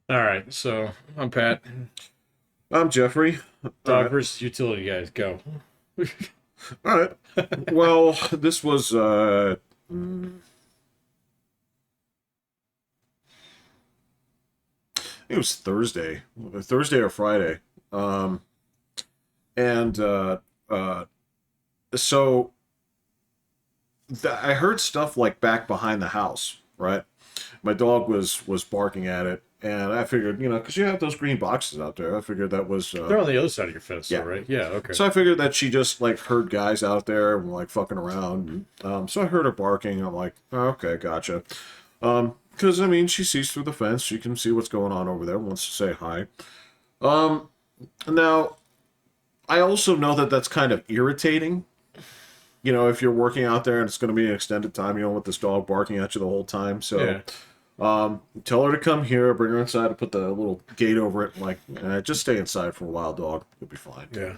All right, so I'm Pat. I'm Jeffrey. All Dog right. versus utility guys, go. All right. Well, this was it was Thursday or Friday. Um and uh so I heard stuff like back behind the house, right? My dog was barking at it, and I figured, because you have those green boxes out there. I figured that was They're on the other side of your fence, though, yeah. right? Yeah, okay. So I figured that she just like heard guys out there and like fucking around. So I heard her barking. I'm like, oh, okay, gotcha. Because I mean, she sees through the fence. She can see what's going on over there. Wants to say hi. Um, Now I also know that that's kind of irritating. If you're working out there and it's going to be an extended time, you don't want this dog barking at you the whole time. So, Yeah. tell her to come here, bring her inside, and put the little gate over it. Like, just stay inside for a while, dog. You'll be fine. Yeah.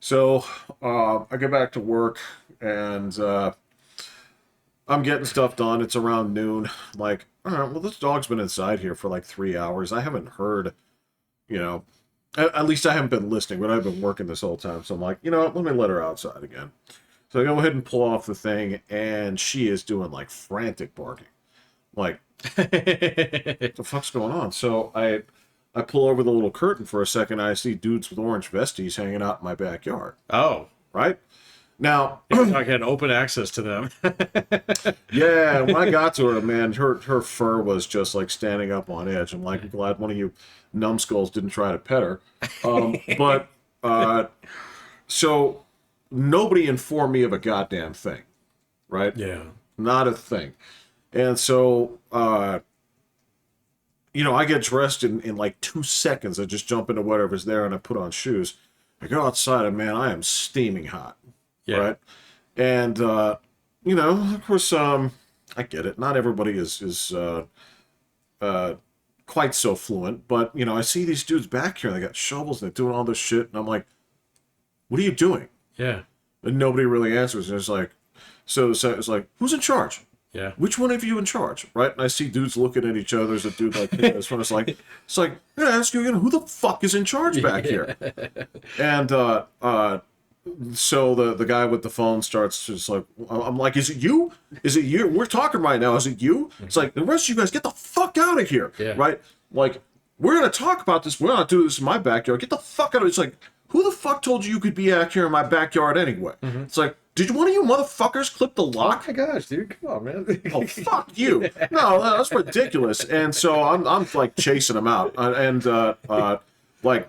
So I get back to work and I'm getting stuff done. It's around noon. Like, all right, well, this dog's been inside here for like 3 hours. I haven't heard, you know, at least I haven't been listening, but I've been working this whole time. So I'm like, what, let me let her outside again. So I go ahead and pull off the thing, and she is doing like frantic barking. Like, what the fuck's going on? So I pull over the little curtain for a second. I see dudes with orange vesties hanging out in my backyard. Oh, Right now, I had open access to them. yeah, when I got to her, man, her fur was just like standing up on edge. I'm like, glad one of you numbskulls didn't try to pet her. But so nobody informed me of a goddamn thing, right? Yeah. Not a thing. And so, I get dressed in like 2 seconds. I just jump into whatever's there and I put on shoes. I go outside and man, I am steaming hot. Yeah. Right. And, of course, I get it. Not everybody is quite so fluent, but, I see these dudes back here and they got shovels and they're doing all this shit. And I'm like, what are you doing? Yeah. And nobody really answers. And it's like, so it's like, who's in charge? Yeah. Which one of you in charge, right? And I see dudes looking at each other. There's a dude like this one. It's like, I'm gonna ask you again, who the fuck is in charge back here? And so the guy with the phone starts just like, I'm like, is it you? Is it you? We're talking right now. Is it you? It's like the rest of you guys get the fuck out of here, Yeah. right? Like we're gonna talk about this. We're not doing this in my backyard. Get the fuck out of it. It's like, who the fuck told you could be out here in my backyard anyway? It's like, did one of you motherfuckers clip the lock? Oh my gosh, dude, come on, man. Oh, fuck you. No, that's ridiculous. And so I'm like chasing him out. Like,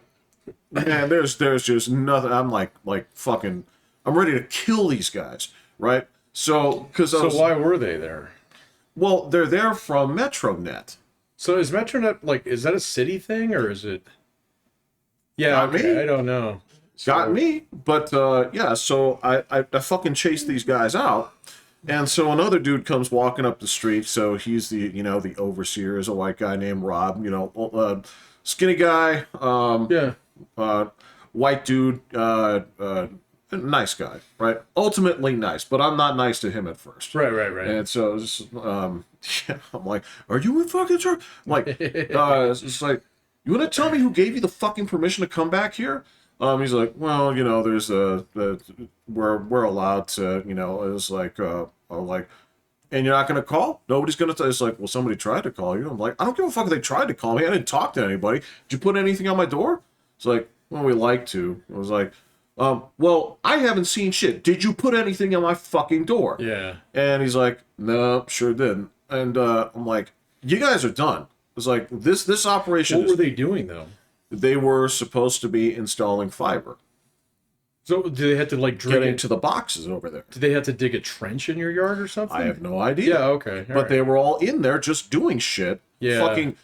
man, there's just nothing. I'm like fucking, I'm ready to kill these guys, right? So, So why were they there? well, they're there from MetroNet. So is Metronet like, is that a city thing or is it? Yeah, Not okay, me. I don't know. Got me. But, yeah, so I fucking chased these guys out. And so another dude comes walking up the street. So he's the overseer is a white guy named Rob, skinny guy, Yeah. white dude, nice guy, right? Ultimately nice, but I'm not nice to him at first. Right. And so yeah, I'm like, are you in fucking charge? I'm like, it's like, you want to tell me who gave you the fucking permission to come back here? He's like, well, there's we're allowed to, it was like, and you're not gonna call? Nobody's gonna tell. It's like, well, somebody tried to call you. I'm like, I don't give a fuck if they tried to call me. I didn't talk to anybody. Did you put anything on my door? It's like, well, we like to. I was like, well, I haven't seen shit. Did you put anything on my fucking door? Yeah. And he's like, no, sure didn't. And I'm like, you guys are done. It's like this operation. What were they doing though? They were supposed to be installing fiber, So do they have to like getting to the boxes over there. Do they have to dig a trench in your yard or something? I have no idea. Yeah, okay. But they were all in there just doing shit. Yeah. Fucking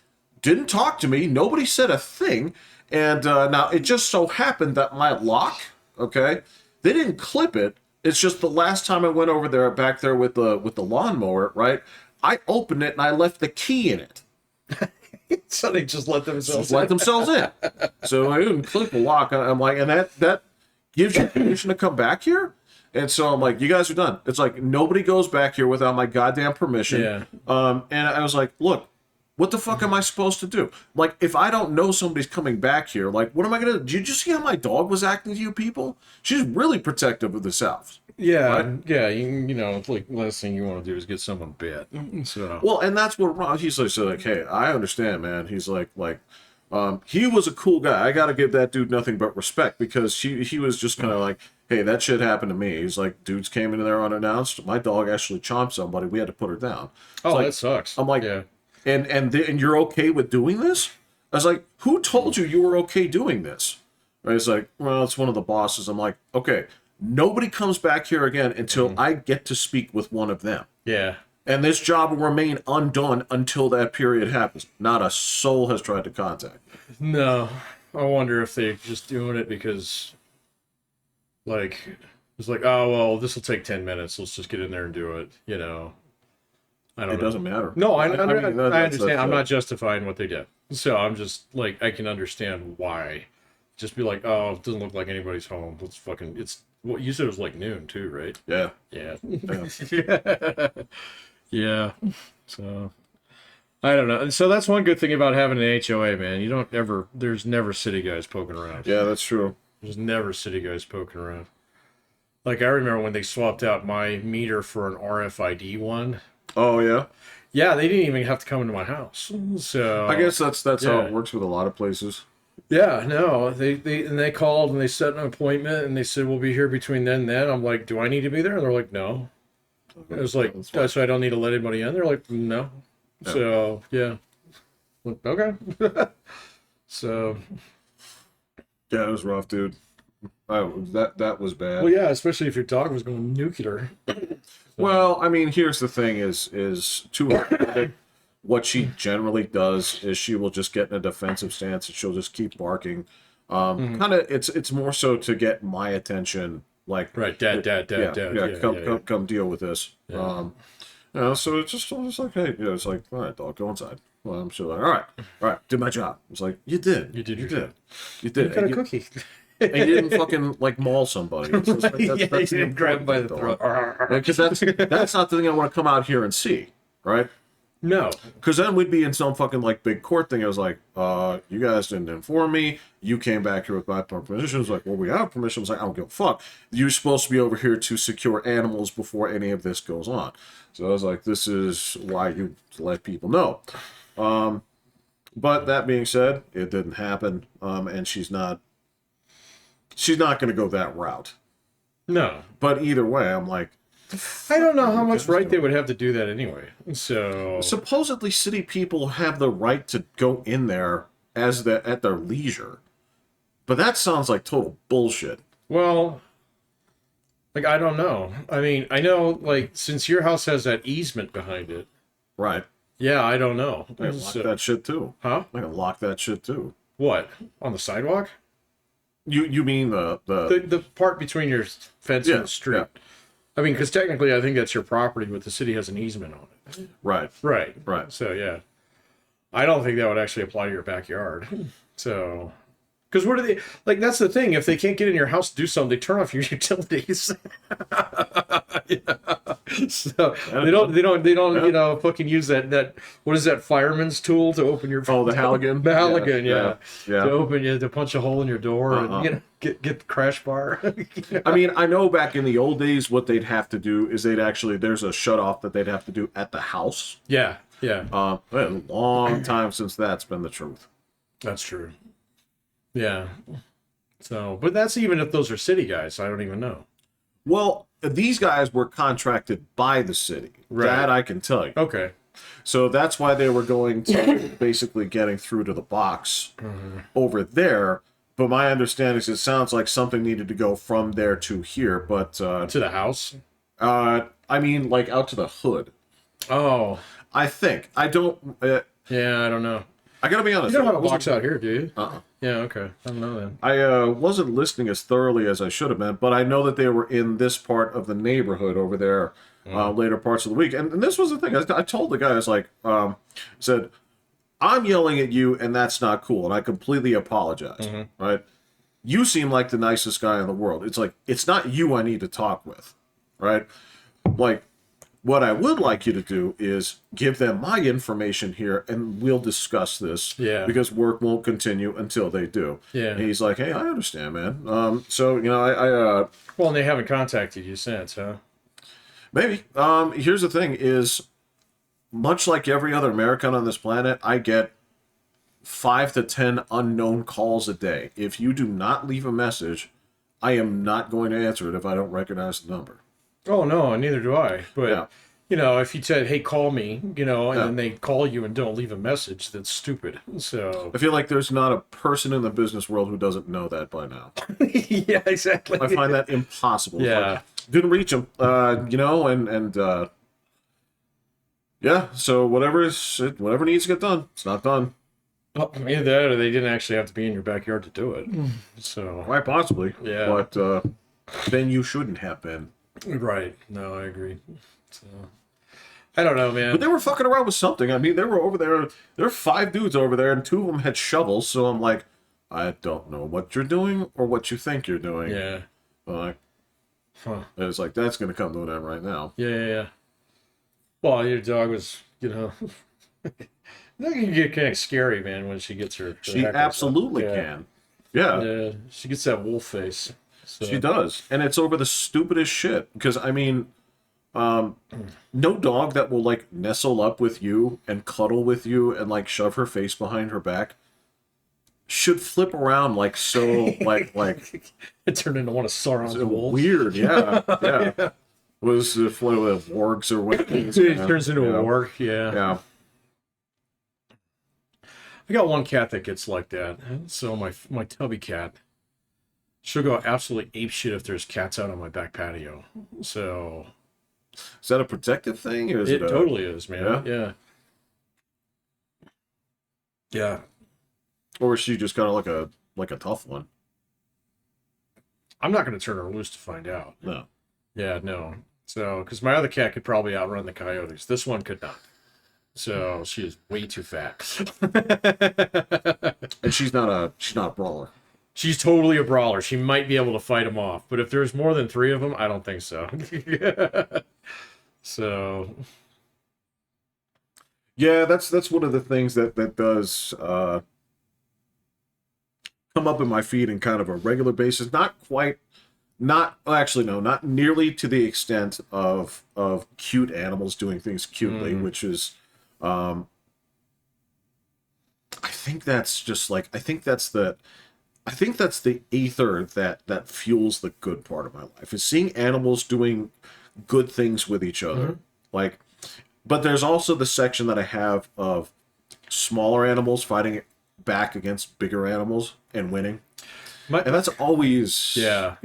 didn't talk to me. Nobody said a thing. And now it just so happened that my lock, okay, they didn't clip it. It's just the last time I went over there back there with the lawnmower, right? I opened it and I left the key in it. So they just let themselves Just let themselves in. So I didn't clip the lock. I'm like, and that gives you permission to come back here? And so I'm like, you guys are done. It's like nobody goes back here without my goddamn permission. Yeah. And I was like, look, What the fuck am I supposed to do? Like, if I don't know somebody's coming back here, like, what am I gonna do? Did you just see how my dog was acting to you people? She's really protective of this house. Yeah, Right? yeah. You know, it's like last thing you want to do is get someone bit. So Well, and that's what Ron, he's like, so like, hey, I understand, man. He's he was a cool guy. I got to give that dude nothing but respect because he was just kind of like, hey, that shit happened to me. He's like, dudes came in there unannounced. My dog actually chomped somebody. We had to put her down. It's oh, like, that sucks. I'm like, yeah, and you're okay with doing this? I was like, who told you were okay doing this? Right? He's like, well, it's one of the bosses. I'm like, okay, nobody comes back here again until I get to speak with one of them. yeah. And this job will remain undone until that period happens. Not a soul has tried to contact me. No, I wonder if they're just doing it because, like, it's like, oh well, this will take 10 minutes. Let's just get in there and do it. You know, I don't It know. doesn't matter. No, I mean, understand. that's, I'm not justifying what they did. So I'm just like, I can understand why. Just be like, oh, it doesn't look like anybody's home. Let's fucking. It's what you said it was like noon too, right? Yeah. Yeah. Yeah. Yeah. So I don't know. And so that's one good thing about having an HOA, man. You don't ever. There's never city guys poking around. Yeah, that's true. There's never city guys poking around. Like I remember when they swapped out my meter for an RFID one. Oh yeah. Yeah, they didn't even have to come into my house. So I guess that's how yeah. it works with a lot of places. Yeah, no, they called and they set an appointment and they said we'll be here between then and then. I'm like, do I need to be there? And they're like, no. It was like, That's fine. so I don't need to let anybody in. They're like, no. Yeah. So yeah, like, okay. So Yeah, it was rough, dude. That was bad. well, yeah, especially if your dog was going nuclear. Well, I mean, here's the thing: is to her credit, what she generally does is she will just get in a defensive stance and she'll just keep barking. Kind of, it's more so to get my attention. Like, Right, dad, come deal with this. Yeah. So it's just like, hey, it's like, all right, dog, go inside. Well, I'm sure, like, all right, did my job. It's like, you did, You did you your did, you You did, got a and you, cookie. and you didn't fucking like maul somebody. It's just like, Yeah, that's you the didn't grab him by the important throat. thing, because that's not the thing I want to come out here and see, right? No. Because then we'd be in some fucking like big court thing. I was like, you guys didn't inform me. You came back here with my permission. It's like, well, we have permission. I was like, I don't give a fuck. You're supposed to be over here to secure animals before any of this goes on. So I was like, this is why you let people know. But that being said, it didn't happen. And she's not going to go that route. No. But either way, I'm like, I don't know how much right they would have to do that anyway. So supposedly city people have the right to go in there at their leisure. But that sounds like total bullshit. well, like I don't know. I mean, I know like since your house has that easement behind it. Right. Yeah, I don't know. I can lock that shit too. Huh? I can lock that shit too. What? On the sidewalk? You mean the The part between your fence Yeah, and the street. yeah. I mean, because technically, I think that's your property, but the city has an easement on it. right. Right. Right. So yeah, I don't think that would actually apply to your backyard. So, because what are they like? That's the thing. If they can't get in your house to do something, they turn off your utilities. Yeah. So they don't fucking use that what is that fireman's tool to open your Oh, the Halligan? the Halligan Yeah. to open to punch a hole in your door and get the crash bar. I mean, I know back in the old days, what they'd have to do is there's a shut off that they'd have to do at the house. Yeah. A long time since that's been the truth. That's true. Yeah. So, but that's even if those are city guys. I don't even know. Well, these guys were contracted by the city. Right. That I can tell you. Okay. So that's why they were going to basically getting through to the box over there. But my understanding is it sounds like something needed to go from there to here. But To the house? I mean, like out to the hood. Oh. I think. I don't. Yeah, I don't know. I gotta be honest. You don't have I a wasn't- box out here, do you? Uh-uh. Yeah, okay. I don't know then. I wasn't listening as thoroughly as I should have been, but I know that they were in this part of the neighborhood over there later parts of the week. And this was the thing. I told the guy, I was like, said, I'm yelling at you, and that's not cool, and I completely apologize, right? You seem like the nicest guy in the world. It's like, it's not you I need to talk with, right? Like, What I would like you to do is give them my information here, and we'll discuss this. Yeah. Because work won't continue until they do. Yeah. And he's like, hey, I understand, man. So, Well, and they haven't contacted you since, huh? maybe. Here's the thing is, much like every other American on this planet, I get 5 to 10 unknown calls a day. If you do not leave a message, I am not going to answer it if I don't recognize the number. Oh, no, neither do I. But, Yeah. you know, if you said, hey, call me, you know, and Yeah. then they call you and don't leave a message, that's stupid. So, I feel like there's not a person in the business world who doesn't know that by now. yeah, exactly. I find that impossible. Yeah. Like, didn't reach him, yeah. So whatever needs to get done, it's not done. Well, either that or they didn't actually have to be in your backyard to do it. So, Quite possibly. Yeah. But then you shouldn't have been. right. No, I agree. So, I don't know, man. But they were fucking around with something. I mean, they were over there. There were 5 dudes over there, and 2 of them had shovels. So I'm like, I don't know what you're doing or what you think you're doing. Yeah. Like, Huh. and it's like that's gonna come to an end right now. Yeah. Well, your dog was, you know, that can get kind of scary, man, when she gets her. She hackles up. absolutely Yeah. can. Yeah. Yeah, she gets that wolf face. So. She does, and it's over the stupidest shit. Because I mean, no dog that will like nestle up with you and cuddle with you and like shove her face behind her back should flip around like so like It turned into one of Sauron's wolves. weird. Yeah, yeah. Was it one of the wargs or what? It turns into a warg. Yeah. Yeah. I got one cat that gets like that. So my tubby cat, she'll go absolutely apeshit if there's cats out on my back patio. So Is that a protective thing, or is it it? totally is, man. Yeah? Yeah. Yeah. Or is she just kind of like a tough one? I'm not going to turn her loose to find out. No. Yeah, no. So, because my other cat could probably outrun the coyotes. This one could not. So she is way too fat. And she's not a brawler. She's totally a brawler. She might be able to fight them off, but if there's more than 3 of them, I don't think so. So, Yeah, that's one of the things that does come up in my feed in kind of a regular basis. Not nearly to the extent of cute animals doing things cutely, which is I think that's just like I think that's the ether that fuels the good part of my life, is seeing animals doing good things with each other. Like, but there's also the section that I have of smaller animals fighting back against bigger animals and winning. And that's always a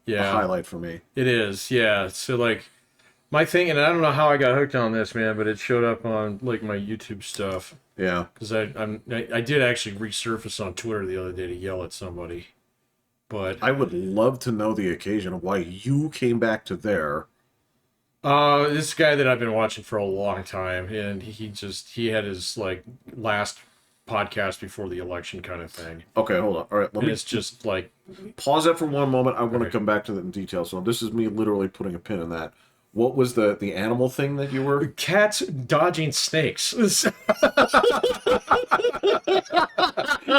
highlight for me. It is, yeah. So like my thing, and I don't know how I got hooked on this, man, but it showed up on like my YouTube stuff. Yeah. Because I did actually resurface on Twitter the other day to yell at somebody. But I would love to know the occasion of why you came back to there. this guy that I've been watching for a long time, and he had his like last podcast before the election kind of thing. Okay, hold on. All right, And it's just like pause that for one moment. I want to Okay. come back to that in detail. So this is me literally putting a pin in that. What was the animal thing that you were? cats dodging snakes.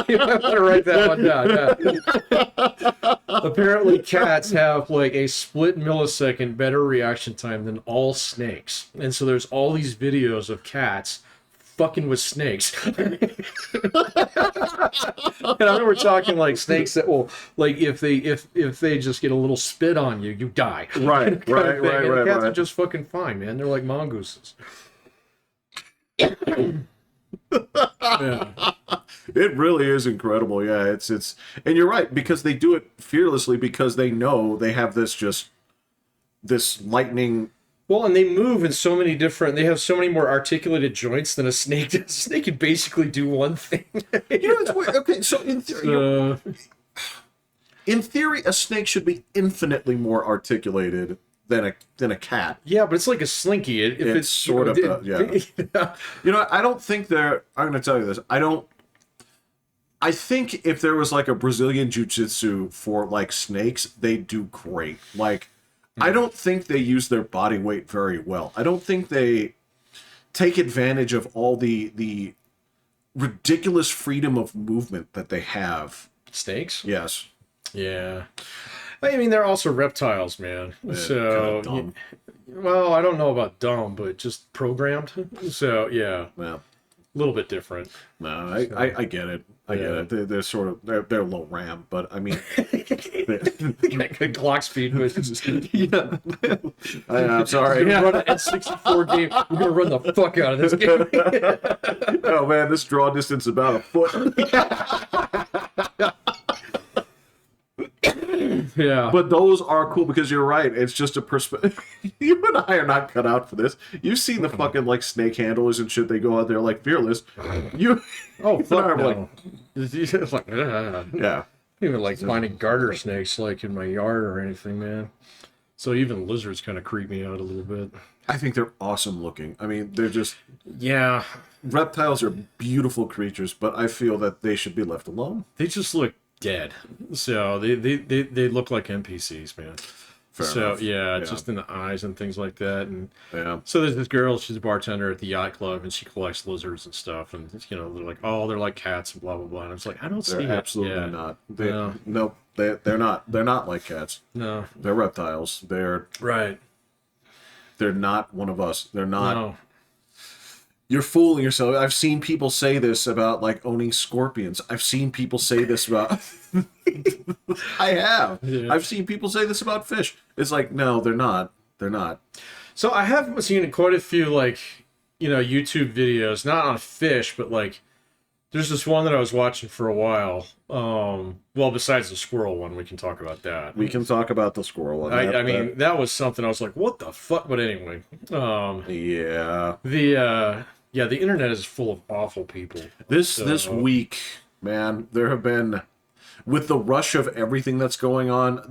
You might want to write that one down. Yeah. Apparently, cats have like a split millisecond better reaction time than all snakes, and so there's all these videos of cats fucking with snakes. And I know we're talking like snakes that will, like, if they just get a little spit on you, you die. Right, Kind of thing. And cats are right. just fucking fine, man. They're like mongooses. Yeah. It really is incredible. Yeah, it's and you're right, because they do it fearlessly because they know they have this lightning. Well, and they move in so many different. They have so many more articulated joints than a snake does. A snake can basically do one thing. It's weird. Okay, so in theory, a snake should be infinitely more articulated than a cat. Yeah, but it's like a slinky. If It's sort of yeah. You know, I don't think they're. I'm going to tell you this. I think if there was like a Brazilian jiu-jitsu for like snakes, they'd do great. Like, I don't think they use their body weight very well. I don't think they take advantage of all the ridiculous freedom of movement that they have. Snakes? Yes. Yeah. I mean, they're also reptiles, man. So, kinda dumb. well, I don't know about dumb, but just programmed. So, yeah, Yeah. a little bit different. No, I get it. I get it. They're sort of they're low RAM, but I mean, Good clock speed, but yeah. I'm sorry. we're gonna run an N64 game. We're gonna run the fuck out of this game. Oh man, this draw distance is about a foot. Yeah, But those are cool because you're right. It's just a perspective. You and I are not cut out for this. You've seen the fucking like snake handlers and shit. They go out there like fearless. You. oh fuck I'm no. like- It's like, Yeah. even like finding garter snakes like in my yard or anything, man. So even lizards kind of creep me out a little bit. I think they're awesome looking. I mean, they're just Yeah, reptiles are beautiful creatures, but I feel that they should be left alone. they just look dead. So they look like NPCs, man. Fair so enough. yeah, just in the eyes and things like that. And Yeah. so there's this girl, she's a bartender at the yacht club, and she collects lizards and stuff. And you know, they're like, oh, they're like cats and blah blah blah. And I was like, I don't see They're it. absolutely Yeah. not. They, No. Nope. They're not. They're not like cats. No, They're reptiles. They're right. not one of us. They're not. No. You're fooling yourself. I've seen people say this about like owning scorpions. I've seen people say this about. I have. Yeah. I've seen people say this about fish. It's like no, they're not. They're not. So I have seen quite a few like, you know, YouTube videos, not on fish, but like there's this one that I was watching for a while. Well, besides the squirrel one, we can talk about that. We can talk about the squirrel one. I mean, that was something I was like, what the fuck? But anyway, yeah. the internet is full of awful people. This week, man, there have been with the rush of everything that's going on.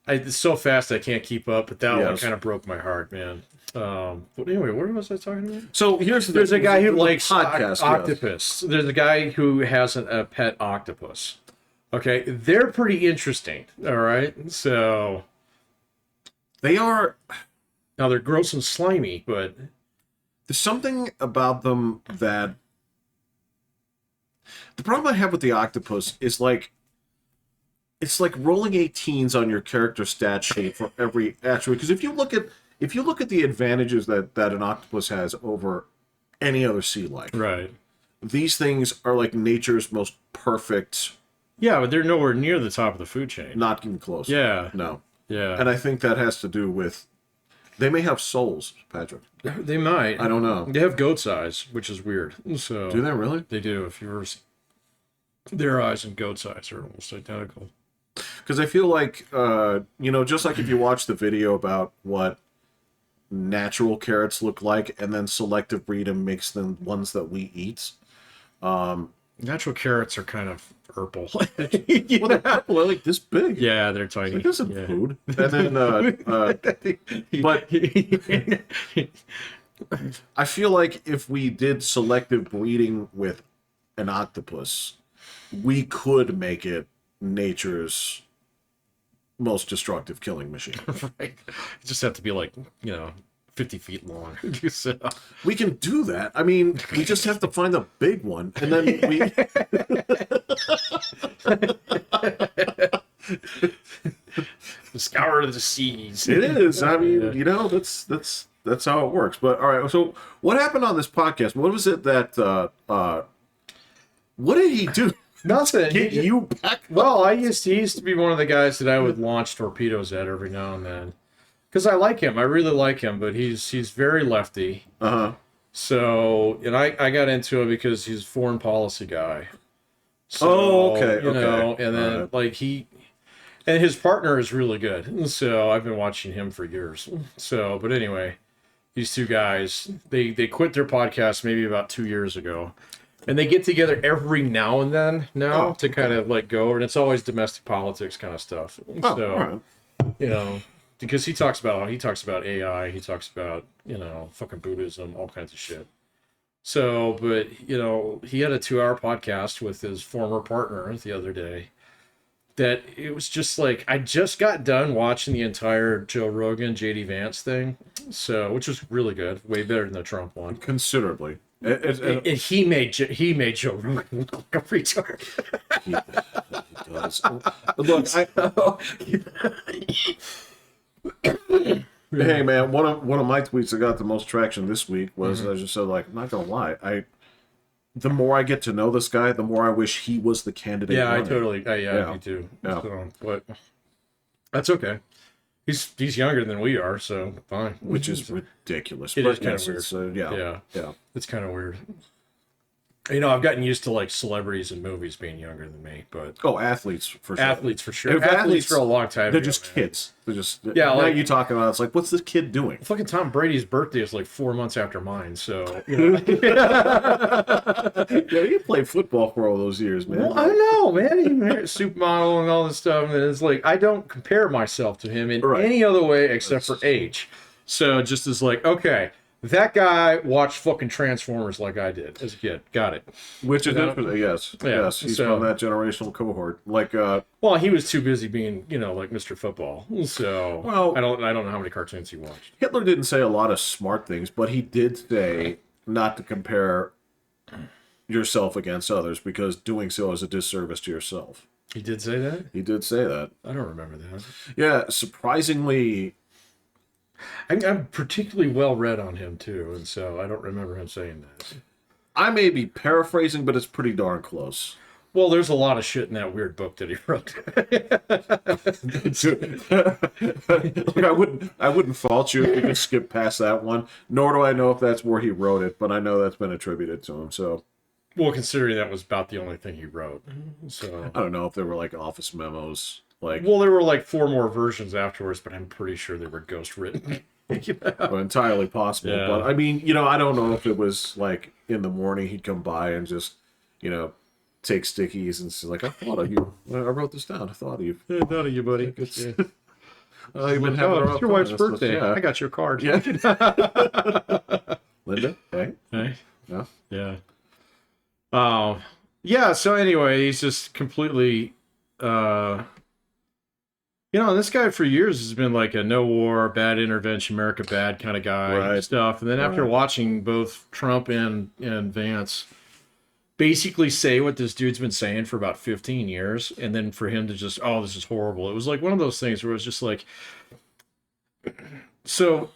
It's so fast I can't keep up, but that one Yes. kind of broke my heart, man. But anyway, what was I talking about? So There's a guy who likes podcast. octopus. There's a guy who has a pet octopus. Okay, they're pretty interesting. All right, so They are. now they're gross and slimy, but There's something about them that. The problem I have with the octopus is like. It's like rolling 18s on your character stat sheet for every attribute. Because if you look at the advantages that an octopus has over any other sea life, right. these things are like nature's most perfect. Yeah, but they're nowhere near the top of the food chain. Not even close. Yeah, No. yeah. And I think that has to do with. They may have souls, Patrick. They might. I don't know. They have goat's eyes, which is weird. So Do they really? They do. If you ever see their eyes and goat's eyes are almost identical. Because I feel like, just like if you watch the video about what natural carrots look like and then selective breed and makes them ones that we eat. Natural carrots are kind of purple. Well, they're purple, they're like this big. Yeah, they're tiny. Like, this is Yeah. food. And then, but I feel like if we did selective breeding with an octopus, we could make it nature's most destructive killing machine. Right. You just have to be like, 50 feet long. So, We can do that. I mean, we just have to find a big one, and then we. scour the seas. It is. I mean, that's how it works. But all right. So, what happened on this podcast? What was it that? What did he do? Nothing. Get you back? Well, he used to be one of the guys that I would launch torpedoes at every now and then, because I like him. I really like him, but he's very lefty. Uh huh. So, and I got into it because he's a foreign policy guy. So, Oh, okay, okay. And then Alright. like and his partner is really good. So I've been watching him for years. So, but anyway, these two guys, they quit their podcast maybe about 2 years ago. And they get together every now and then to kind of like go over, and it's always domestic politics kind of stuff. Oh, So, all right. because he talks about AI, he talks about, fucking Buddhism, all kinds of shit. So, but, he had a 2-hour podcast with his former partner the other day. that it was just like I just got done watching the entire Joe Rogan JD Vance thing, so which was really good, way better than the Trump one. Considerably. He made Joe Rogan look like a retard. He does. Look, hey man, one of my tweets that got the most traction this week was I just said, like, I'm not gonna lie, the more I get to know this guy, the more I wish he was the candidate. Yeah, running. I totally. Yeah, me too. Yeah. So, but that's okay. He's younger than we are, so fine. Which is ridiculous. It is kind of weird. Yeah. It's kind of weird. You know, I've gotten used to like celebrities in movies being younger than me, but athletes for sure. Athletes for sure. If Athletes for a long time. They're just kids. They're just like you talking about. It's like, what's this kid doing? Fucking Tom Brady's birthday is like 4 months after mine, so yeah, you played football for all those years, man. Well, I know, man. He married a supermodel and all this stuff, and it's like I don't compare myself to him in any other way except for age. So just as like, okay, that guy watched fucking Transformers like I did as a kid. Got it. Which is interesting. Yes. Yeah, Yes. He's from that generational cohort. Like, well, he was too busy being, like Mr. Football. So, well, I don't know how many cartoons he watched. Hitler didn't say a lot of smart things, but he did say not to compare yourself against others because doing so is a disservice to yourself. He did say that? He did say that. I don't remember that. Yeah, surprisingly. I'm particularly well read on him too, and so I don't remember him saying that. I may be paraphrasing, but it's pretty darn close. Well, there's a lot of shit in that weird book that he wrote. Look, I wouldn't fault you if you could skip past that one. Nor do I know if that's where he wrote it, but I know that's been attributed to him. So, well, considering that was about the only thing he wrote, so I don't know if there were like office memos. Well, there were like 4 more versions afterwards, but I'm pretty sure they were ghost written. Well, entirely possible. Yeah. But I mean, I don't know if it was like in the morning he'd come by and just, take stickies and say like, I thought of you. I wrote this down. I thought of you. I thought of you, buddy. It's your wife's birthday. Yeah. I got your card. Yeah. Linda. Hey. Yeah. Yeah. Yeah. So anyway, he's just completely. This guy for years has been like a no war, bad intervention, America bad kind of guy and stuff. And then after watching both Trump and Vance basically say what this dude's been saying for about 15 years, and then for him to just, this is horrible. It was like one of those things where it was just like, so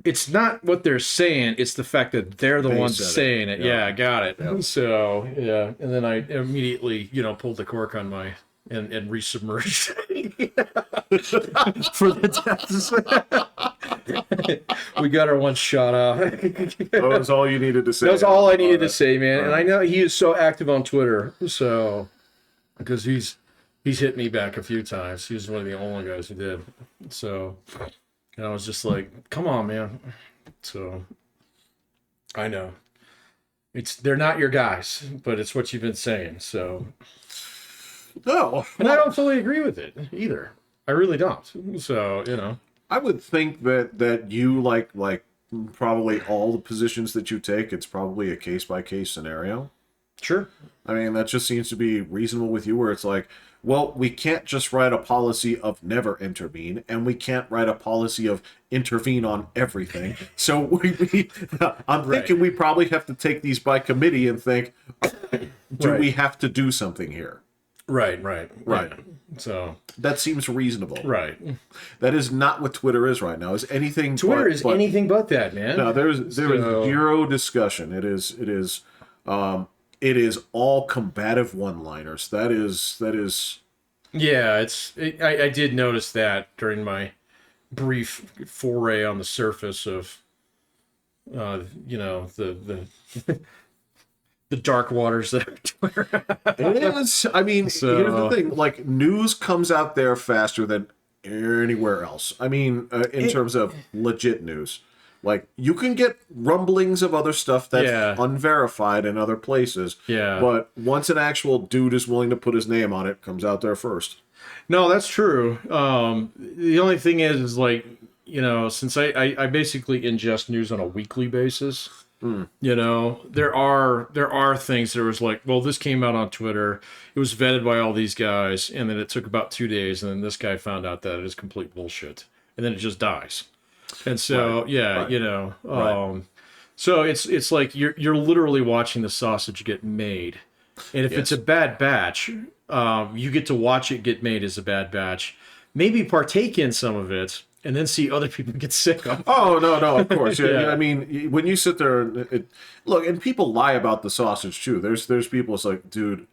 it's not what they're saying, it's the fact that they're the ones saying it. Yeah, I got it. Yeah. So, yeah. And then I immediately, pulled the cork on my... And resubmerged for the deaths. We got our one shot off. That was all you needed to say. That was all I needed to say, man. And I know he is so active on Twitter, so because he's hit me back a few times. He was one of the only guys who did. So, and I was just like, "Come on, man." So, I know they're not your guys, but it's what you've been saying. So. No. And I don't fully agree with it either. I really don't. So, I would think that you like probably all the positions that you take, it's probably a case-by-case scenario. Sure. I mean, that just seems to be reasonable with you where it's like, well, we can't just write a policy of never intervene, and we can't write a policy of intervene on everything. So I'm thinking we probably have to take these by committee and think, do we have to do something here? Right. So that seems reasonable. Right. That is not what Twitter is right now. Is anything Twitter is anything but that, man. No, there is zero discussion. It is all combative one-liners. That is. Yeah, I did notice that during my brief foray on the surface of, the the dark waters that are Twitter. It is. I mean, here's the thing. Like, news comes out there faster than anywhere else. I mean, in terms of legit news. Like, you can get rumblings of other stuff that's unverified in other places. Yeah. But once an actual dude is willing to put his name on it, it comes out there first. No, that's true. The only thing is like, since I basically ingest news on a weekly basis. You know, there are things that was like, well, this came out on Twitter. It was vetted by all these guys, and then it took about 2 days, and then this guy found out that it is complete bullshit, and then it just dies. And so, yeah, right. you know, Right. so it's like you're literally watching the sausage get made, and if it's Yes. a bad batch, you get to watch it get made as a bad batch, maybe partake in some of it, and then see other people get sick of it. Oh no, of course. Yeah, Yeah. I mean, when you sit there, look, and people lie about the sausage too. There's people. It's like, dude,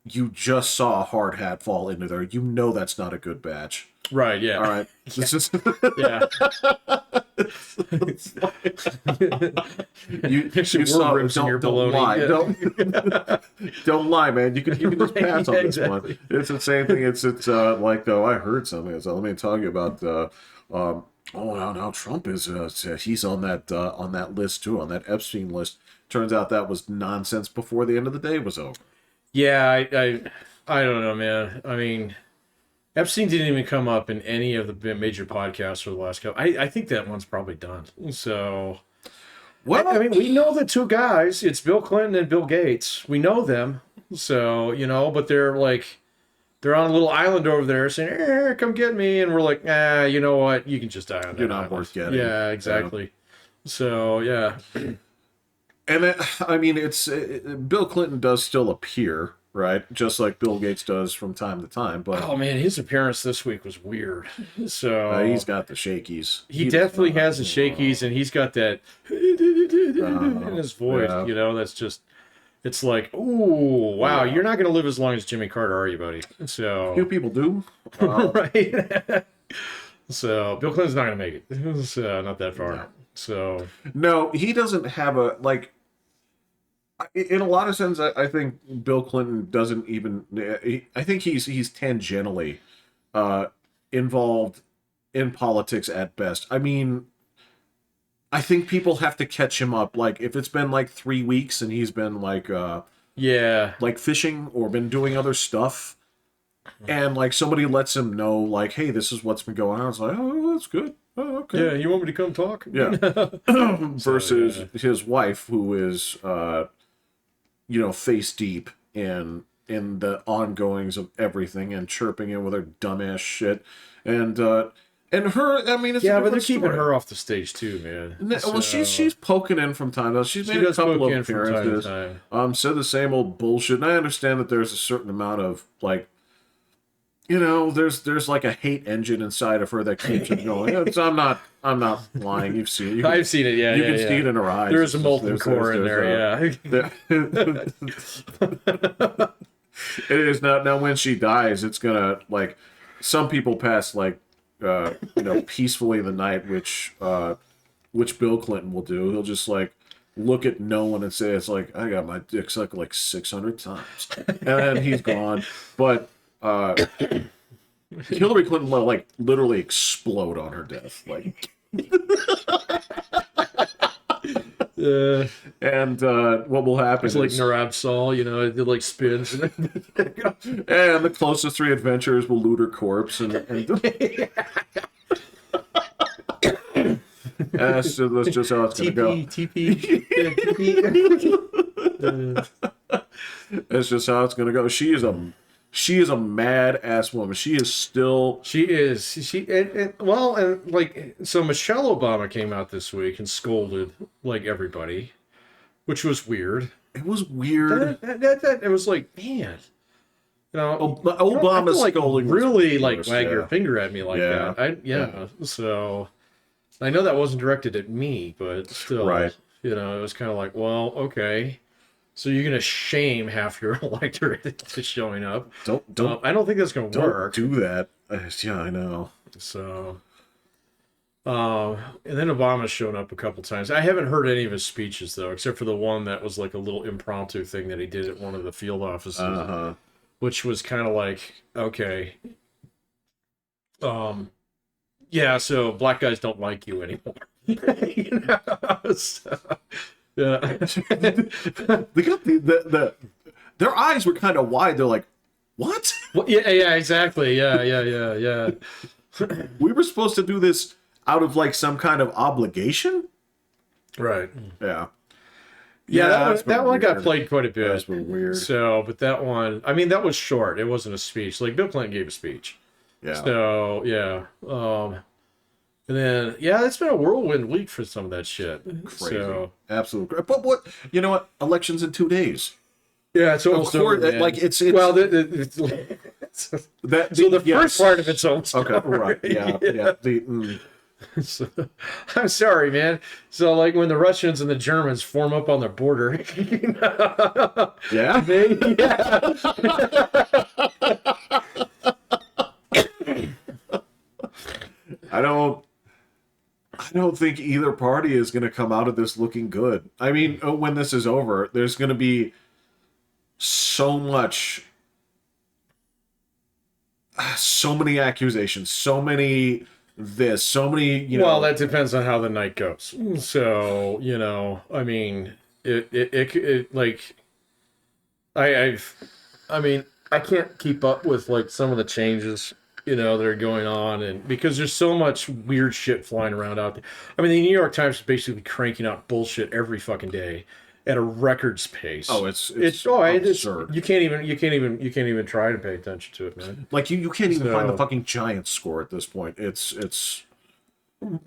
you just saw a hard hat fall into there. You know that's not a good batch. Right, yeah. All right. This is Yeah. you Some saw. ribs in your Don't bologna. lie. Yeah. Don't lie, man. You can just Right, pass on yeah, this exactly. one. It's the same thing. It's like though I heard something. So let me tell you about. Oh, now Trump is he's on that list too, on that Epstein list. Turns out that was nonsense before the end of the day was over. Yeah, I don't know, man. I mean, Epstein didn't even come up in any of the major podcasts for the last couple. I think that one's probably done. So, Well, I mean, we know the two guys. It's Bill Clinton and Bill Gates. We know them. So, you know, but they're on a little island over there saying, come get me. And we're like, you know what? You can just die on that You're not island. worth getting. Yeah, exactly. So, yeah. And I mean, Bill Clinton does still appear, right? Just like Bill Gates does from time to time. But Oh, man, his appearance this week was weird. So, he's got the shakies. he definitely has the shakies, and he's got that in his voice, yeah. you know, that's just, it's like, ooh, wow, Yeah. you're not going to live as long as Jimmy Carter, are you, buddy? So, Few people do. right. So, Bill Clinton's not going to make it. It's not that far. No. So, No, he doesn't have a like. In a lot of sense, I think Bill Clinton doesn't even. I think he's tangentially involved in politics at best. I mean, I think people have to catch him up. Like if it's been like 3 weeks and he's been yeah. like fishing or been doing other stuff, and like somebody lets him know, like, hey, this is what's been going on. It's like, oh, that's good. Oh, okay. Yeah, you want me to come talk? Yeah. Versus his wife, who is, face deep in the ongoings of everything and chirping in with her dumbass shit, and her. I mean, it's Yeah, a but they're different keeping story. her off the stage too, man. Well, she's poking in from time to time. She's She made a does couple poke of in from time to appearances. time. Said the same old bullshit, and I understand that there's a certain amount of like. There's like a hate engine inside of her that keeps it going. I'm not lying. You've seen it. I've seen it, yeah. You yeah, can yeah. see it in her eyes. There's a It's just- molten core in there, yeah. It is not now. When she dies, it's gonna like some people pass like peacefully the night, which Bill Clinton will do. He'll just like look at no one and say, it's like, I got my dick sucked like 600 times, and then he's gone. But Hillary Clinton will like literally explode on her death, like. And what will happen It's like is, Narab Saul, you know, it like spins. and the closest three adventurers will loot her corpse, and that's just how it's gonna go. TP. That's just how it's gonna go. She is a mad ass woman. She is still. She is. And like, so Michelle Obama came out this week and scolded like everybody, which was weird. It was weird. It was like, man, you know, Obama like scolding was really like worse, wag yeah. your finger at me like Yeah. that. So I know that wasn't directed at me, but still, Right. You know, it was kind of like, well, okay. So you're gonna shame half your electorate into showing up? Don't I don't think that's gonna work. do that. Yeah, I know. So, and then Obama's shown up a couple times. I haven't heard any of his speeches though, except for the one that was like a little impromptu thing that he did at one of the field offices, which was kind of like, okay, yeah, so black guys don't like you anymore. You know? So, yeah. They got their eyes were kind of wide. They're like, what? Well, yeah, exactly. Yeah. We were supposed to do this out of like some kind of obligation? Right. Yeah. Yeah, that's that been one got weird. played quite a bit. That's been weird. So, but that one, I mean, that was short. It wasn't a speech. Like Bill Clinton gave a speech. Yeah. So yeah. And then yeah, it's been a whirlwind week for some of that shit. Crazy. So Absolutely. But what? You know what? Elections in 2 days. yeah, it's almost Of course, over, man. like it's well, that so the yes. first part of it's almost Okay, over. right. Yeah. So, I'm sorry, man. So like when the Russians and the Germans form up on the border, Yeah. I don't think either party is going to come out of this looking good. I mean, when this is over, there's going to be so many accusations, so many this, so many, well, that depends on how the night goes. So, I mean, it like I mean, I can't keep up with like some of the changes, that are going on, and because there's so much weird shit flying around out there. I mean, the New York Times is basically cranking out bullshit every fucking day at a records pace. Oh, it's absurd. You can't even try to pay attention to it, man. Like you can't even find the fucking Giants score at this point. It's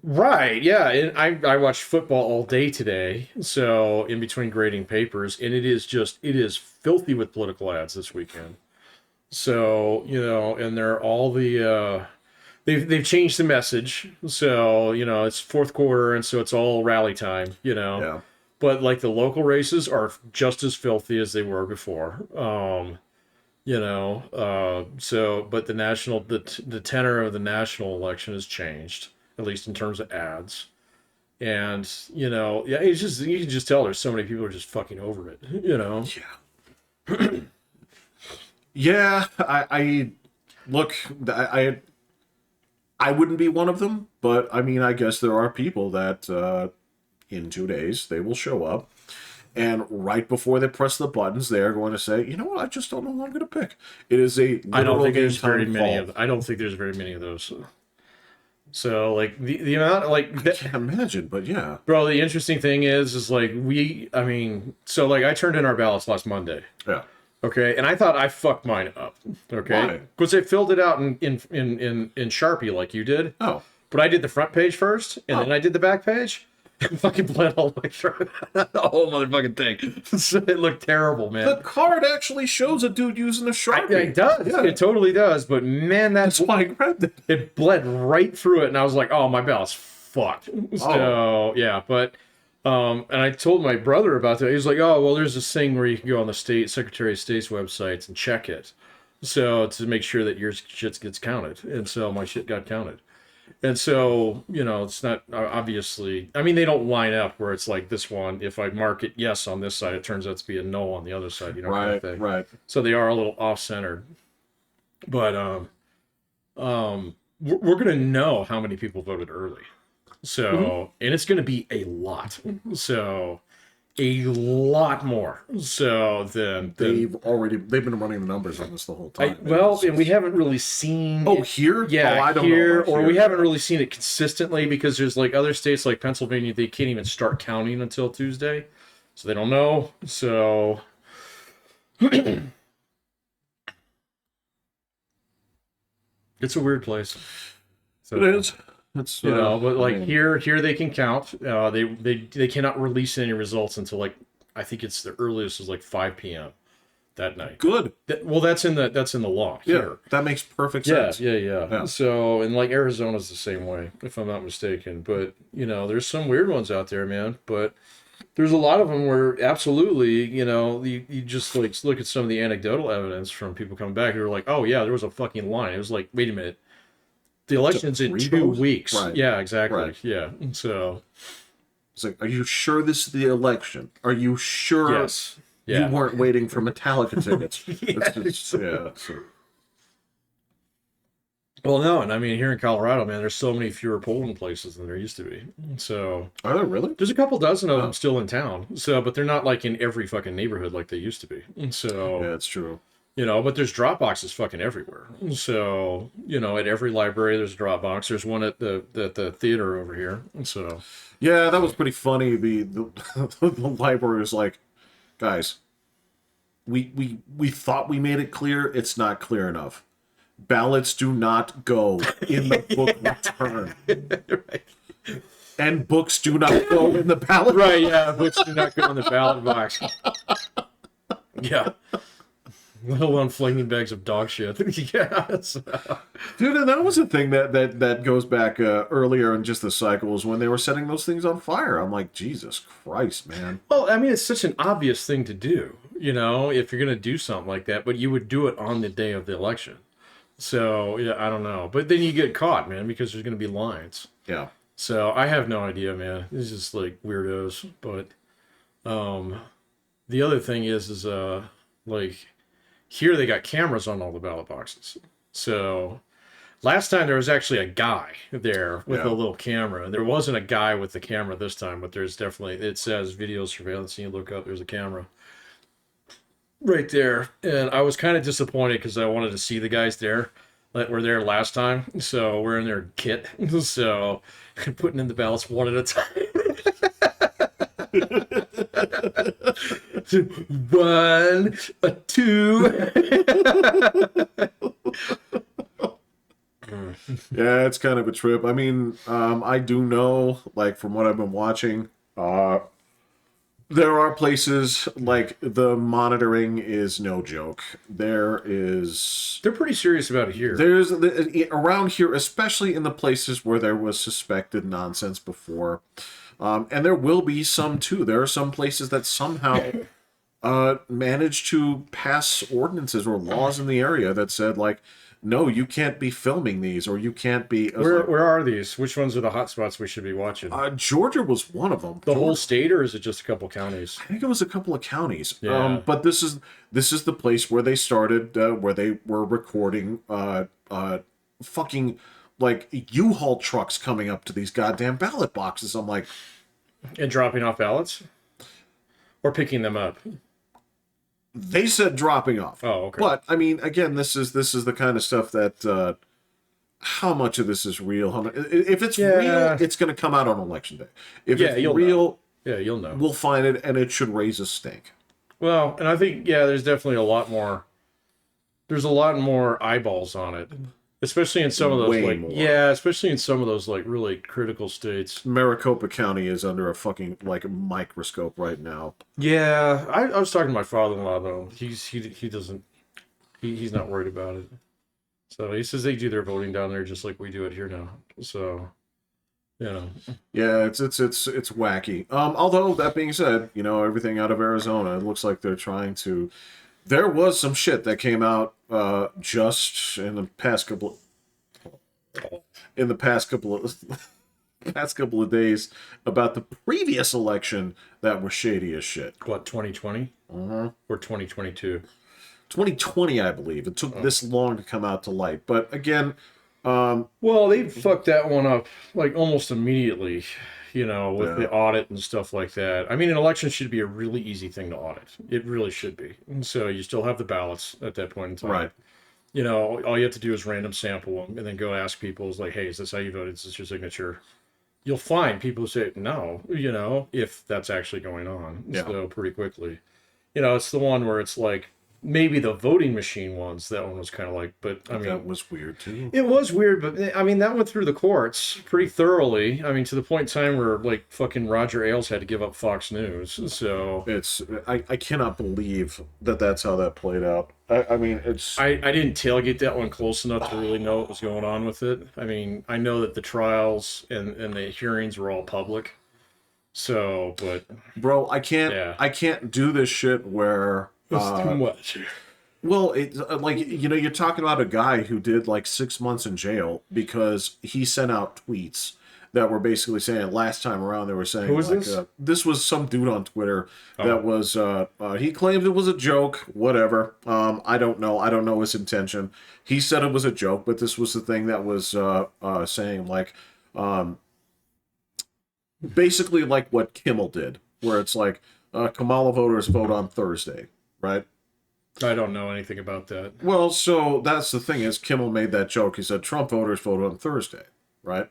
right, yeah. And I watched football all day today, so in between grading papers, and it is filthy with political ads this weekend. So, and they're all they've changed the message. So, it's fourth quarter, and so it's all rally time, Yeah. But like the local races are just as filthy as they were before. So but the tenor of the national election has changed, at least in terms of ads. And, yeah, it's just, you can just tell there's so many people are just fucking over it, Yeah. Yeah, I look, I wouldn't be one of them, but I mean, I guess there are people that in 2 days they will show up, and right before they press the buttons, they are going to say, you know what, I just don't know who I'm going to pick. It is a I don't think there's literal very game many time of I don't think there's very many of those. So like the amount like call. I can't imagine, but yeah. bro, the interesting thing is like so like I turned in our ballots last Monday. Yeah. Okay, and I thought I fucked mine up. Okay, Why? because they filled it out in Sharpie like you did. Oh. But I did the front page first, and then I did the back page. And fucking bled all the way through the whole motherfucking thing. So it looked terrible, man. The card actually shows a dude using a Sharpie. It does. Yeah. It totally does. But man, that's why I grabbed it. It bled right through it, and I was like, "Oh, my ballot's fucked." So yeah, but and I told my brother about that. He was like, "Oh, well, there's this thing where you can go on the Secretary of State's websites and check it, so to make sure that your shit gets counted." And so my shit got counted. And so, it's not obviously, I mean, they don't line up where it's like this one, if I mark it yes on this side, it turns out to be a no on the other side, Right, kind of thing. right. So they are a little off-centered. But we're going to know how many people voted early. So, and it's going to be a lot. So, a lot more. So they've been running the numbers on this the whole time. And we haven't really seen. Oh, here? Yeah, I don't here, know. Or we haven't really seen it consistently because there's like other states like Pennsylvania, they can't even start counting until Tuesday, so they don't know. So. It's a weird place. So, it is. It's but like here they can count. They cannot release any results until like I think it's the earliest is like 5 p.m. that night. Good. That's in the law here. Yeah, that makes perfect sense. Yeah. So and like Arizona's the same way, if I'm not mistaken. But there's some weird ones out there, man. But there's a lot of them where absolutely, you just like look at some of the anecdotal evidence from people coming back who are like, oh yeah, there was a fucking line. It was like, wait a minute. The election's in 2 weeks. Right. Yeah, exactly. Right. Yeah. So it's like, are you sure this is the election? Are you sure yes. Yeah. you weren't waiting for Metallica tickets? Yeah. Well, no, and I mean here in Colorado, man, there's so many fewer polling places than there used to be. So are there really? There's a couple dozen of them still in town. So, but they're not like in every fucking neighborhood like they used to be. So yeah, it's true. But there's drop boxes fucking everywhere. So, at every library there's a drop box. There's one at the theater over here. So, Yeah, that was pretty funny. The library was like, guys, we thought we made it clear. It's not clear enough. Ballots do not go in the book return. right. And books do not go in the ballot box. Right, yeah, books do not go in the ballot box. Yeah. Let alone flinging bags of dog shit. Yes. Dude, and that was a thing that goes back earlier in just the cycles when they were setting those things on fire. I'm like, Jesus Christ, man. Well, I mean, it's such an obvious thing to do, if you're going to do something like that, but you would do it on the day of the election. So, yeah, I don't know. But then you get caught, man, because there's going to be lines. Yeah. So I have no idea, man. It's just like weirdos. But the other thing is like here they got cameras on all the ballot boxes. So last time there was actually a guy there with a little camera. There wasn't a guy with the camera this time, but there's definitely, it says video surveillance, and you look up, there's a camera right there. And I was kind of disappointed because I wanted to see the guys there that were there last time. So we're in their kit. So putting in the ballots one at a time. One, a two. Yeah, it's kind of a trip. I mean, I do know, like, from what I've been watching, there are places, like, the monitoring is no joke. They're pretty serious about it here. Around here, especially in the places where there was suspected nonsense before, and there will be some, too. There are some places that somehow managed to pass ordinances or laws in the area that said, like, no, you can't be filming these, or you can't be... Where are these? Which ones are the hot spots we should be watching? Georgia was one of them. The whole state, or is it just a couple counties? I think it was a couple of counties. Yeah. But this is the place where they started, where they were recording fucking, like, U-Haul trucks coming up to these goddamn ballot boxes. I'm like... And dropping off ballots? Or picking them up? They said dropping off. Oh, okay. But I mean, again, this is the kind of stuff that how much of this is real? If it's real, it's going to come out on election day. If it's real, you'll know. We'll find it, and it should raise a stink. Well, and I think there's definitely a lot more. There's a lot more eyeballs on it, especially in some of those especially in some of those like really critical states. Maricopa County is under a fucking like microscope right now. Yeah, I was talking to my father-in-law though. He doesn't he's not worried about it. So he says they do their voting down there just like we do it here now. So, yeah, it's wacky. Although that being said, everything out of Arizona, it looks like they're trying to. There was some shit that came out just in the past couple of days about the previous election that was shady as shit. What, 2020? Or 2022? 2020, I believe. It took this long to come out to light. But again, well, they fucked that one up like almost immediately, with the audit and stuff like that. I mean, an election should be a really easy thing to audit. It really should be. And so you still have the ballots at that point in time. Right. All you have to do is random sample them and then go ask people, is like, hey, is this how you voted? Is this your signature? You'll find people who say no, if that's actually going on. Yeah. So pretty quickly. It's the one where it's like, maybe the voting machine ones, that one was kind of like, but I mean... That was weird, too. It was weird, but I mean, that went through the courts pretty thoroughly. I mean, to the point in time where, like, fucking Roger Ailes had to give up Fox News, so... I cannot believe that's how that played out. I mean, it's... I didn't tailgate that one close enough to really know what was going on with it. I mean, I know that the trials and the hearings were all public, so, but... Bro, I can't do this shit where... It's too much. Well, it's like, you're talking about a guy who did like 6 months in jail because he sent out tweets that were basically saying, last time around they were saying, who was this? This was some dude on Twitter that was, he claimed it was a joke, whatever. I don't know his intention. He said it was a joke, but this was the thing that was saying, like, basically like what Kimmel did, where it's like, Kamala voters vote on Thursday, right? I don't know anything about that. Well, so that's the thing is Kimmel made that joke. He said Trump voters voted on Thursday, right?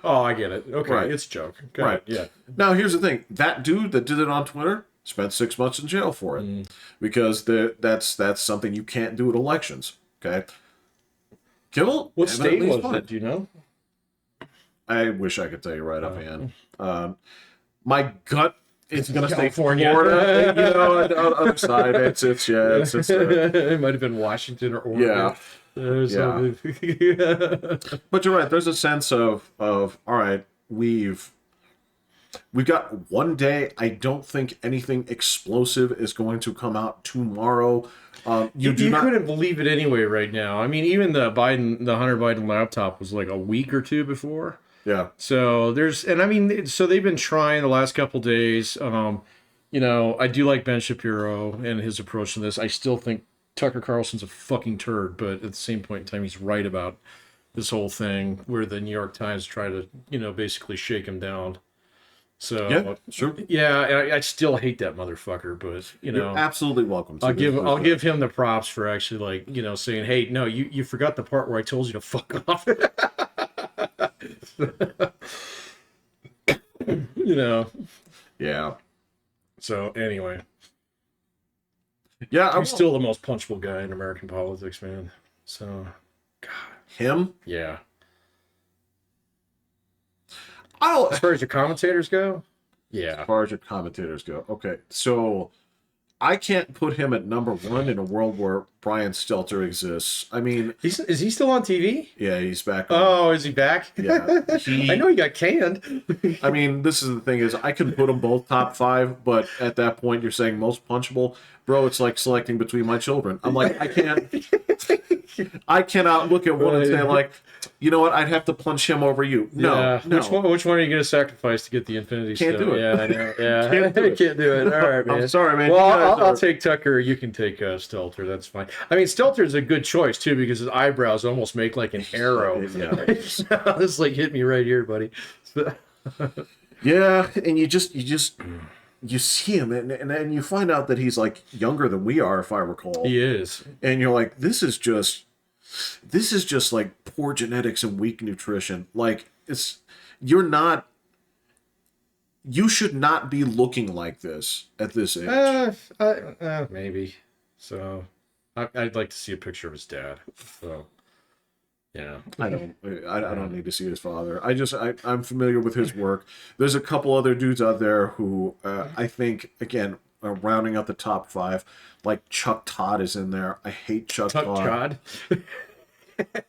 Oh, I get it. Okay, Right. it's a joke. Go Right. ahead. Now, here's the thing. That dude that did it on Twitter spent 6 months in jail for it because that's something you can't do at elections. Okay. Kimmel? What state eminently was fine. it? Do you know? I wish I could tell you right offhand. My gut is going to say California. Florida. On the other side, it's It might have been Washington or Oregon. Yeah. Yeah. But you're right. There's a sense of all right, we've got one day. I don't think anything explosive is going to come out tomorrow. You couldn't believe it anyway right now. I mean, even the Hunter Biden laptop was like a week or two before. Yeah. So so they've been trying the last couple days. I do like Ben Shapiro and his approach to this. I still think Tucker Carlson's a fucking turd, but at the same point in time, he's right about this whole thing where the New York Times try to, basically shake him down. So Yeah, sure. yeah, I still hate that motherfucker, but You're absolutely welcome to. I'll give him the props for actually saying, hey, no, you forgot the part where I told you to fuck off. Yeah. So anyway. Yeah, He's still the most punchable guy in American politics, man. So, God. Him? Yeah. As far as your commentators go? Yeah. As far as your commentators go. Okay, so I can't put him at number one in a world where Brian Stelter exists. I mean... Is he still on TV? Yeah, he's back on. Oh, is he back? Yeah. I know he got canned. I mean, this is the thing is, I could put them both top 5, but at that point you're saying most punchable. Bro, it's like selecting between my children. I'm like, I cannot look at one and say like, you know what, I'd have to punch him over you. No. Which one are you going to sacrifice to get the Infinity Stone? Can't do it. Yeah, I know. Yeah, can't do it. All right, man. I'm sorry, man. Well, I'll take Tucker. You can take Stelter. That's fine. I mean, Stelter's a good choice too because his eyebrows almost make like an arrow. Yeah. This like hit me right here, buddy. Yeah, and you see him, and then you find out that he's like younger than we are, if I recall. He is, and you're like, this is just like poor genetics and weak nutrition. Like you should not be looking like this at this age. Maybe. So, I'd like to see a picture of his dad. So. Yeah, I don't need to see his father. I'm familiar with his work. There's a couple other dudes out there who I think again rounding out the top 5, like Chuck Todd is in there. I hate Chuck Todd.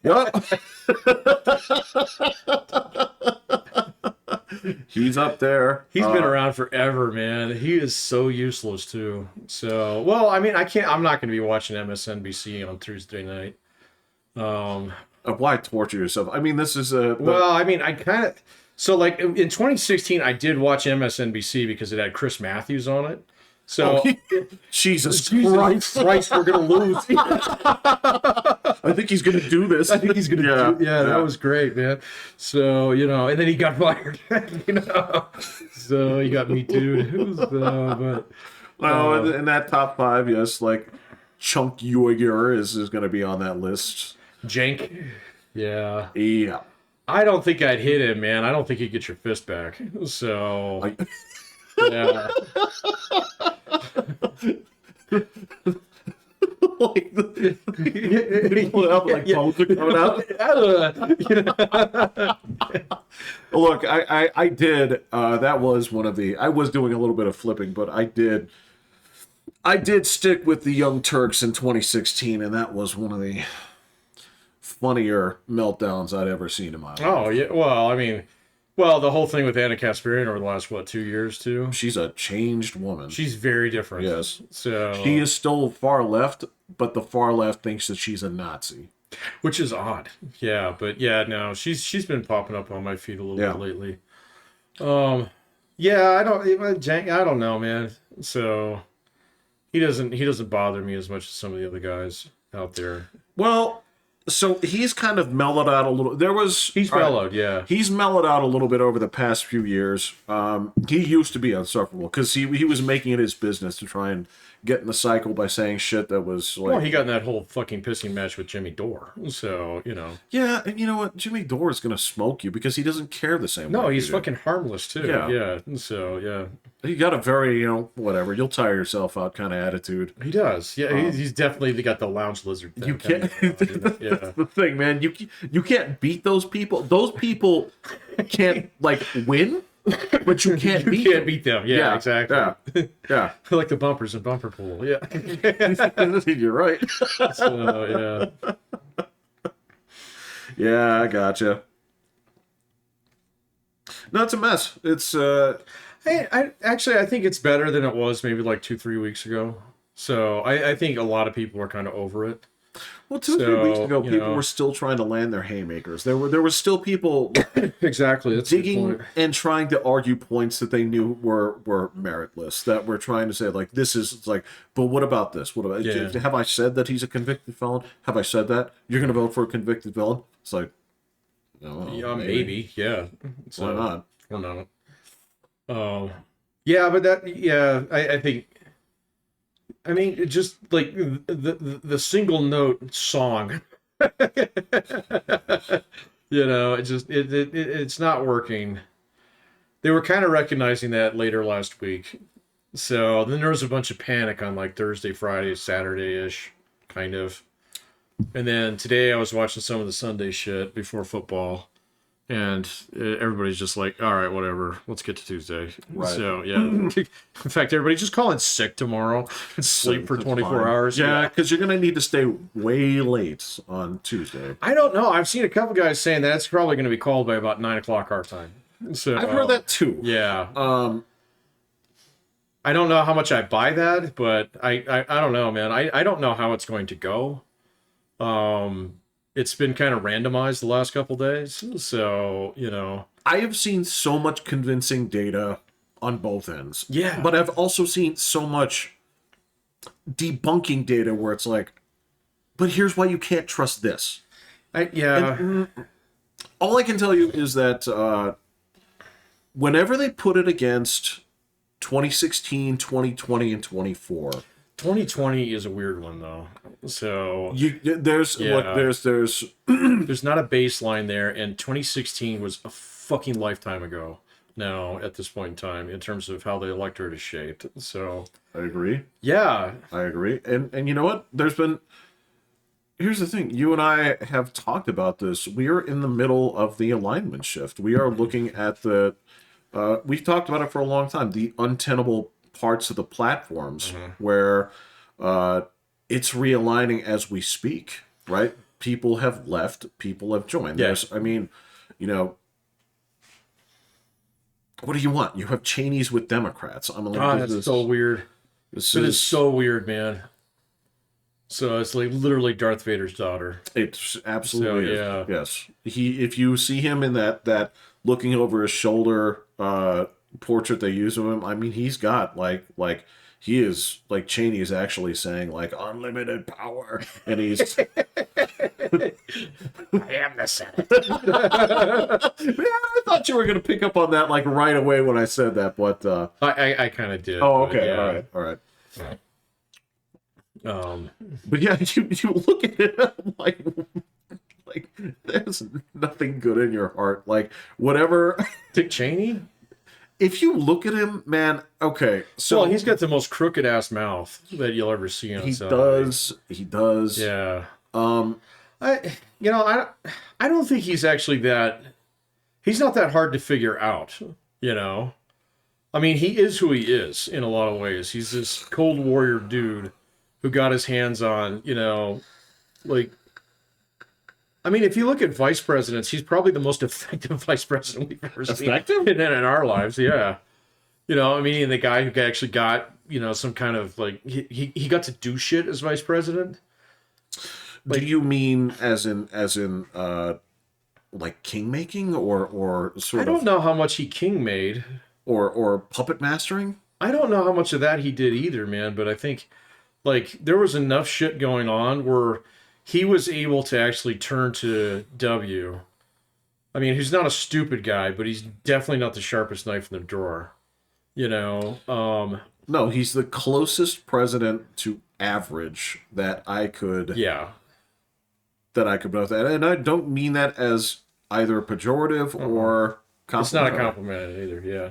Yup. He's up there. He's been around forever, man. He is so useless too. So, well, I mean, I'm not going to be watching MSNBC on Tuesday night. Why torture yourself? I mean, this is well, I mean, I kind of... So, like, in 2016, I did watch MSNBC because it had Chris Matthews on it. So... Jesus Christ, we're going to lose. I think he's going to do this. I think he's going to do... Yeah, that was great, man. So, and then he got fired, So, he got me too. Well, in that top 5, yes, like, Chunk Uyghur is going to be on that list. Jank. Yeah. Yeah. I don't think I'd hit him, man. I don't think he'd get your fist back. So. Yeah. Bones are coming out. Look, I did. That was one of the. I was doing a little bit of flipping, but I did stick with the Young Turks in 2016, and that was one of the funnier meltdowns I'd ever seen in my life. Oh, yeah. Well, I mean, the whole thing with Anna Kasparian over the last, 2 years, too? She's a changed woman. She's very different. Yes. So she is still far left, but the far left thinks that she's a Nazi. Which is odd. Yeah, but yeah, no, she's been popping up on my feed a little bit lately. Yeah, I don't know, man. So he doesn't bother me as much as some of the other guys out there. Well, So he's kind of mellowed out a little. He's mellowed, yeah. He's mellowed out a little bit over the past few years. He used to be insufferable because he was making it his business to try and get in the cycle by saying shit that was like. Well, he got in that whole fucking pissing match with Jimmy Dore, so you know. Yeah, and you know what? Jimmy Dore is gonna smoke you because he doesn't care the same way. No, he's fucking harmless too. Yeah. So yeah. He got a very, whatever, you'll tire yourself out kind of attitude. He does. Yeah, he's definitely got the lounge lizard thing. You can't. Yeah. That's the thing, man. You can't beat those people. Those people can't like win, but you can't beat. You can't beat them. Yeah, exactly. Yeah. Like the bumpers in bumper pool. Yeah. You're right. So yeah. Yeah, I gotcha. No, it's a mess. It's I think it's better than it was maybe like 2-3 weeks ago. So I think a lot of people are kind of over it. Well, 2-3 weeks ago, people were still trying to land their haymakers. There were still people exactly that's digging and trying to argue points that they knew were meritless. That were trying to say like this is it's like, but what about this? What about have I said that he's a convicted felon? Have I said that you're going to vote for a convicted felon? It's like, yeah, maybe. Yeah. So, why not? Or not. Yeah, but I think. I mean, just like the single note song, it's not working. They were kind of recognizing that later last week, so then there was a bunch of panic on like Thursday, Friday, Saturday-ish, kind of, and then today I was watching some of the Sunday shit before football. And everybody's just like, all right, whatever. Let's get to Tuesday. Right. So, yeah. In fact, everybody just call in sick tomorrow and sleep for 24 hours. Yeah, because you're going to need to stay way late on Tuesday. I don't know. I've seen a couple guys saying that's probably going to be called by about 9 o'clock our time. So I've heard that too. Yeah. I don't know how much I buy that, but I don't know, man. I don't know how it's going to go. It's been kind of randomized the last couple days, so I have seen so much convincing data on both ends. Yeah, but I've also seen so much debunking data where it's like, but here's why you can't trust this. And all I can tell you is that whenever they put it against 2016, 2020, and 24. 2020 is a weird one though. So there's not a baseline there, and 2016 was a fucking lifetime ago now at this point in time in terms of how the electorate is shaped. So I agree. Yeah, I agree. And you know what? Here's the thing. You and I have talked about this. We are in the middle of the alignment shift. We are looking at we've talked about it for a long time. The untenable parts of the platforms where it's realigning as we speak, right? People have left, people have joined. Yes. I mean, what do you want? You have Cheneys with Democrats. I'm like, that's so weird. It is so weird, man. So it's like literally Darth Vader's daughter. It absolutely is. Yes. If you see him in that looking over his shoulder portrait they use of him, I mean, he's got like he is like Cheney is actually saying like unlimited power, and he's I am the Senate. Man, I thought you were gonna pick up on that like right away when I said that, but I kind of did. Oh, okay, yeah. All right. But yeah, you look at it like there's nothing good in your heart. Like whatever Dick Cheney. If you look at him, man, okay. So well, he's got the most crooked ass mouth that you'll ever see on somebody. He does. Yeah. I don't think he's actually that. He's not that hard to figure out. I mean, he is who he is in a lot of ways. He's this Cold Warrior dude who got his hands on, like. I mean, if you look at vice presidents, he's probably the most effective vice president we've ever seen in our lives. Yeah. I mean, the guy who actually got, some kind of like, he got to do shit as vice president. Like, do you mean as in like king making or sort of? I don't know how much he king made. Or puppet mastering? I don't know how much of that he did either, man. But I think like there was enough shit going on where he was able to actually turn to W. I mean, he's not a stupid guy, but he's definitely not the sharpest knife in the drawer. You know, No, he's the closest president to average that I could yeah. put that. And I don't mean that as either pejorative or It's not a complimentary. compliment either, yeah.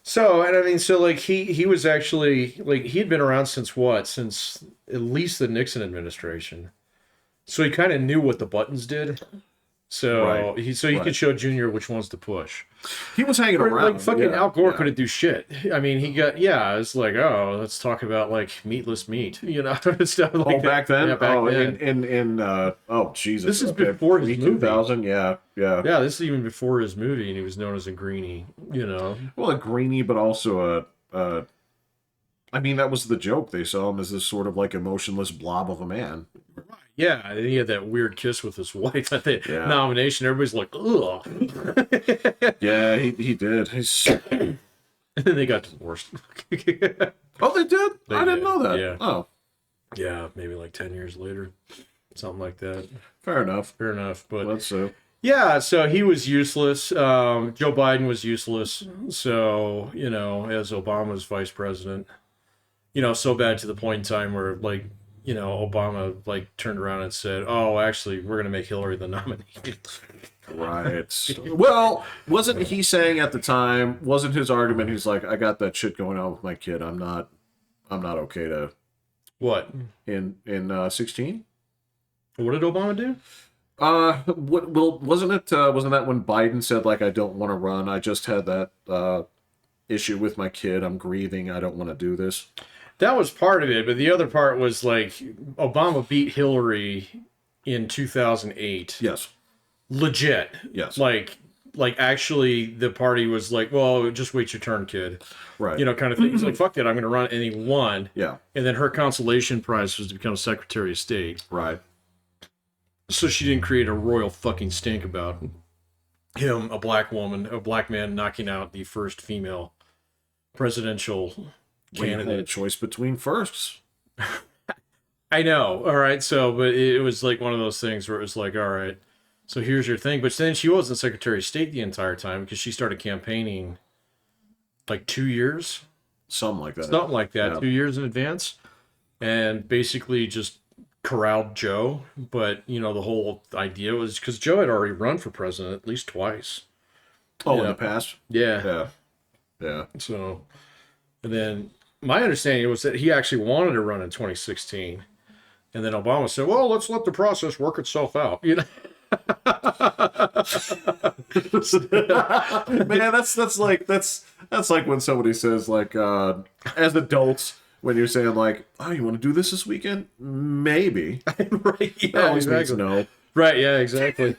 So, and I mean, so like he was actually like he'd been around since what? Since at least the Nixon administration. So he kind of knew what the buttons did. So Right. he Right. could show Junior which ones to push. He was hanging Or, around. like fucking yeah, Al Gore yeah. couldn't do shit. I mean, he got it's like, oh, let's talk about like meatless meat, stuff like Oh, that. back then? Yeah, back oh, then. oh, Jesus. This is Okay. before his movie. 2000, yeah, yeah. Yeah, this is even before his movie, and he was known as a greenie. Well, a greenie, but also I mean, that was the joke. They saw him as this sort of like emotionless blob of a man. Yeah, and he had that weird kiss with his wife at the Yeah. nomination. Everybody's like, ugh. Yeah, he did. He's... And then they got divorced. Oh, they did? They I didn't did, know that. yeah. Oh, Yeah, maybe like 10 years later. Something like that. fair enough. Fair enough. But Let's see. yeah, so he was useless. Joe Biden was useless. So, as Obama's vice president, so bad to the point in time where, like, Obama, like, turned around and said, oh, actually, we're going to make Hillary the nominee. Right. Well, wasn't he saying at the time, wasn't his argument, he's like, I got that shit going on with my kid. I'm not okay to What? in 16? What did Obama do? Wasn't that when Biden said, like, I don't want to run, I just had that issue with my kid, I'm grieving, I don't want to do this. That was part of it, but the other part was like Obama beat Hillary in 2008. Yes. Legit. Yes. Like actually the party was like, well, just wait your turn, kid. Right. Kind of thing. He's like, fuck it, I'm going to run. And he won. Yeah. And then her consolation prize was to become Secretary of State. Right. So she didn't create a royal fucking stink about him, a black man knocking out the first female presidential We had a candidate. choice between firsts. I know. All right. So, but it was like one of those things where it was like, all right, so here's your thing. But then she wasn't Secretary of State the entire time because she started campaigning like 2 years, Something like that. something like that, Yeah. 2 years in advance, and basically just corralled Joe. But, the whole idea was because Joe had already run for president at least twice. Oh, in Yeah. the past? Yeah. Yeah. Yeah. So, and then my understanding was that he actually wanted to run in 2016. And then Obama said, well, let's let the process work itself out. Man, that's like when somebody says, like, as adults, when you're saying, like, oh, you want to do this weekend? Maybe. Right. Yeah, That always means exactly. no. Right, yeah, exactly.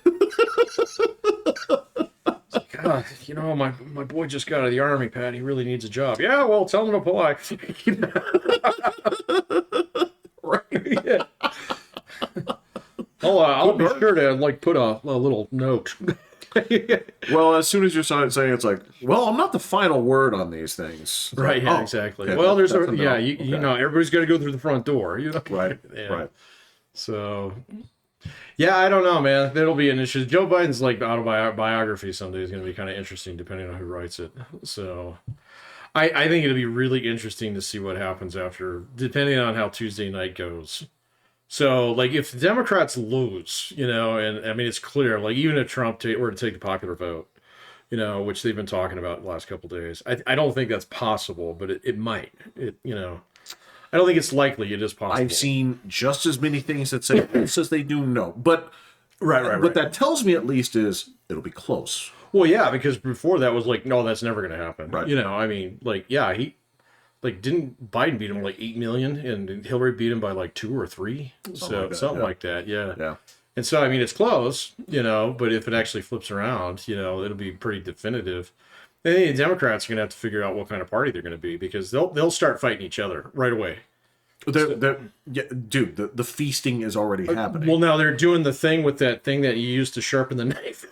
God, my boy just got out of the army, Pat. He really needs a job. Yeah, well, tell him to apply. Right. Yeah. I'll be sure to like put a little note. Well, as soon as you start saying it's like, well, I'm not the final word on these things. It's Right, like, yeah, oh, exactly. okay, Well, there's that's a no. you Okay. know, everybody's got to go through the front door. Right, Yeah. right. So, yeah, I don't know, man. That'll be an issue. Joe Biden's like autobiography someday is going to be kind of interesting, depending on who writes it. So, I think it'll be really interesting to see what happens after, depending on how Tuesday night goes. So, like, if the Democrats lose, and I mean, it's clear, like, even if Trump were to take the popular vote, which they've been talking about the last couple of days, I don't think that's possible, but it might. I don't think it's likely. It is possible. I've seen just as many things that say yes as they do no. But right. what that tells me at least is it'll be close. Well, yeah, because before that was like, no, that's never going to happen. Right. I mean, like, yeah, didn't Biden beat him like 8 million and Hillary beat him by like 2 or 3? Something like that, yeah. Yeah. And so, I mean, it's close, but if it actually flips around, it'll be pretty definitive. And the Democrats are going to have to figure out what kind of party they're going to be because they'll start fighting each other right away. Yeah, dude, the feasting is already happening. Well, now they're doing the thing with that thing that you use to sharpen the knife.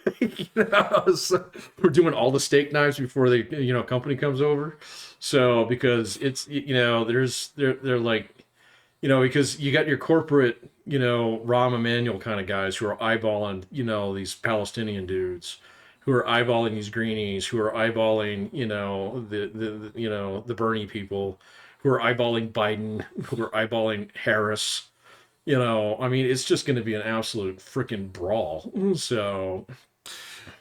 So we're doing all the steak knives before the company comes over. So because it's they're like, You know, because you got your corporate, you know, Rahm Emanuel kind of guys who are eyeballing, you know, these Palestinian dudes, who are eyeballing these greenies, who are eyeballing, you know, you know, the Bernie people, who are eyeballing Biden, who are eyeballing Harris. You know, I mean, it's just going to be an absolute freaking brawl. So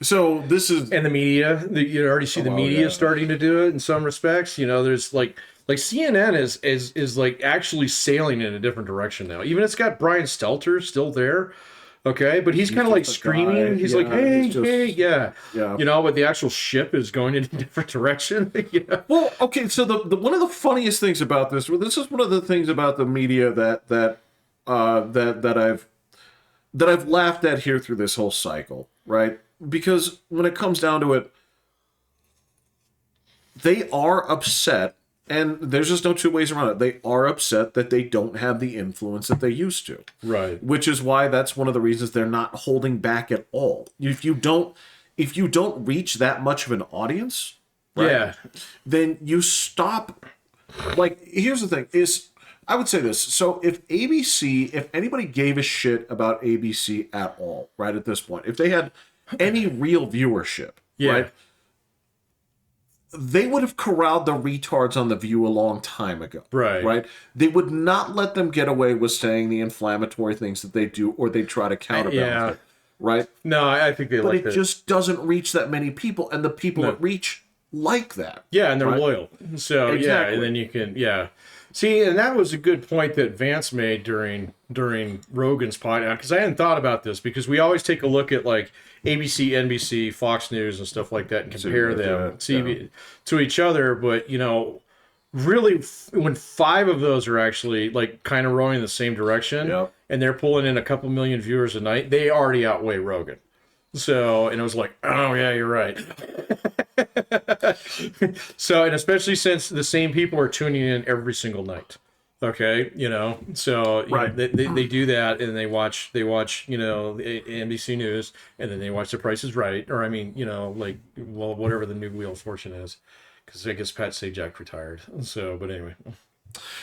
this is, And the media, you already see the oh media yeah. starting to do it in some respects. You know, there's like CNN is like actually sailing in a different direction now. Even it's got Brian Stelter still there, okay, but he's kind of like just a guy. screaming. He's like, Yeah, hey, he's just, hey, yeah, yeah. you know, but the actual ship is going in a different direction. Yeah, Well, okay, so the one of the funniest things about this, well, this is one of the things about the media that I've laughed at here through this whole cycle, right? Because when it comes down to it, they are upset, and there's just no two ways around it. They are upset that they don't have the influence that they used to. right. Which is why that's one of the reasons they're not holding back at all. If you don't reach that much of an audience, right, Yeah, then you stop. Like, here's the thing: is I would say this. So if anybody gave a shit about ABC at all, right, at this point, if they had any real viewership, yeah, right, they would have corralled the retards on The View a long time ago. right. Right? They would not let them get away with saying the inflammatory things that they do, or they try to counterbalance Yeah. it. Right? No, I think they But like it that. just doesn't reach that many people, and the people No. it reach like that. Yeah, and they're right? loyal. So yeah, Exactly. and then you can see, and that was a good point that Vance made during Rogan's podcast, because I hadn't thought about this, because we always take a look at like ABC, NBC, Fox News, and stuff like that, and compare them to each other. But you know, really, when five of those are actually like kind of rowing in the same direction, Yep. and they're pulling in a couple million viewers a night, they already outweigh Rogan. So, and it was like, oh yeah, you're right. So, and especially since the same people are tuning in every single night. Okay, you know, so Right. they do that, and they watch you know the NBC News, and then they watch The Price is Right, or I mean, you know, like, well, whatever the new Wheel of Fortune is, because I guess Pat Sajak retired. So, but anyway,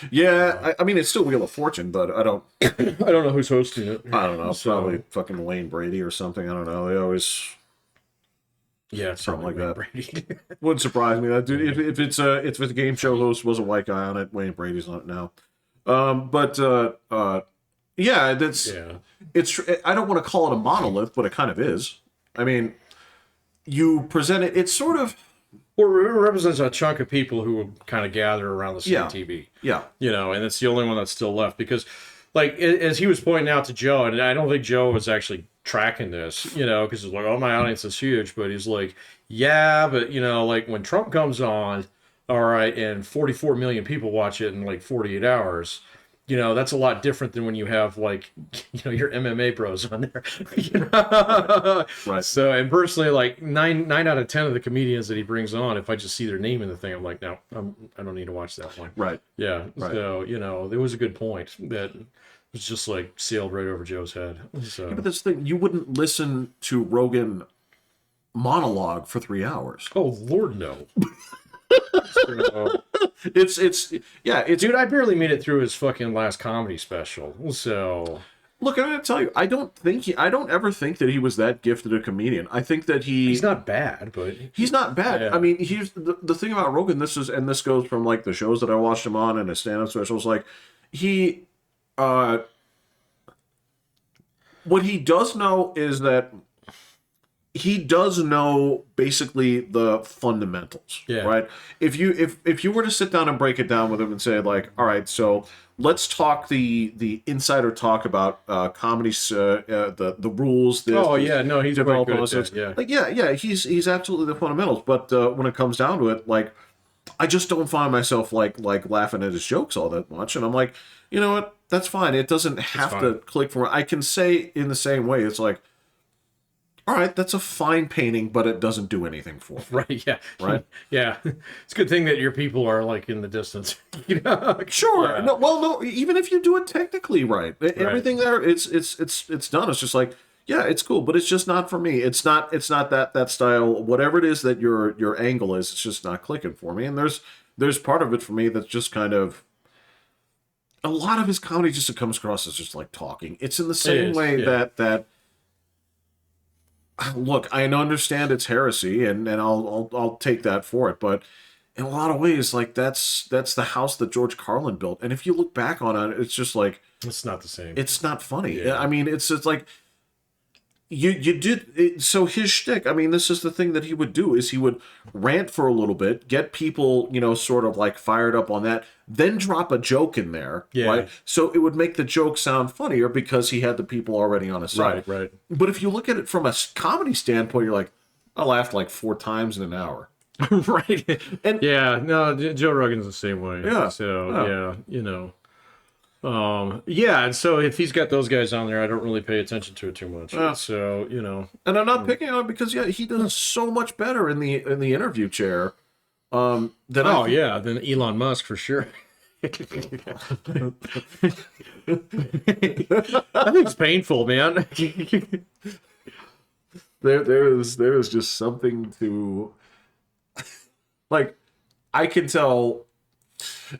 Yeah, I mean, it's still Wheel of Fortune, but I don't know who's hosting it. know. So, Probably fucking Wayne Brady or something. I don't know. They always yeah, it's something like Wayne that. Brady. Wouldn't surprise me. That dude, if it's a game show host was a white guy on it, Wayne Brady's on it now. Yeah, that's Yeah. it's. I don't want to call it a monolith, but it kind of is. I mean, you present it. It's sort of Well, it represents a chunk of people who kind of gather around the Yeah. CTV. yeah, You know, and it's the only one that's still left, because like as he was pointing out to Joe, and I don't think Joe was actually tracking this, you know, because he's like, oh, my audience is huge, but he's like, yeah, but you know, like when Trump comes on, all right, and 44 million people watch it in like 48 hours, you know, that's a lot different than when you have like, you know, your MMA bros on there. You know? Right. So, and personally, like nine out of 10 of the comedians that he brings on, if I just see their name in the thing, I'm like, no, I don't need to watch that one. right. Yeah. Right. So, you know, there was a good point that was just like sailed right over Joe's head. So, But this thing, you wouldn't listen to Rogan monologue for 3 hours. oh Lord, no. So, It's yeah. It's dude, I barely made it through his fucking last comedy special. So, look. I'm gonna tell you. I don't ever think that he was that gifted a comedian. I think that he's not bad, but he's not bad. Yeah. I mean, he's the thing about Rogan. This goes from like the shows that I watched him on and his stand-up specials. Like he, what he does know is that he does know basically the fundamentals, Yeah. right? If you were to sit down and break it down with him and say like, all right, so let's talk the insider talk about comedy, the rules. oh yeah, no, he's quite develop good all at this. that. Yeah. Like yeah, he's absolutely the fundamentals. But when it comes down to it, like I just don't find myself like laughing at his jokes all that much, and I'm like, you know what? That's fine. It doesn't have to click for me. I can say in the same way. It's like, all right, that's a fine painting, but it doesn't do anything for me. Right. Yeah. Right. Yeah. It's a good thing that your people are like in the distance. You know. Sure. Yeah. No. Well, no. Even if you do it technically right, everything there, it's done. It's just like, yeah, it's cool, but it's just not for me. It's not that style. Whatever it is that your angle is, it's just not clicking for me. And there's part of it for me that's just kind of, a lot of his comedy just comes across as just like talking. It's in the same is, way yeah. that look, I understand it's heresy, and I'll take that for it, but in a lot of ways, like that's the house that George Carlin built, and if you look back on it, it's just like It's not the same. it's not funny. Yeah. I mean, it's like you did it, so his shtick. I mean, this is the thing that he would do is he would rant for a little bit, get people, sort of like fired up on that, then drop a joke in there, Yeah. right? So it would make the joke sound funnier because he had the people already on his side. Right. But if you look at it from a comedy standpoint, you're like, I laughed like 4 times in an hour. Right. And Yeah, no, Joe Rogan's the same way. Yeah. So yeah, and so if he's got those guys on there, I don't really pay attention to it too much. So, and I'm not picking on him because he does so much better in the interview chair. Than than Elon Musk for sure. I think it's painful, man. there is just something to like. I can tell.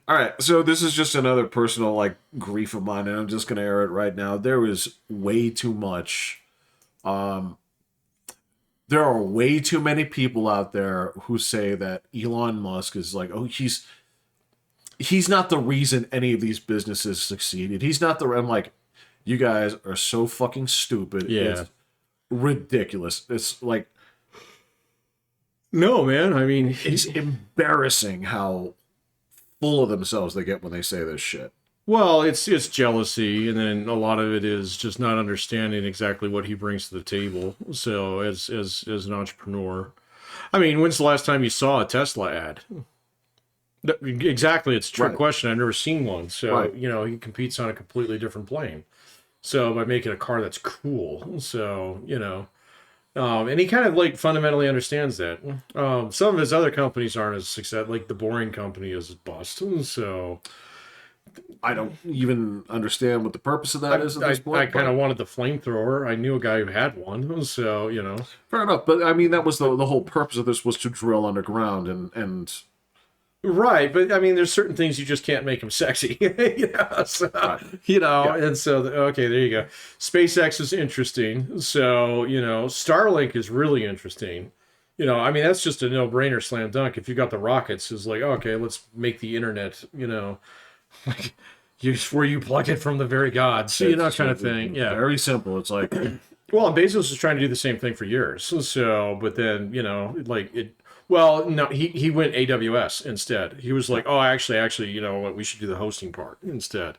All right, so this is just another personal like grief of mine, and I'm just gonna air it right now. There is way too much. There are way too many people out there who say that Elon Musk is like, oh, he's not the reason any of these businesses succeeded. He's not the. I'm like, you guys are so fucking stupid. Yeah. It's ridiculous. It's like, No, man. I mean, it's embarrassing how full of themselves they get when they say this shit. well, it's jealousy, and then a lot of it is just not understanding exactly what he brings to the table. So, as an entrepreneur, I mean, when's the last time you saw a Tesla ad? Exactly, it's a trick Right. question. I've never seen one. So, Right. he competes on a completely different plane. So, by making a car that's cool. So, and he kind of like fundamentally understands that. Some of his other companies aren't as successful. Like the Boring Company is a bust. So, I don't even understand what the purpose of that is at this point. I kind of wanted the flamethrower. I knew a guy who had one, so fair enough, but I mean that was the whole purpose of this was to drill underground and right. But I mean, there's certain things you just can't make them sexy, So, and so okay, there you go. SpaceX is interesting. So Starlink is really interesting. I mean, that's just a no-brainer, slam dunk. If you got the rockets, is like okay, let's make the internet. Like where you plug it from the very gods, kind of thing. Yeah, very simple. It's like, well, and Bezos was trying to do the same thing for years. So, but then like it. Well, no, he went AWS instead. He was like, oh, actually, you know what? We should do the hosting part instead.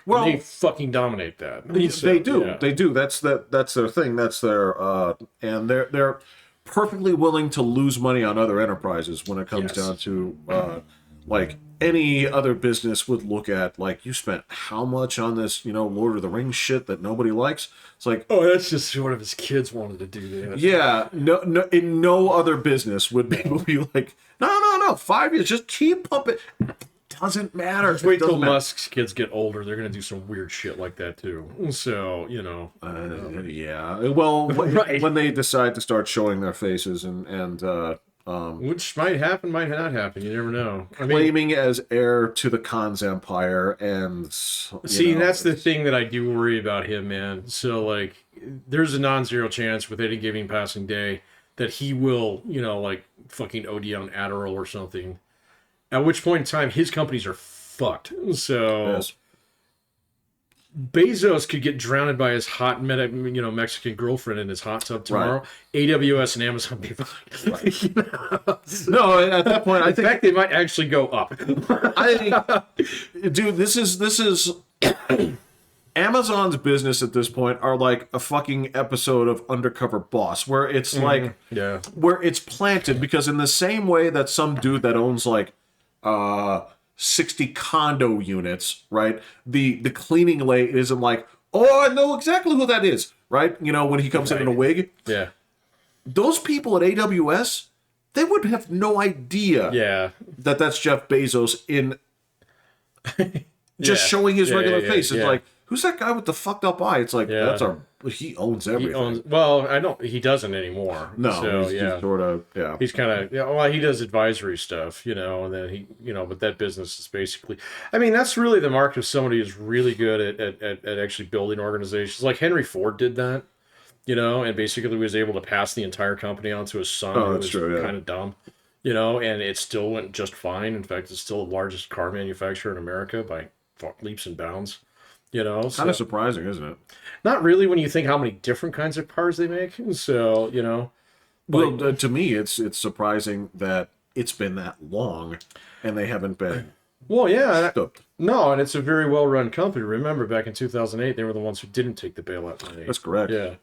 Well, and they fucking dominate that. So, they do. yeah. They do. That's their thing. That's their and they're perfectly willing to lose money on other enterprises when it comes Yes. down to like any other business would look at like you spent how much on this Lord of the Rings shit that nobody likes. It's like, Oh, that's just one of his kids wanted to do that. yeah, no, in no other business would people be like, no, 5 years, just keep pumping. Doesn't matter. Just wait It doesn't till matter. Musk's kids get older. They're gonna do some weird shit like that too. So Yeah. Well, Right. when they decide to start showing their faces and which might happen, might not happen. You never know. I mean, claiming as heir to the Khan's empire and see, that's the thing that I do worry about him, man. So like, there's a non-zero chance with any given passing day that he will, like fucking OD on Adderall or something. At which point in time, his companies are fucked. So Yes. Bezos could get drowned by his hot Mexican girlfriend in his hot tub tomorrow. Right. AWS and Amazon be fine. No, at that point, I In think, fact, they might actually go up. dude, this is Amazon's business at this point are like a fucking episode of Undercover Boss, where it's like, Yeah. where it's planted because in the same way that some dude that owns like 60 condo units, right? The cleaning lady isn't like, oh, I know exactly who that is, right? When he comes in a wig. Yeah. Those people at AWS, they would have no idea Yeah. that that's Jeff Bezos in just Yeah. showing his Yeah, regular yeah, face. It's yeah. like, who's that guy with the fucked up eye? It's like, Yeah. that's our he owns everything. He owns. Well, I don't. He doesn't anymore. No, So he's yeah, sort of, yeah. he's kind of. Yeah, well, he does advisory stuff, and then but that business is basically. I mean, that's really the mark of somebody who's really good at actually building organizations. Like Henry Ford did that, and basically was able to pass the entire company on to his son, Oh, who that's was true, yeah. kind of dumb, and it still went just fine. In fact, it's still the largest car manufacturer in America by leaps and bounds. Kind of surprising, isn't it? not really when you think how many different kinds of cars they make. So, Well, to me, it's surprising that it's been that long, and they haven't been well, yeah, stopped. no, and it's a very well-run company. Remember, back in 2008, they were the ones who didn't take the bailout money. That's correct. Yeah.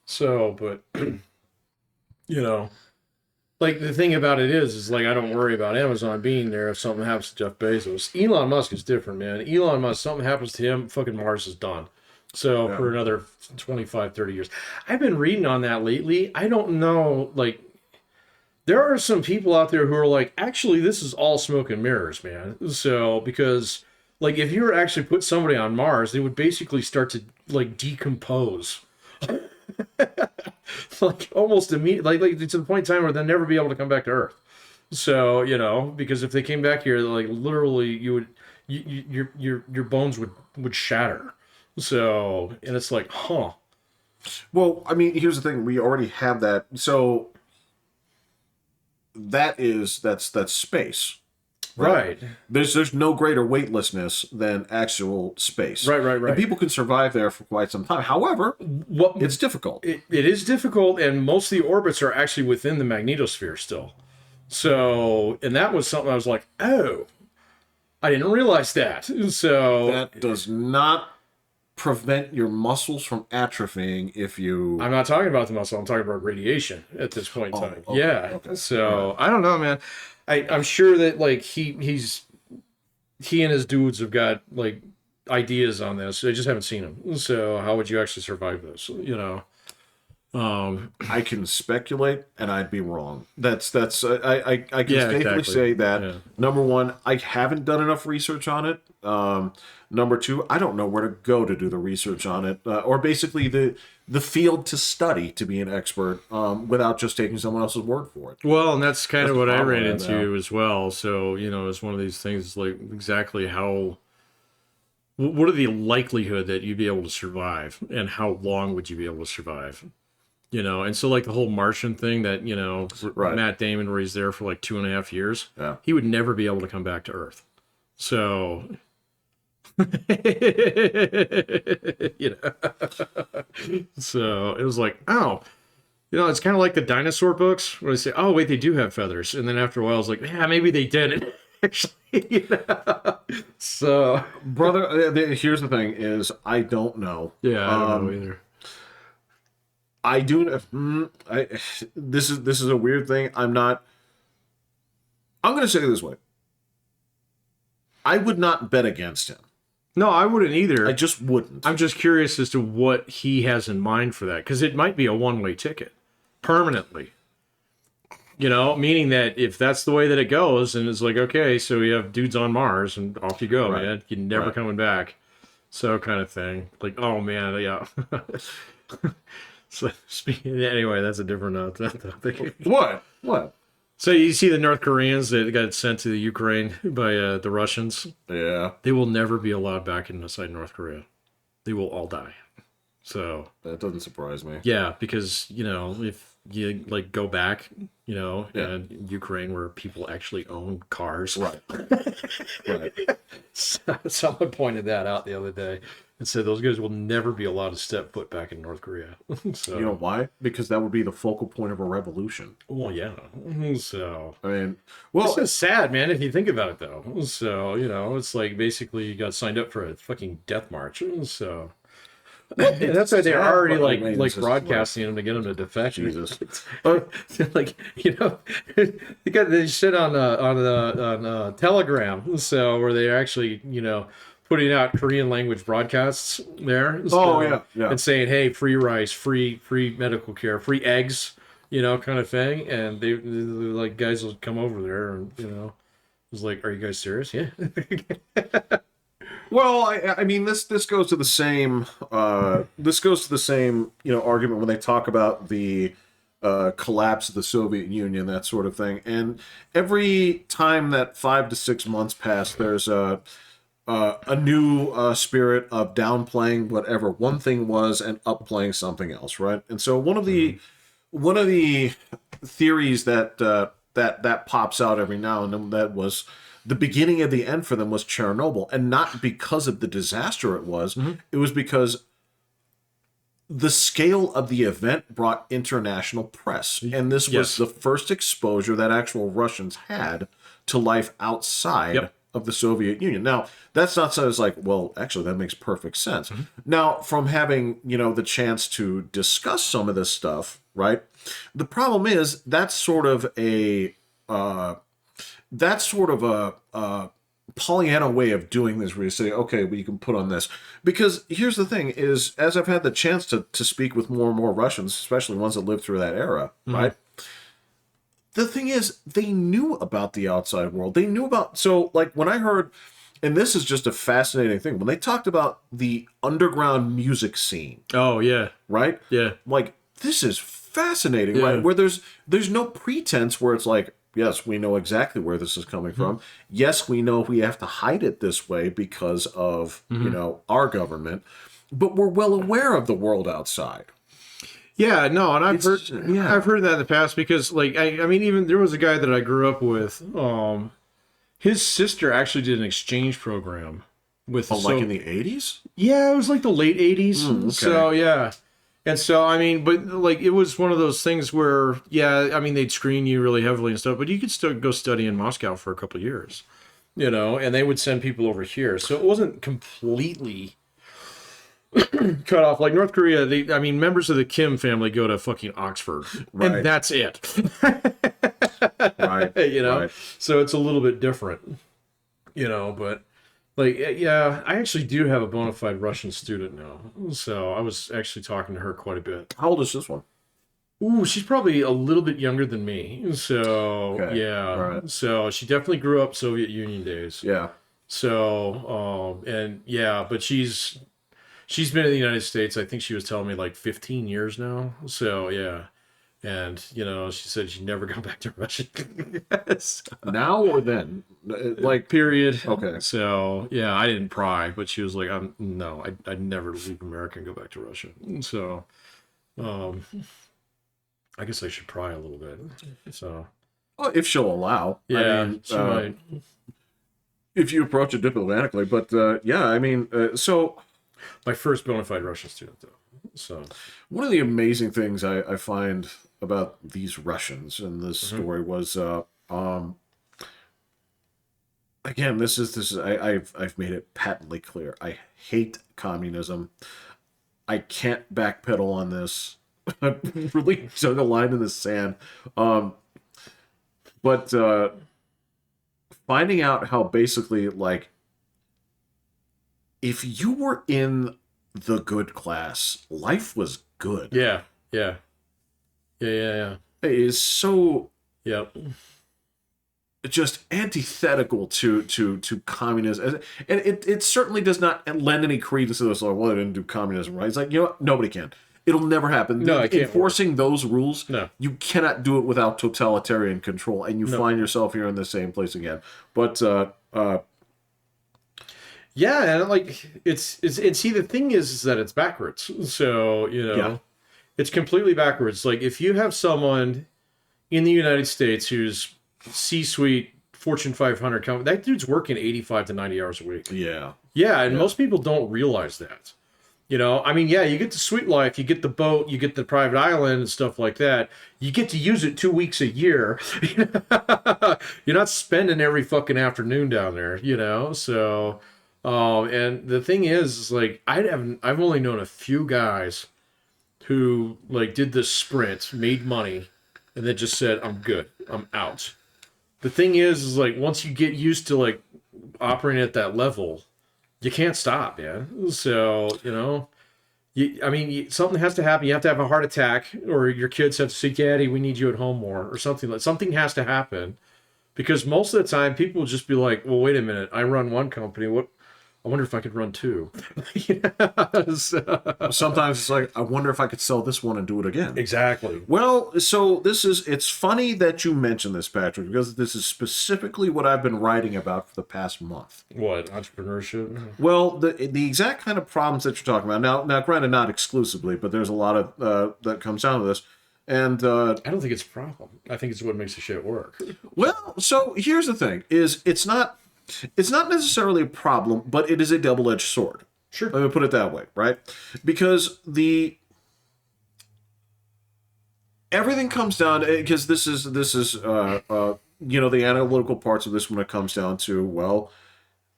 So, but you know, like the thing about it is like I don't worry about Amazon being there if something happens to Jeff Bezos. Elon Musk is different, man. Elon Musk, something happens to him, fucking Mars is done. So for another 25, 30 years. I've been reading on that lately. I don't know, like, there are some people out there who are like, actually, this is all smoke and mirrors, man. So, because, like, if you were actually put somebody on Mars, they would basically start to, like, decompose. Like, almost immediately, like to the point in time where they'll never be able to come back to Earth. So, because if they came back here, like, literally, your bones would shatter. So, and it's like, huh. Well, I mean, here's the thing: we already have that. So that's space, Right. There's no greater weightlessness than actual space. Right. And people can survive there for quite some time. However, it's difficult. It is difficult, and most of the orbits are actually within the magnetosphere still. So, and that was something I was like, oh, I didn't realize that. So That does not prevent your muscles from atrophying if you. I'm not talking about the muscle. I'm talking about radiation at this point in time. Okay, Yeah. okay. So I don't know, man. I'm sure that like he and his dudes have got like ideas on this. I just haven't seen them. So how would you actually survive this? I can speculate, and I'd be wrong. That's I can safely exactly. say that. Yeah. Number one, I haven't done enough research on it. Number two, I don't know where to go to do the research on it, or basically the field to study to be an expert, without just taking someone else's word for it. Well, and that's kind of the what I problem ran right into now. as well. So, it's one of these things like exactly what are the likelihood that you'd be able to survive and how long would you be able to survive? And so like the whole Martian thing that, Right. Matt Damon, where he's there for like 2.5 years, Yeah. he would never be able to come back to Earth. So, so it was like, oh, it's kind of like the dinosaur books where they say, oh, wait, they do have feathers. And then after a while, I was like, yeah, maybe they didn't. Actually, So, Brother, here's the thing: is I don't know. yeah, I don't know either. I do. This is a weird thing. I'm not. I'm going to say it this way. I would not bet against him. No, I wouldn't either. I just wouldn't. I'm just curious as to what he has in mind for that, because it might be a one-way ticket permanently. Meaning that if that's the way that it goes, and it's like, okay, so you have dudes on Mars, and off you go, Right. man. You're never Right. coming back. So kind of thing. Like, oh man, yeah. So anyway, that's a different topic. What? So you see the North Koreans that got sent to the Ukraine by the Russians. Yeah, They will never be allowed back inside North Korea. They will all die. So that doesn't surprise me. yeah, because if you like go back, in Ukraine where people actually own cars. Right. Right. Someone pointed that out the other day and said those guys will never be allowed to step foot back in North Korea. So, You know why? Because that would be the focal point of a revolution. well, yeah. So, I mean, it's just sad, man, if you think about it, though. So, it's like basically you got signed up for a fucking death march. So, and that's why they're sad, already but, I like mean, like it's just broadcasting them to get them to defect. Jesus. Like they got this shit on Telegram, so where they're actually putting out Korean language broadcasts there. Oh, yeah. And saying, hey, free rice, free medical care, free eggs, kind of thing. And they like guys will come over there and it was like, are you guys serious? Yeah. Well, I mean, this goes to the same argument when they talk about the collapse of the Soviet Union, that sort of thing. And every time that 5 to 6 months pass, there's a new spirit of downplaying whatever one thing was and upplaying something else, right? And so one of the theories that pops out every now and then, that was the beginning of the end for them, was Chernobyl, and not because of the disaster it was. It was because the scale of the event brought international press, and this was the first exposure that actual Russians had to life outside of the Soviet Union. Now, that's not so it's like, well, actually, that makes perfect sense. Now, from having, the chance to discuss some of this stuff, right? The problem is that's sort of a Pollyanna way of doing this, where you say, okay, well, you can put on this. Because here's the thing is, as I've had the chance to speak with more and more Russians, especially ones that lived through that era, right? The thing is, they knew about the outside world. They knew about, so like when I heard, and this is just a fascinating thing, when they talked about the underground music scene. Oh, yeah. Right? Yeah. Like, this is fascinating, right? Where there's no pretense where it's like, yes, we know exactly where this is coming from. Yes, we know we have to hide it this way because of, our government, but we're well aware of the world outside. Yeah, no, and I've heard that in the past because, like, I mean, even there was a guy that I grew up with. His sister actually did an exchange program with. Like in the 80s? Yeah, it was like the late 80s. Okay. So yeah, and so I mean, but like it was one of those things where, yeah, I mean, they'd screen you really heavily and stuff, but you could still go study in Moscow for a couple of years, and they would send people over here, so it wasn't completely cut off. Like North Korea, members of the Kim family go to fucking Oxford, and that's it. Right. Right. So it's a little bit different, but like, yeah, I actually do have a bona fide Russian student now. So I was actually talking to her quite a bit. How old is this one? Ooh, she's probably a little bit younger than me. So, yeah. Right. So she definitely grew up Soviet Union days. Yeah. So, and yeah, but she's been in the United States, I think she was telling me, like 15 years now. So, yeah. And, she said she never got back to Russia. Yes. Now or then? Like, period. Okay. So, yeah, I didn't pry, but she was like, no, I'd never leave America and go back to Russia. So, I guess I should pry a little bit. So, well, if she'll allow. Yeah, I mean, she might. If you approach it diplomatically. But, yeah, I mean, so... My first bona fide Russian student, though. So, one of the amazing things I find about these Russians in this story was, again, I've made it patently clear. I hate communism. I can't backpedal on this. I've really dug a line in the sand. But finding out how basically, like, if you were in the good class, life was good. Yeah. It is so Yep. just antithetical to communism, and it certainly does not lend any credence to this. Like, well, I didn't do communism, right? It's like, nobody can. It'll never happen. No, it can't enforcing those rules. No, you cannot do it without totalitarian control, and you find yourself here in the same place again. But yeah, and like it's see, the thing is that it's backwards. So it's completely backwards. Like if you have someone in the United States who's C-suite Fortune 500 company, that dude's working 85 to 90 hours a week. Yeah, and most people don't realize that. I mean, yeah, you get the sweet life, you get the boat, you get the private island and stuff like that. You get to use it 2 weeks a year. You're not spending every fucking afternoon down there, So, and the thing is like, I've only known a few guys who like did this sprint, made money, and then just said, I'm good, I'm out. The thing is like, once you get used to like operating at that level, you can't stop, man. So, something has to happen. You have to have a heart attack, or your kids have to say, Daddy, we need you at home more, or something. Something has to happen, because most of the time people will just be like, well, wait a minute, I run one company. What I wonder if I could run 2. Yes. Sometimes it's like, I wonder if I could sell this one and do it again. Exactly. Well, so it's funny that you mention this, Patrick, because this is specifically what I've been writing about for the past month. What, entrepreneurship? Well, the exact kind of problems that you're talking about. Now, granted, not exclusively, but there's a lot of that comes down to this. And I don't think it's a problem. I think it's what makes the shit work. well, so here's the thing: is it's not necessarily a problem, but it is a double-edged sword. Sure. Let me put it that way, right? Because everything comes down, because this is the analytical parts of this when it comes down to, well,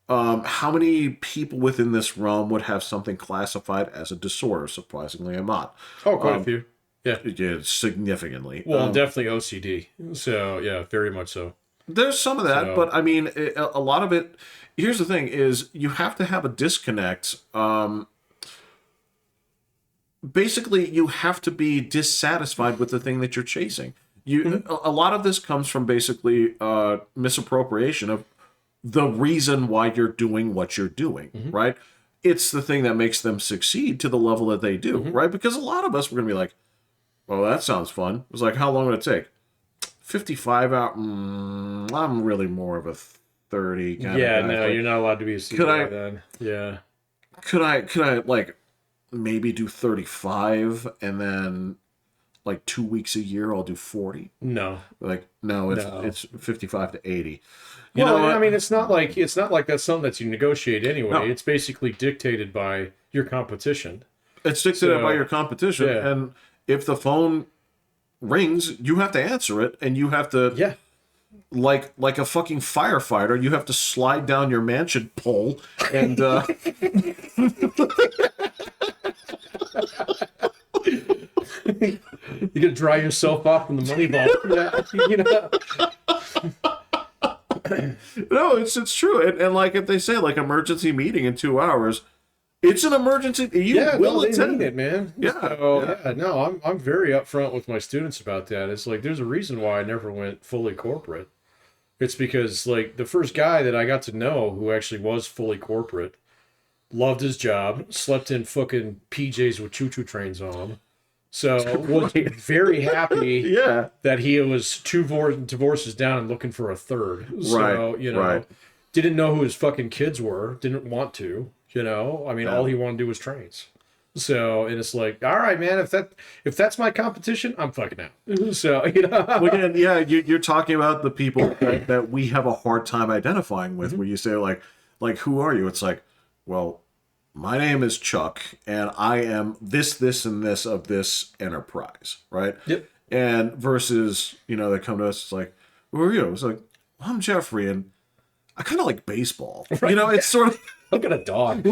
how many people within this realm would have something classified as a disorder? Surprisingly, I'm not. Oh, quite a few. Yeah, significantly. Well, definitely OCD. So yeah, very much so. There's some of that, but I mean, a lot of it. Here's the thing: is you have to have a disconnect. Basically, you have to be dissatisfied with the thing that you're chasing. A lot of this comes from basically misappropriation of the reason why you're doing what you're doing, right? It's the thing that makes them succeed to the level that they do, right? Because a lot of us, we're going to be like, well, that sounds fun. It's like, how long would it take? 55 hours. I'm really more of a 30 kind of guy. Yeah, no, you're not allowed to be a CEO then. Yeah. Could I like maybe do 35 and then like 2 weeks a year I'll do 40? No. Like, no, it's 55 to 80. I mean, it's not like that's something that you negotiate anyway. No. It's basically dictated by your competition. It's dictated by your competition, and if the phone rings, you have to answer it, and you have to like a fucking firefighter, you have to slide down your mansion pole and you can dry yourself off from the money vault. No, it's true, and like if they say like emergency meeting in 2 hours, it's an emergency. You will attend it, man. No, I'm very upfront with my students about that. It's like there's a reason why I never went fully corporate. It's because like the first guy that I got to know who actually was fully corporate loved his job, slept in fucking PJs with choo-choo trains on them. So was very happy that he was 2 divorces down and looking for a third. So, didn't know who his fucking kids were, didn't want to, I mean, all he wanted to do was trains. So, and it's like, all right, man, if that's my competition, I'm fucking out. So, Again, you're talking about the people that we have a hard time identifying with, where you say like, who are you? It's like, well, my name is Chuck, and I am this, and this of this enterprise, right? Yep. And versus, they come to us, it's like, who are you? It's like, well, I'm Jeffrey, and I kind of like baseball. Right. It's sort of... Look at a dog.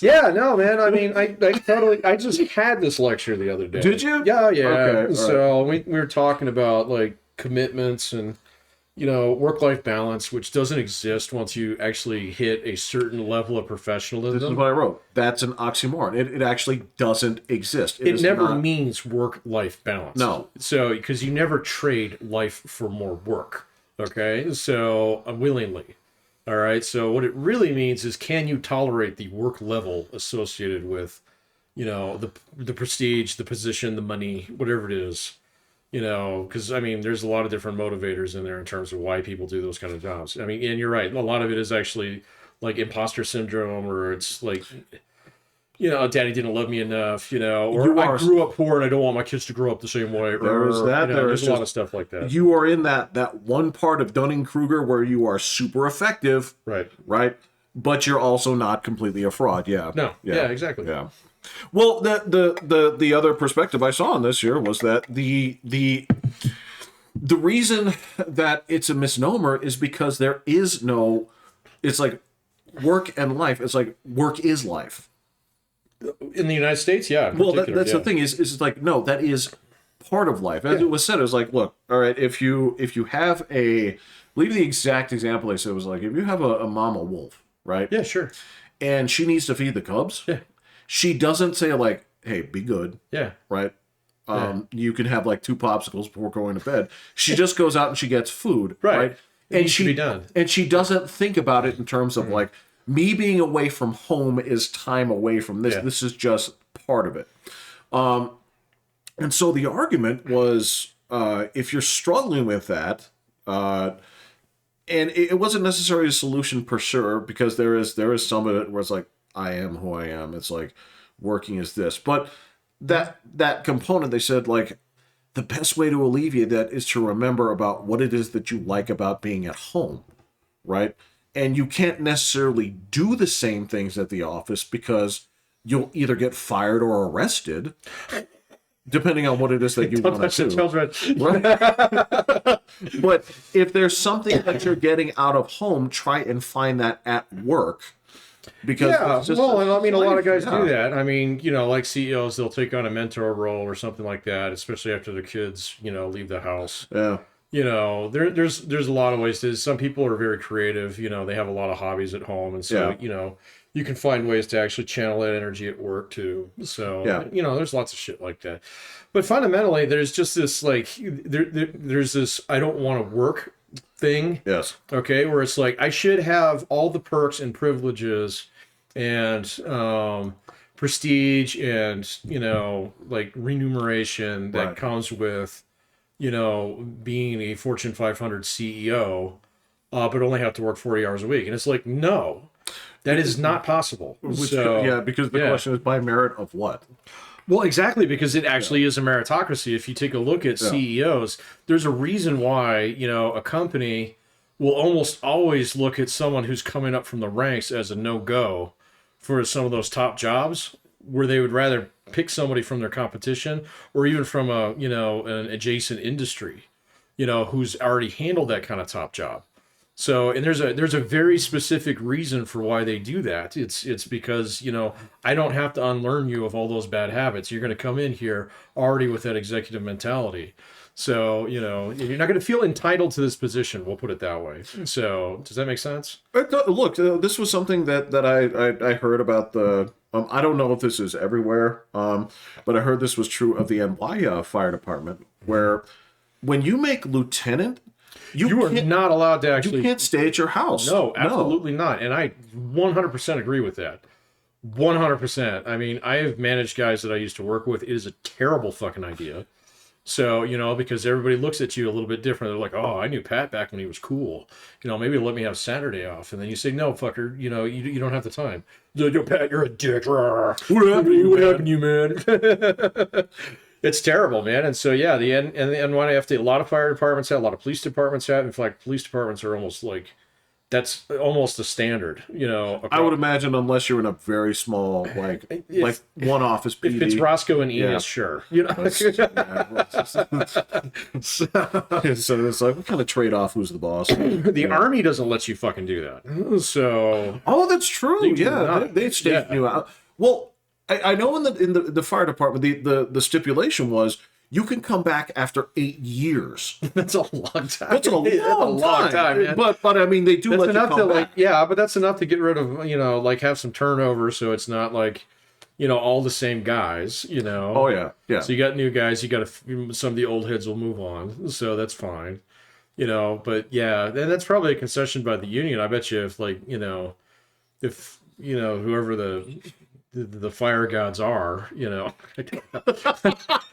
Yeah, no, man. I mean, I just had this lecture the other day. Did you? Yeah. Okay, so we were talking about like commitments and work-life balance, which doesn't exist once you actually hit a certain level of professionalism. This is what I wrote. That's an oxymoron. It actually doesn't exist. It never means work-life balance. No. So, because you never trade life for more work. Okay? So, willingly. All right? So, what it really means is, can you tolerate the work level associated with, the prestige, the position, the money, whatever it is. Because, I mean, there's a lot of different motivators in there in terms of why people do those kind of jobs. I mean, and you're right. A lot of it is actually like imposter syndrome, or it's like, daddy didn't love me enough, or I grew up poor and I don't want my kids to grow up the same way. There's that. There's a lot of stuff like that. You are in that one part of Dunning-Kruger where you are super effective. Right. But you're also not completely a fraud. Yeah. No. Yeah, exactly. Yeah. Well, the other perspective I saw on this here was that the reason that it's a misnomer is because there is no, it's like work and life. It's like work is life. In the United States, yeah. Well, that's the thing is like, no, that is part of life. As it was said, it was like, look, all right, if you have I believe the exact example they said was like, if you have a mama wolf, right? Yeah, sure. And she needs to feed the cubs. Yeah. She doesn't say like, hey, be good. Yeah. Right? You can have like 2 popsicles before going to bed. She just goes out and she gets food, Right. right? It needs to be done. And she doesn't think about it in terms of like, me being away from home is time away from this. Yeah. This is just part of it. And so the argument was, if you're struggling with that, and it wasn't necessarily a solution per sure, because there is some of it where it's like, I am who I am. It's like, working is this. But that component, they said, like, the best way to alleviate that is to remember about what it is that you like about being at home, right? And you can't necessarily do the same things at the office because you'll either get fired or arrested, depending on what it is that you want to do. Right? But if there's something that you're getting out of home, try and find that at work. Because and I mean, a lot of guys do that. I mean, like CEOs, they'll take on a mentor role or something like that, especially after their kids, leave the house. Yeah. There's a lot of ways to. Some people are very creative. They have a lot of hobbies at home, and so you can find ways to actually channel that energy at work too. So there's lots of shit like that. But fundamentally, there's just this like there's this I don't want to work thing. Yes. Okay, where it's like I should have all the perks and privileges and prestige and like remuneration that comes with being a Fortune 500 CEO, but only have to work 40 hours a week. And it's like, no, that is not possible. Because the question is, by merit of what? Well, exactly, because it actually is a meritocracy. If you take a look at CEOs, there's a reason why, a company will almost always look at someone who's coming up from the ranks as a no-go for some of those top jobs, where they would rather pick somebody from their competition or even from an adjacent industry, who's already handled that kind of top job. So, and there's a very specific reason for why they do that. It's because, I don't have to unlearn you of all those bad habits. You're going to come in here already with that executive mentality. So, you're not going to feel entitled to this position. We'll put it that way. So, does that make sense? Look, this was something that I heard about the. I don't know if this is everywhere, but I heard this was true of the NY Fire Department, where when you make lieutenant, you are not allowed to actually. You can't stay at your house. No, absolutely not. And I 100% agree with that. 100%. I mean, I have managed guys that I used to work with. It is a terrible fucking idea. So, because everybody looks at you a little bit different. They're like, oh, I knew Pat back when he was cool. Maybe let me have Saturday off. And then you say, no, fucker, you don't have the time. Yo, Pat, you're a dick. What happened to you? What happened to you, man? It's terrible, man. And so, yeah, the NYFD, a lot of fire departments have, a lot of police departments have. In fact, police departments are almost like, that's almost a standard, I would imagine, unless you're in a very small, like one office PD. If it's Roscoe and Enos, sure. So it's like, what kind of trade-off? Who's the boss? The Army doesn't let you fucking do that. So. Oh, that's true. They state you out. Well, I know in the fire department, the stipulation was you can come back after 8 years. That's a long time. That's a long time, man. But I mean, they do that's let enough you come back. But that's enough to get rid of, have some turnover, so it's not like, all the same guys, Oh yeah. So you got new guys, some of the old heads will move on, so that's fine, But yeah, and that's probably a concession by the union. I bet you if whoever the fire gods are,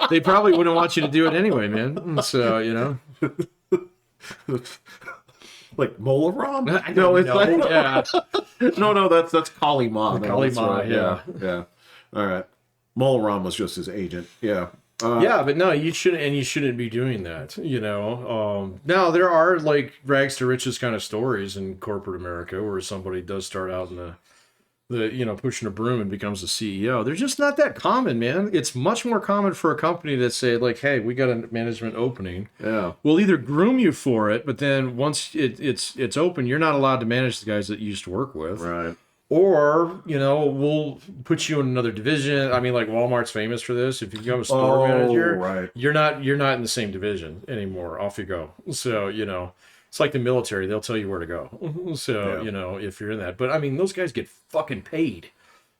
they probably wouldn't want you to do it anyway, man. So, like Molaram? No, it's like no, that's Kali Ma. Kali Ma, yeah. All right, Molaram was just his agent. Yeah. But no, you shouldn't be doing that. Now there are like rags to riches kind of stories in corporate America where somebody does start out in the pushing a broom and becomes a CEO. They're just not that common, man. It's much more common for a company to say, like, hey, we got a management opening. Yeah. We'll either groom you for it, but then once it's open, you're not allowed to manage the guys that you used to work with. Right. Or, we'll put you in another division. I mean, like Walmart's famous for this. If you become a store manager, right. you're not in the same division anymore. Off you go. So, it's like the military. They'll tell you where to go. So, if you're in that. But, I mean, those guys get fucking paid.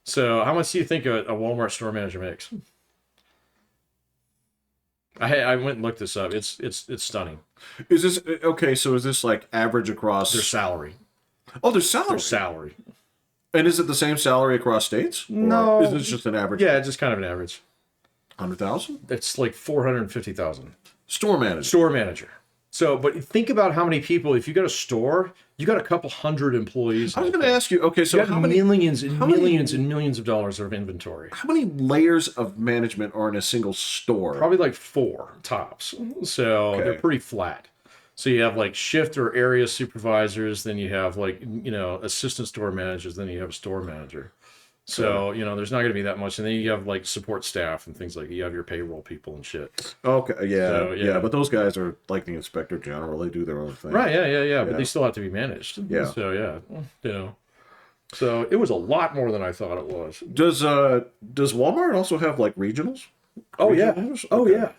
So, how much do you think a Walmart store manager makes? I went and looked this up. It's stunning. Is this okay? So is this like average across Their salary. Oh, their salary. Their salary. And is it the same salary across states? No. Or is this just an average? Yeah, just kind of an average. 100,000. It's like 450,000. Store manager. Store manager. So, but think about how many people. If you got a store, you got a couple hundred employees. I was going to ask you. Okay, so you got millions and millions and millions of dollars of inventory. How many layers of management are in a single store? Probably like 4 tops. So they're pretty flat. So you have like shift or area supervisors, then you have like, assistant store managers, then you have a store manager. So, there's not going to be that much. And then you have like support staff and things like that. You have your payroll people and shit. Okay, yeah, So, yeah. But those guys are like the inspector general. They do their own thing. Right, yeah. But they still have to be managed. Yeah. So, So it was a lot more than I thought it was. Does Walmart also have like regionals? Oh, yeah. Regionals? Oh, Okay. yeah.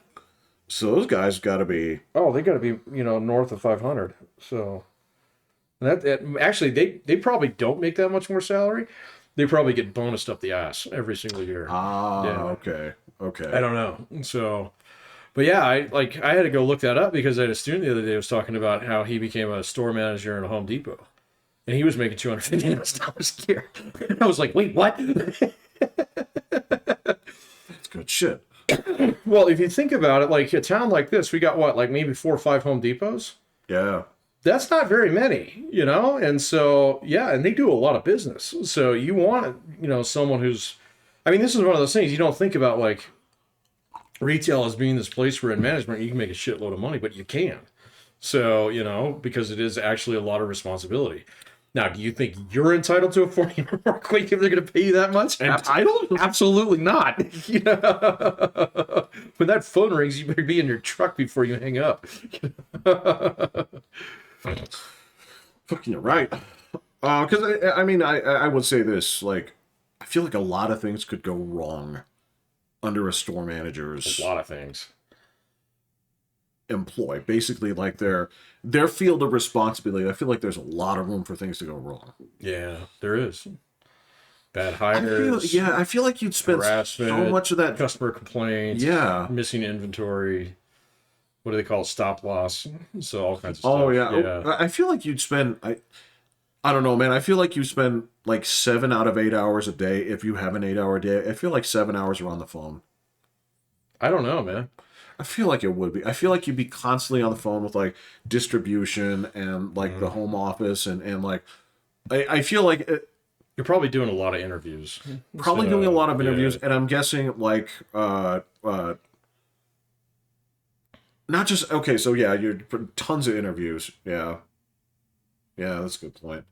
So those guys got to be. Oh, they got to be, north of 500. So that actually, they probably don't make that much more salary. They probably get bonused up the ass every single year. Okay. I don't know. So, but yeah, I had to go look that up because I had a student the other day who was talking about how he became a store manager in a Home Depot, and he was making $250,000 a year. And I was like, wait, what? That's good shit. Well, if you think about it, like a town like this, we got what, like maybe 4 or 5 Home Depots. Yeah. That's not very many, and so, yeah, and they do a lot of business. So you want, someone who's, this is one of those things you don't think about, like retail as being this place where in management you can make a shitload of money, but you can. So, because it is actually a lot of responsibility. Now, do you think you're entitled to a 40-hour work week if they're going to pay you that much? Entitled? Absolutely not. When that phone rings, you better be in your truck before you hang up. Fucking you're right. Because I would say this, like, I feel like a lot of things could go wrong under a store manager's A lot of things. employ. Basically, like their field of responsibility. I feel like there's a lot of room for things to go wrong. Yeah, there is. Bad hires. I feel like you'd spend harassment, so much of that. customer complaints. Yeah. Missing inventory. What do they call it? Stop loss? So all kinds of stuff. Oh yeah. I feel like you'd spend. I don't know, man. I feel like you spend like 7 out of 8 hours a day if you have an 8-hour day. I feel like 7 hours are on the phone. I don't know, man. I feel like it would be. I feel like you'd be constantly on the phone with like distribution and like the home office and like. I feel like You're probably doing a lot of interviews. probably doing a lot of interviews, Yeah. and I'm guessing like not just okay. So yeah, you're tons of interviews. Yeah, that's a good point.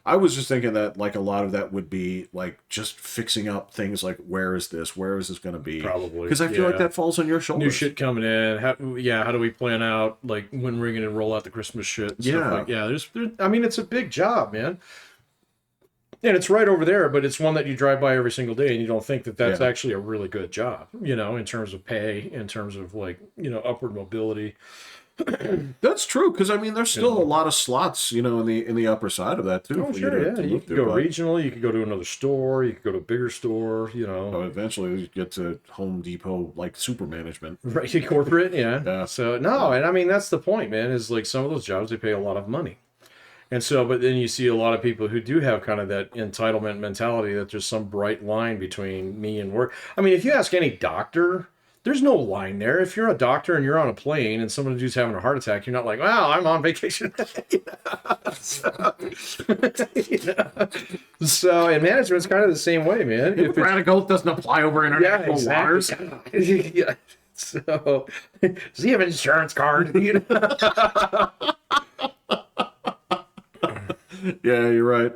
I was just thinking that like a lot of that would be like just fixing up things like where is this going to be? Probably. Because I feel like that falls on your shoulders. New shit coming in. How do we plan out like when we're gonna roll out the Christmas shit? And stuff like, there's it's a big job, man. And it's right over there, but it's one that you drive by every single day, and you don't think that that's actually a really good job, in terms of pay, in terms of like upward mobility. That's true, because there's still a lot of slots, in the upper side of that too. Oh, for sure, you yeah. to You move could to, go but regional. You could go to another store. You could go to a bigger store. eventually you get to Home Depot like super management. Right, corporate, yeah. Yeah. So no, and that's the point, man. Is like some of those jobs they pay a lot of money, and so but then you see a lot of people who do have kind of that entitlement mentality that there's some bright line between me and work. If you ask any doctor. There's no line there. If you're a doctor and you're on a plane and someone who's having a heart attack, you're not like, "Wow, I'm on vacation." So, and management's kind of the same way, man. If Radical doesn't apply over international waters. Yeah. So, does he have an insurance card? Yeah, you're right.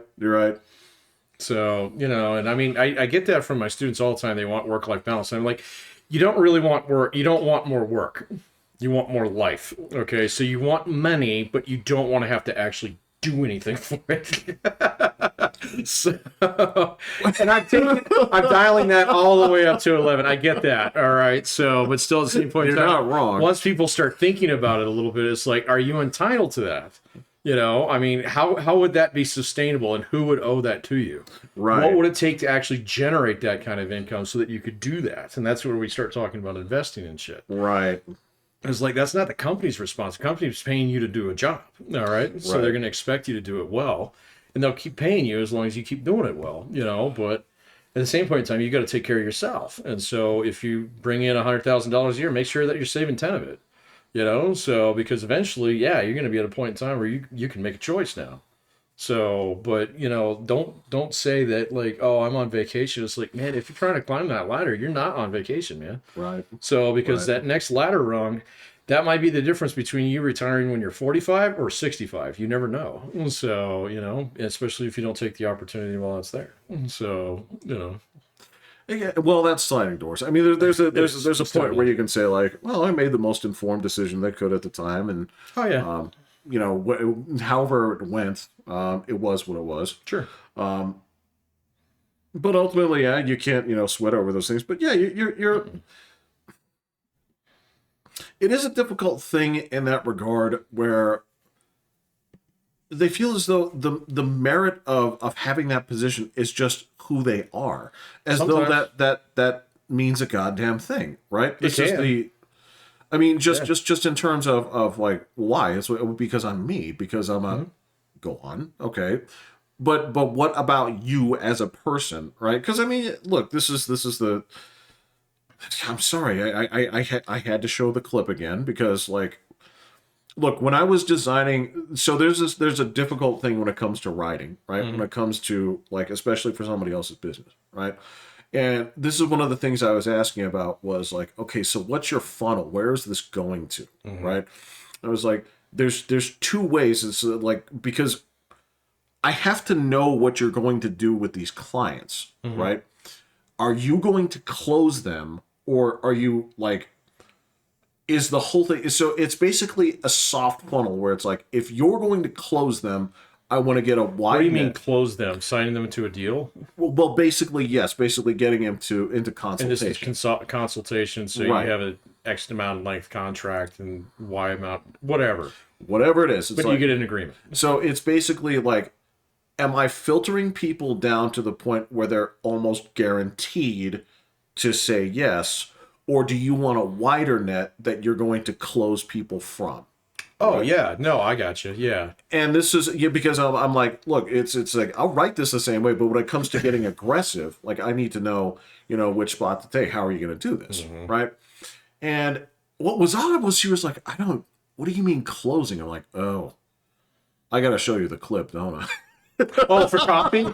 So, and I get that from my students all the time. They want work-life balance. And I'm like, you don't really want work. You don't want more work. You want more life. Okay. So you want money, but you don't want to have to actually do anything for it. So, and I'm dialing that all the way up to 11. I get that. All right. So, but still at the same point, You're not wrong. Once people start thinking about it a little bit, it's like, are you entitled to that? You know, I mean, how would that be sustainable, and who would owe that to you? Right. What would it take to actually generate that kind of income so that you could do that? And that's where we start talking about investing and shit. Right. It's like, that's not the company's response. The company's paying you to do a job. All right. So they're going to expect you to do it well, and they'll keep paying you as long as you keep doing it well, you know, but at the same point in time, you got to take care of yourself. And so if you bring in $100,000 a year, make sure that you're saving 10 of it, you know, so because eventually, yeah, you're going to be at a point in time where you can make a choice now. So, but you know, don't say that like, oh, I'm on vacation. It's like, man, if you're trying to climb that ladder, you're not on vacation, man. Right. So, because that next ladder rung, that might be the difference between you retiring when you're 45 or 65. You never know. So, you know, especially if you don't take the opportunity while it's there. So, you know. Yeah, well, that's sliding doors. I mean, there's a point totally. where you can say like, well, I made the most informed decision they could at the time, and Oh yeah. you know, however it went, it was what it was. Sure. But ultimately, yeah, you can't, you know, sweat over those things. But yeah, you're it is a difficult thing in that regard where they feel as though the merit of having that position is just who they are, as though that means a goddamn thing, right? It's just the, I mean, just in terms of like, why? It's because I'm me, because I'm a, go on, okay. But what about you as a person, right? Because I mean, look, this is the, I'm sorry, I had to show the clip again because like, look, when I was designing, so there's a difficult thing when it comes to writing, right? When it comes to like, especially for somebody else's business, right? And this is one of the things I was asking about was like, okay, so what's your funnel? Where is this going to, right? I was like, there's two ways. It's like, because I have to know what you're going to do with these clients, right? Are you going to close them, or are you like, is the whole thing, so it's basically a soft funnel where it's like, if you're going to close them, I want to get a wide What do you mean net. close them? Signing them to a deal? Well, basically, yes, basically getting him into And this is consultation. consultation, so Right. you have an X amount of length contract and Y amount, whatever. Whatever it is. It's But like, you get an agreement. so it's basically like, am I filtering people down to the point where they're almost guaranteed to say yes, or do you want a wider net that you're going to close people from? Oh yeah, no, I got you. Yeah, And this is, yeah, because I'm like, look, it's like, I'll write this the same way, but when it comes to getting aggressive, like I need to know, you know, which spot to take. How are you going to do this, right? And what was odd was she was like, what do you mean closing? I'm like, oh, I got to show you the clip, don't I? Oh, for coffee?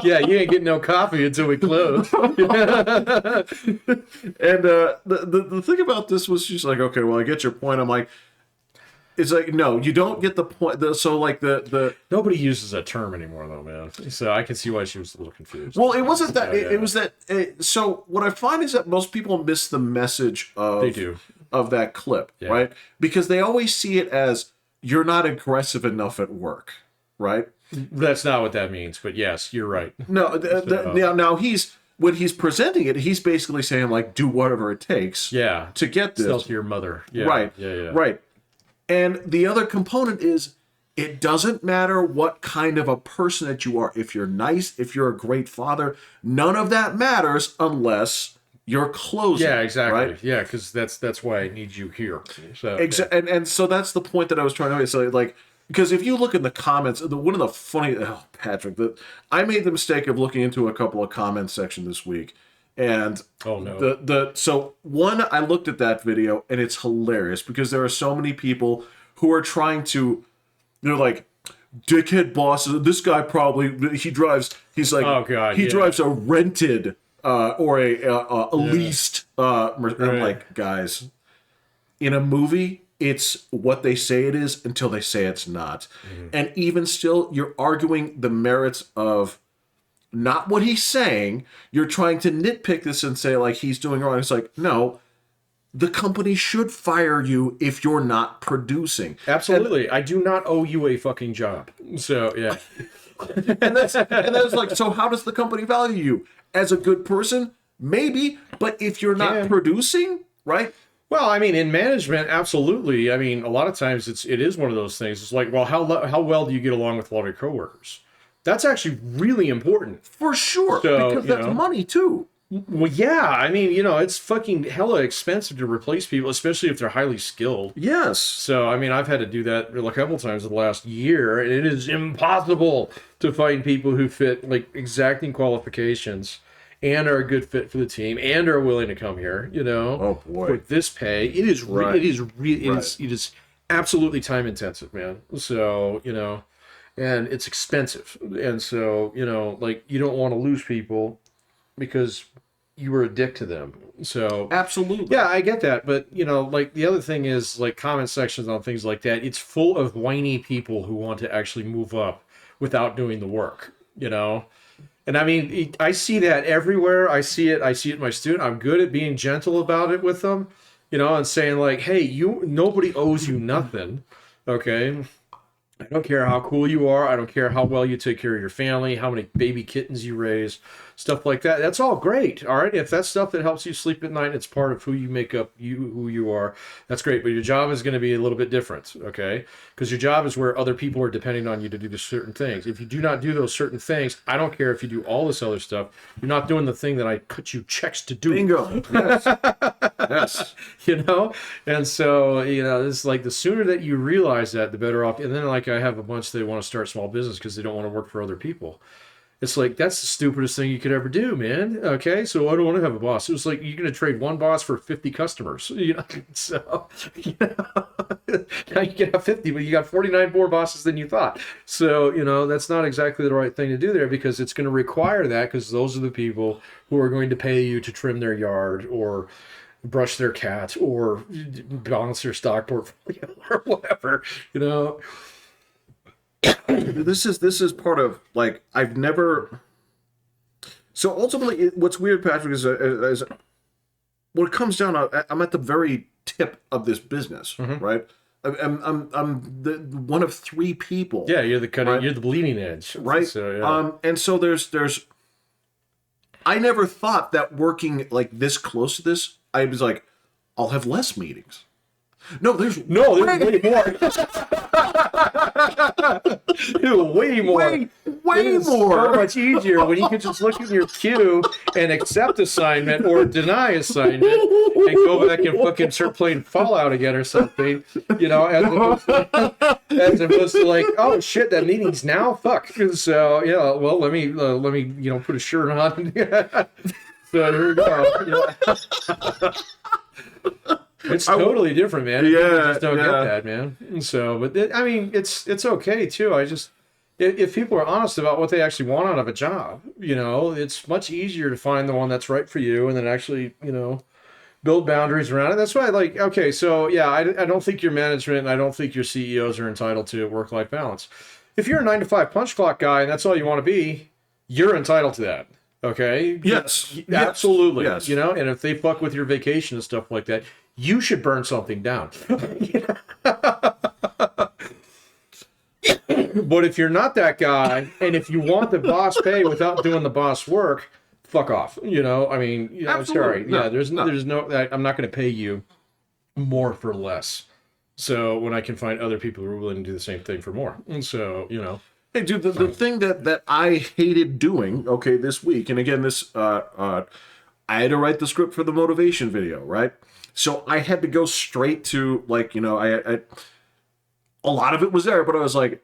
Yeah, you ain't getting no coffee until we close. And the thing about this was she's like, okay, well, I get your point. I'm like, it's like, no, you don't get the point. So like the Nobody uses that term anymore, though, man. So I can see why she was a little confused. well, it wasn't that. Yeah, It was that. So what I find is that most people miss the message of They do. of that clip, Yeah. right? Because they always see it as you're not aggressive enough at work, right? That's not what that means, but yes, you're right. No, now he's when he's presenting it, he's basically saying like, do whatever it takes, Yeah, to get this. sell to your mother. Yeah, Right. Yeah. Right. And the other component is it doesn't matter what kind of a person that you are. If you're nice, if you're a great father, none of that matters unless you're closing. Yeah, exactly. Right? Yeah, because that's why I need you here. So And so that's the point that I was trying to make. So like, because if you look in the comments, one of the funny, Patrick, I made the mistake of looking into a couple of comments section this week. And oh no, so one, I looked at that video and it's hilarious because there are so many people who are trying to, they're like, dickhead bosses. This guy probably he's like, oh god, he yeah. drives a rented or a leased. I'm Right. like, guys, in a movie, it's what they say it is until they say it's not, and even still, you're arguing the merits of not what he's saying. You're trying to nitpick this and say like he's doing wrong. It's like, no, the company should fire you if you're not producing. Absolutely, I do not owe you a fucking job. So yeah, And that's like, so how does the company value you? As a good person? Maybe, but if you're not Yeah. producing, right? Well, I mean, in management, absolutely. I mean, a lot of times it is one of those things. It's like, well, how well do you get along with a lot of your coworkers? That's actually really important. For sure, So, because that's money too. well, yeah, I mean, it's fucking hella expensive to replace people, especially if they're highly skilled. Yes. So, I mean, I've had to do that a couple times in the last year, and it is impossible to find people who fit like exacting qualifications and are a good fit for the team and are willing to come here, Oh boy. with this pay. It is Right. it is really Right. it is absolutely time intensive, man. So, and it's expensive. And so, like you don't want to lose people because you were a dick to them. So Absolutely. yeah, I get that, but like the other thing is like comment sections on things like that. It's full of whiny people who want to actually move up without doing the work. And I mean, I see that everywhere. I see it. I see it in my student. I'm good at being gentle about it with them, and saying like, "Hey, nobody owes you nothing." Okay. I don't care how cool you are. I don't care how well you take care of your family, how many baby kittens you raise, stuff like that. That's all great. All right. If that's stuff that helps you sleep at night, it's part of who you make up who you are. That's great. But your job is going to be a little bit different. Okay. Because your job is where other people are depending on you to do certain things. If you do not do those certain things, I don't care if you do all this other stuff. You're not doing the thing that I cut you checks to do. Bingo. Yes. Yes. And so it's like the sooner that you realize that, the better off. And then like I have a bunch that want to start small business because they don't want to work for other people. It's like that's the stupidest thing you could ever do, man. Okay, so I don't want to have a boss. It was like you're gonna trade one boss for 50 customers. So now you can have 50, but you got 49 more bosses than you thought. So that's not exactly the right thing to do there because it's going to require that because those are the people who are going to pay you to trim their yard or brush their cat or balance their stock portfolio or whatever. This is part of like I've never. So ultimately, what's weird, Patrick, is when it comes down to I'm at the very tip of this business, right? I'm the one of three people. Yeah, you're the cutting, right? you're the bleeding edge, right? So, yeah. And so there's. I never thought that working like this close to this, I was like, I'll have less meetings. No, there's way more. Way more. Way It's more. so much easier when you can just look at your queue and accept assignment or deny assignment and go back and fucking start playing Fallout again or something. As opposed to like, oh shit, that meeting's now. Fuck. So yeah, well let me put a shirt on. So here we go. It's totally different, man. Yeah, People just don't get that, man. So, but it's okay too. If people are honest about what they actually want out of a job, it's much easier to find the one that's right for you, and then actually, build boundaries around it. That's why, like, okay, so yeah, I don't think your management, and I don't think your CEOs are entitled to work-life balance. If you're a 9-to-5 punch clock guy and that's all you want to be, you're entitled to that. Okay. Yes. Absolutely. Yes. And if they fuck with your vacation and stuff like that, you should burn something down. But if you're not that guy, and if you want the boss pay without doing the boss work, fuck off. Sorry. No, Yeah, there's no. I'm not going to pay you more for less. So when I can find other people who are willing to do the same thing for more, and so Hey, dude, the thing that I hated doing, okay, this week, and again, I had to write the script for the motivation video, right? So I had to go straight to, like, I a lot of it was there, but I was like,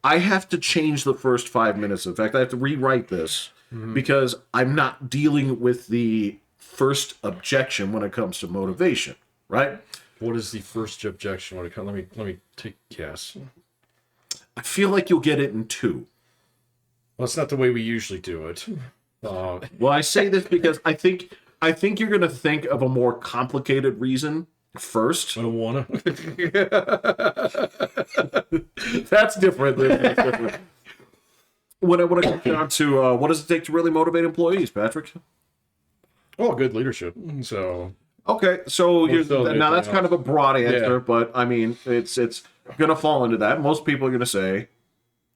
I have to change the first 5 minutes. In fact, I have to rewrite this because I'm not dealing with the first objection when it comes to motivation, right? What is the first objection when it comes? Let me take a guess. I feel like you'll get it in two. Well, it's not the way we usually do it. Well, I say this because I think you're going to think of a more complicated reason first. I don't want to. That's different. That's different. When it comes down to what does it take to really motivate employees, Patrick? Well, good leadership. So okay, so now that's kind of a broad answer, Yeah. but I mean it's going to fall into that. Most people are going to say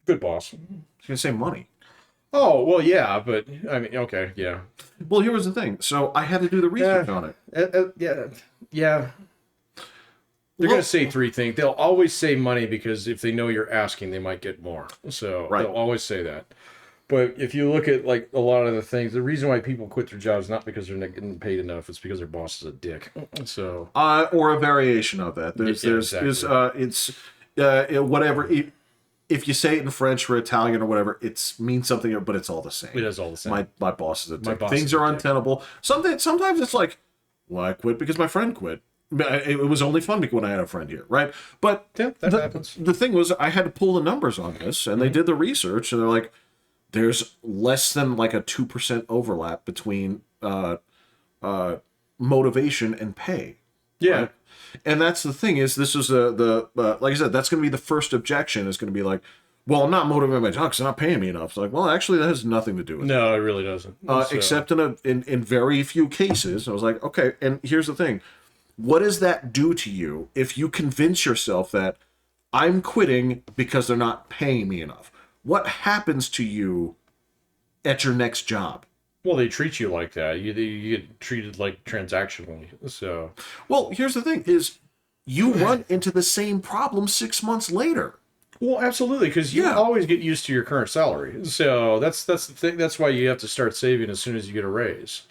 good boss. it's going to say money. Oh, well, yeah, but I mean, okay, yeah. Well, here was the thing. So I had to do the research on it. Yeah, yeah. They're going Well, to say three things. They'll always say money because if they know you're asking, they might get more. So they'll right. always say that. But if you look at like a lot of the things, the reason why people quit their jobs is not because they're not getting paid enough. It's because their boss is a dick. So Or a variation of that. exactly. Whatever. If you say it in French or Italian or whatever, it means something, but it's all the same. It is all the same. My boss is a dick. boss Things is a are dick. untenable. Sometimes it's like, well, I quit because my friend quit. It was only fun when I had a friend here, right? But Yeah, that happens. the thing was, I had to pull the numbers on this, and they did the research, and they're like, there's less than like a 2% overlap between motivation and pay. Yeah. Right? And that's the thing is, this is like I said, that's going to be the first objection. Is going to be like, well, I'm not motivated by jobs, they're not paying me enough. It's like, well, actually, that has nothing to do with it. No, it really doesn't. Except in very few cases. I was like, okay, and here's the thing. What does that do to you if you convince yourself that I'm quitting because they're not paying me enough? What happens to you at your next job? Well, they treat you like that. You get treated like transactionally. So Well, here's the thing is you run into the same problem 6 months later. well, absolutely, because you Yeah. always get used to your current salary. So that's the thing. That's why you have to start saving as soon as you get a raise.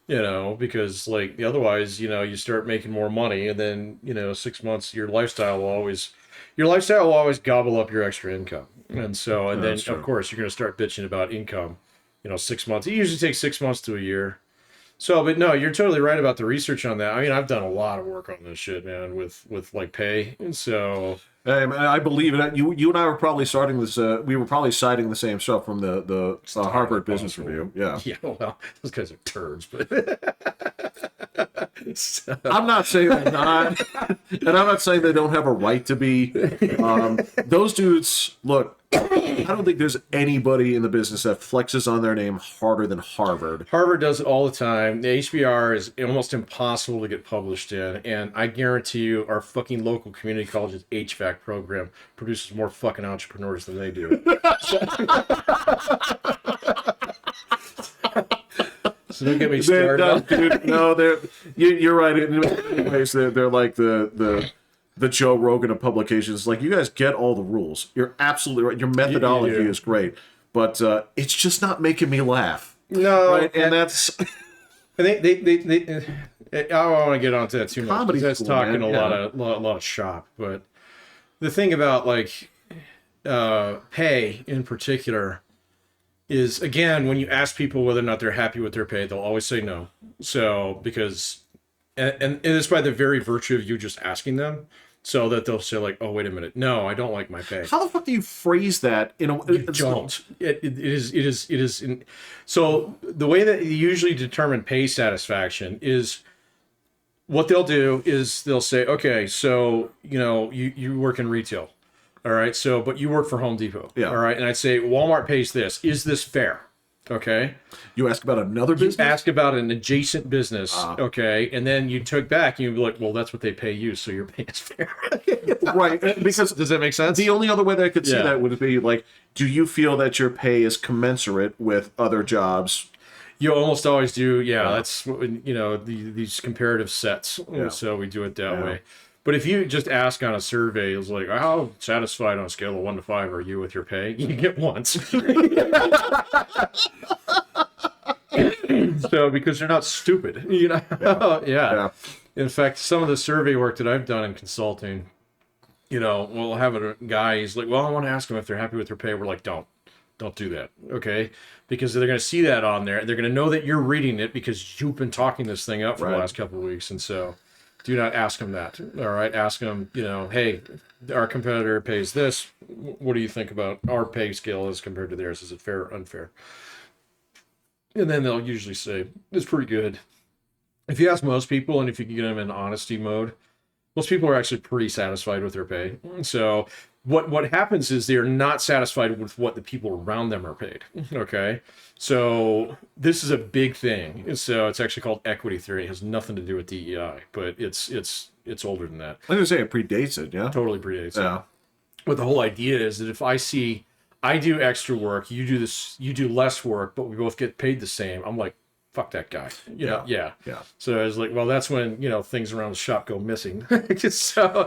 Because like otherwise, you start making more money, and then 6 months, your lifestyle will always gobble up your extra income, and so and then That's true. of course you're going to start bitching about income. 6 months. It usually takes 6 months to a year. So, but no, you're totally right about the research on that. I mean, I've done a lot of work on this shit, man, with like pay, and so I believe it. You and I were probably starting this. We were probably citing the same stuff from the Harvard Business Review. Yeah. yeah, well, those guys are turds, but so, I'm not saying they're not, and I'm not saying they don't have a right to be. Those dudes, look, I don't think there's anybody in the business that flexes on their name harder than Harvard. Harvard does it all the time. The HBR is almost impossible to get published in, and I guarantee you, our fucking local community college's HVAC program produces more fucking entrepreneurs than they do. So don't get me started. No, dude, no, you're right. Anyways, they're like the Joe Rogan of publications. Like, you guys get all the rules. You're absolutely right. Your methodology do. is great, but it's just not making me laugh. No, Right, and that's I think they I don't want to get onto that too much Comedy because that's school, talking man, a lot of shop. But the thing about like pay in particular is, again, when you ask people whether or not they're happy with their pay, they'll always say no. So because and it's by the very virtue of you just asking them, so that they'll say like, oh, wait a minute, no, I don't like my pay. how the fuck do you phrase that? You don't. So the way that you usually determine pay satisfaction is what they'll do is they'll say, okay, so you work in retail, all right, so but you work for Home Depot, Yeah. all right, and I'd say Walmart pays this. Is this fair? Okay. You ask about another business. Ask about an adjacent business, okay, and then you took back and you'd be like, well, that's what they pay you, so your pay is fair. Right, because Does that make sense? the only other way that I could see Yeah. that would be like, do you feel that your pay is commensurate with other jobs? You almost always do, yeah. That's what these comparative sets. Yeah. So we do it that Yeah. way. But if you just ask on a survey, it's like, how satisfied on a scale of 1 to 5 are you with your pay? You get once. So because they're not stupid, yeah. Yeah. In fact, some of the survey work that I've done in consulting, we'll have a guy. He's like, well, I want to ask them if they're happy with their pay. We're like, don't do that, okay? Because they're going to see that on there. They're going to know that you're reading it because you've been talking this thing up for the Right. last couple of weeks, and so do not ask them that. All right, ask them, hey, our competitor pays this. What do you think about our pay scale as compared to theirs? Is it fair or unfair? And then they'll usually say it's pretty good. If you ask most people, and if you can get them in honesty mode, most people are actually pretty satisfied with their pay. So what happens is they're not satisfied with what the people around them are paid. Okay, so this is a big thing. So it's actually called equity theory. It has nothing to do with DEI, but it's older than that. I was gonna say it predates it. Yeah. Totally predates it. Yeah. But the whole idea is that if I see I do extra work. You do this. You do less work, but we both get paid the same. I'm like, fuck that guy. You know, yeah. Yeah. So I was like, well, that's when, you know, things around the shop go missing. So,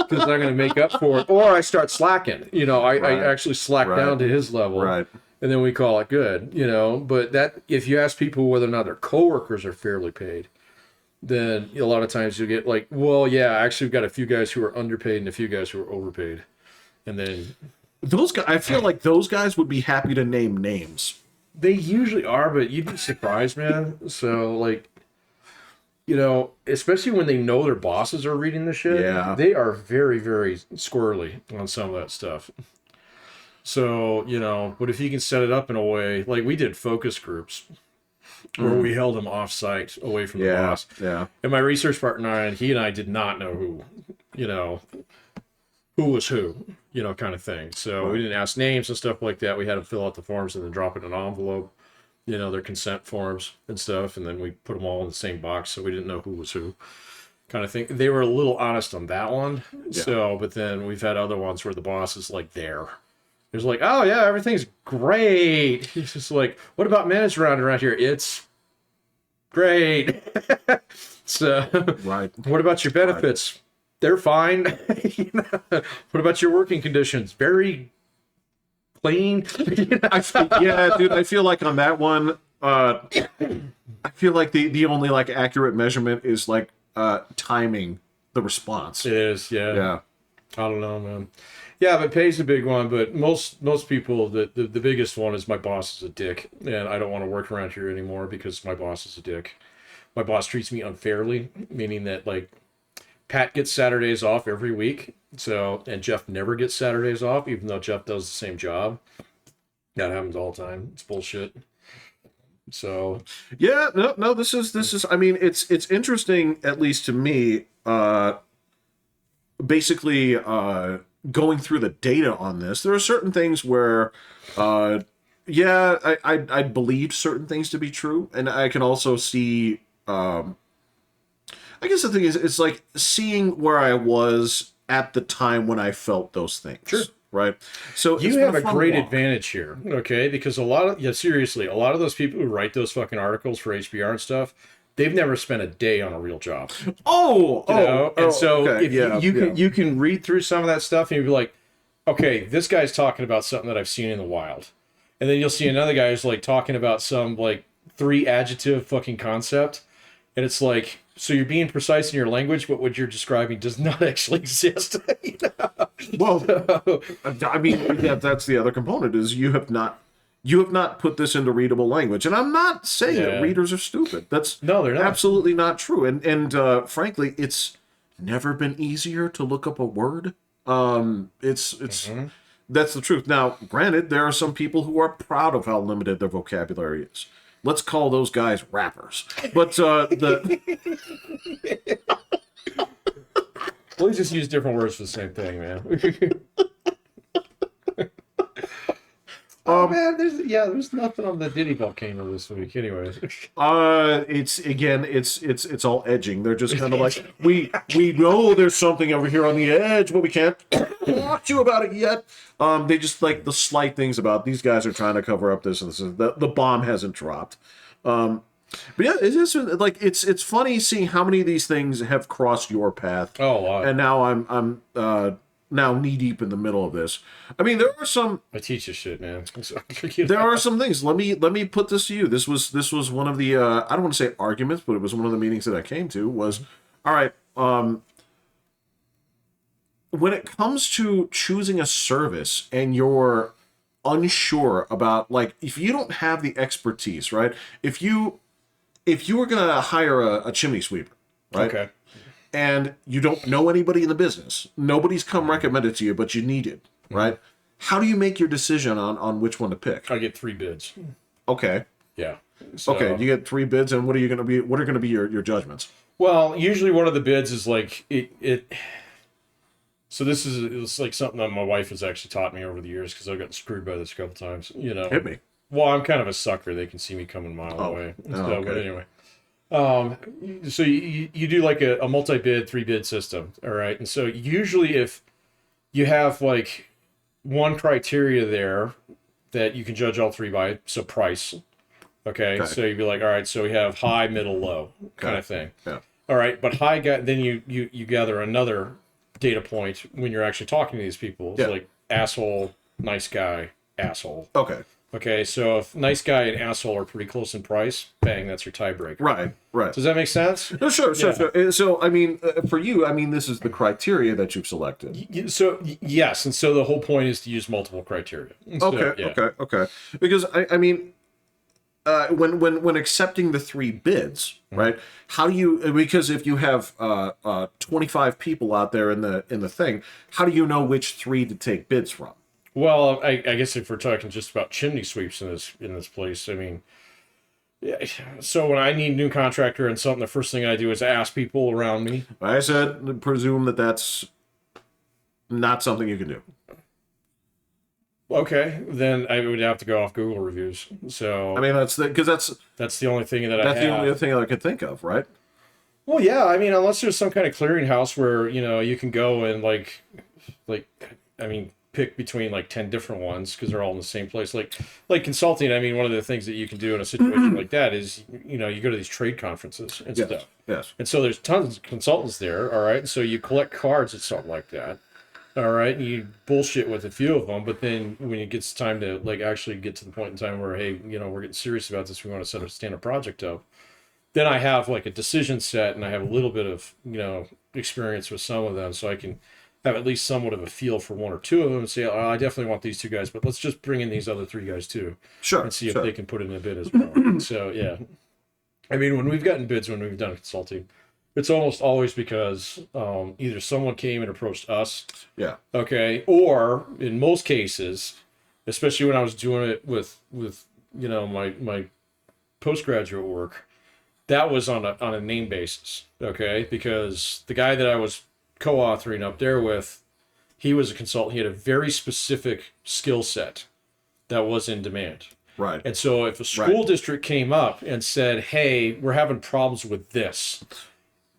because I'm going to make up for it. Or I start slacking. You know, I actually slack down to his level. Right. And then we call it good, you know. But that, if you ask people whether or not their coworkers are fairly paid, then a lot of times you'll get like, well, yeah, actually we've got a few guys who are underpaid and a few guys who are overpaid. And then Those guys, I feel like those guys would be happy to name names. they usually are, but you'd be surprised, man. So, like, you know, especially when they know their bosses are reading the shit, they are very, very squirrely on some of that stuff. So, you know, but if you can set it up in a way, like we did focus groups where we held them off site away from the boss. Yeah. And my research partner, and he and I did not know who, you know, who was who, you know, kind of thing. So we didn't ask names and stuff like that. We had them fill out the forms and then drop it in an envelope, you know, their consent forms and stuff. And then we put them all in the same box. So we didn't know who was who, kind of thing. They were a little honest on that one. Yeah. So, but then we've had other ones where the boss is like there. It's like, oh yeah, everything's great. He's just like, what about minutes around here? It's great. So, Right. what about your benefits? Right. They're fine. You know? What about your working conditions? Very clean. You know? Yeah, dude. I feel like on that one, I feel like the only like accurate measurement is like timing the response. It is, yeah. Yeah. I don't know, man. Yeah, but pay's a big one. But most people, the biggest one is my boss is a dick, and I don't want to work around here anymore because my boss is a dick. My boss treats me unfairly, meaning that like Pat gets Saturdays off every week, so and Jeff never gets Saturdays off, even though Jeff does the same job. That happens all the time. It's bullshit. So yeah, no. This is. I mean, it's interesting, at least to me. Basically, going through the data on this, there are certain things where, yeah, I believe certain things to be true, and I can also see. I guess the thing is, it's like seeing where I was at the time when I felt those things. Sure. Right. So you have a great advantage here, okay? Because a lot of seriously, a lot of those people who write those fucking articles for HBR and stuff, they've never spent a day on a real job. And so okay. if you can read through some of that stuff and you'll be like, okay, this guy's talking about something that I've seen in the wild. And then you'll see another guy who's like talking about some like 3 adjective fucking concept. And it's like, so you're being precise in your language, but what you're describing does not actually exist. You know? Well, I mean, yeah, that's the other component is you have not put this into readable language. And I'm not saying that readers are stupid. No, they're not. Absolutely not true. And frankly, it's never been easier to look up a word. It's that's the truth. Now, granted, there are some people who are proud of how limited their vocabulary is. Let's call those guys rappers. But we'll just use different words for the same thing, man. Man, there's nothing on the Diddy volcano this week, anyway. It's all edging. They're just kind of like we know there's something over here on the edge, but we can't talk to you about it yet. They just like the slight things about these guys are trying to cover up this and this. The bomb hasn't dropped. But yeah, it's just like it's funny seeing how many of these things have crossed your path. Oh, a lot. And now I'm now knee deep in the middle of this. I mean, there are some. I teach you shit, man. There are some things. Let me put this to you. This was one of the I don't want to say arguments, but it was one of the meetings that I came to. Was all right. When it comes to choosing a service and you're unsure about, like, if you don't have the expertise, right? If you were gonna hire a chimney sweeper, right? Okay. And you don't know anybody in the business. Nobody's come recommended to you, but you need it, right? How do you make your decision on which one to pick? I get 3 bids. Okay. Yeah. So, Okay, you get 3 bids, and what are going to be your judgments? Well, usually one of the bids is like it. So it's like something that my wife has actually taught me over the years because I've gotten screwed by this a couple times. You know. Hit me. Well, I'm kind of a sucker. They can see me coming a mile away. Okay. But anyway. So you do like a multi-bid, 3-bid system, all right? And so usually if you have like one criteria there that you can judge all three by. So price. Okay. Okay. So you'd be like, all right, so we have high, middle, low kind Okay. of thing. Yeah. All right. But high guy, then you gather another data point when you're actually talking to these people. It's Yeah. like asshole, nice guy, asshole. Okay. Okay. So if nice guy and asshole are pretty close in price, bang, that's your tiebreaker. Right. Right. Does that make sense? No, sure, Yeah. sure. So, I mean, for you, I mean, this is the criteria that you've selected. So yes, and so the whole point is to use multiple criteria. So, Okay, yeah. okay. Because I mean, when accepting the three bids, right? How do you? Because if you have 25 people out there in the thing, how do you know which three to take bids from? Well, I guess if we're talking just about chimney sweeps in this place, I mean, yeah. So when I need a new contractor and something, the first thing I do is ask people around me. I said, presume that that's not something you can do. Okay, then I would have to go off Google reviews. So I mean, that's that's the only thing that I the only have. thing I could think of, right? Well, yeah, I mean, unless there's some kind of clearinghouse where you can go and I mean, pick between like 10 different ones because they're all in the same place. Like consulting. I mean, one of the things that you can do in a situation like that is you go to these trade conferences and Yes. stuff. Yes. And so there's tons of consultants there, all right? So you collect cards at something like that, all right? And you bullshit with a few of them, but then when it gets time to like actually get to the point in time where, hey, we're getting serious about this, we want to stand a project up, then I have like a decision set and I have a little bit of, experience with some of them, so I can have at least somewhat of a feel for one or two of them and say, oh, I definitely want these two guys, but let's just bring in these other three guys too Sure. and see sure. if they can put in a bid as well. So, yeah. I mean, when we've gotten bids, when we've done consulting, it's almost always because either someone came and approached us, Yeah. okay, or in most cases, especially when I was doing it with my postgraduate work, that was on a name basis, okay, because the guy that I was co-authoring up there with, he was a consultant. He had a very specific skill set that was in demand. Right. And so if a school district came up and said, hey, we're having problems with this,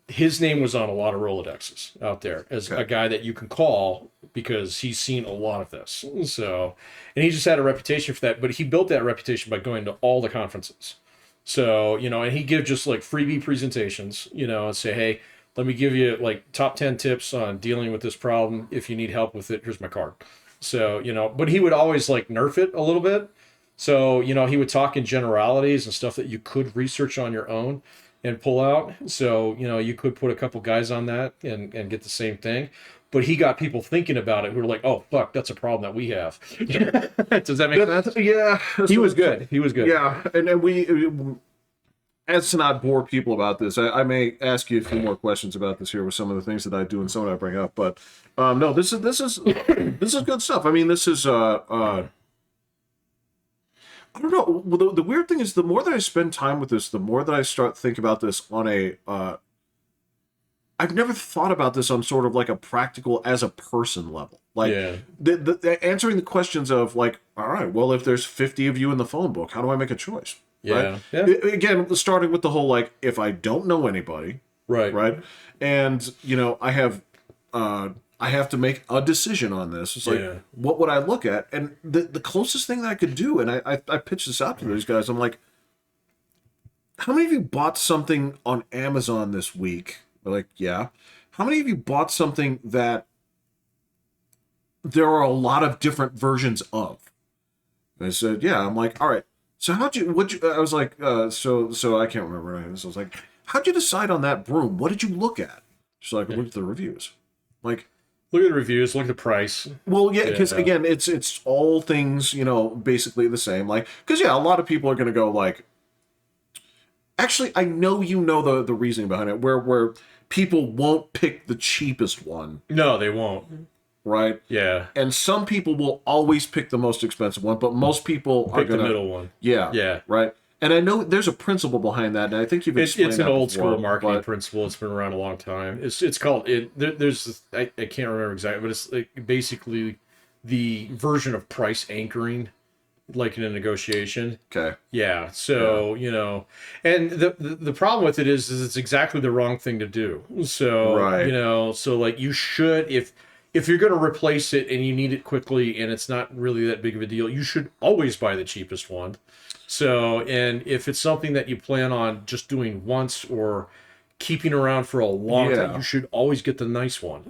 his name was on a lot of Rolodexes out there as a guy that you can call because he's seen a lot of this. So, and he just had a reputation for that, but he built that reputation by going to all the conferences. So, and he give just like freebie presentations, and say, hey, let me give you like top 10 tips on dealing with this problem. If you need help with it, here's my card. So, but he would always like nerf it a little bit. So, he would talk in generalities and stuff that you could research on your own and pull out. So, you could put a couple guys on that and get the same thing. But he got people thinking about it who were like, oh, fuck, that's a problem that we have. Does that make sense? Yeah. He was good. He was good. Yeah. And we, as to not bore people about this, I may ask you a few more questions about this here with some of the things that I do and some that I bring up. But no, this is this is good stuff. I mean, this is I don't know. Well, the weird thing is, the more that I spend time with this, the more that I start thinking about this on a. I've never thought about this on sort of like a practical as a person level. Like the answering the questions of like, all right, well, if there's 50 of you in the phone book, how do I make a choice? Yeah. Right? Again, starting with the whole like, if I don't know anybody, right, and I have to make a decision on this. It's like, what would I look at? And the closest thing that I could do, and I pitched this out to these guys, I'm like, how many of you bought something on Amazon this week? They're like, yeah. How many of you bought something that there are a lot of different versions of? And I said, yeah. I'm like, all right. So I was like, so I can't remember anything. So I was like, how'd you decide on that broom? What did you look at? She's like, look at the reviews. Like, look at the reviews, look at the price. Well, yeah, because again, it's all things, basically the same. Like, because a lot of people are going to go like, actually, I know the reasoning behind it, where people won't pick the cheapest one. No, they won't. Right? Yeah. And some people will always pick the most expensive one, but most people are pick the middle one. Yeah. Yeah. Right. And I know there's a principle behind that, and I think you've explained it's an that old before, school marketing principle. It's been around a long time. It's called there's I can't remember exactly, but it's like basically the version of price anchoring, like in a negotiation. Okay. Yeah. So and the problem with it is it's exactly the wrong thing to do. So Right. so like you should, if you're going to replace it and you need it quickly and it's not really that big of a deal, you should always buy the cheapest one. So, and if it's something that you plan on just doing once or keeping around for a long time, you should always get the nice one,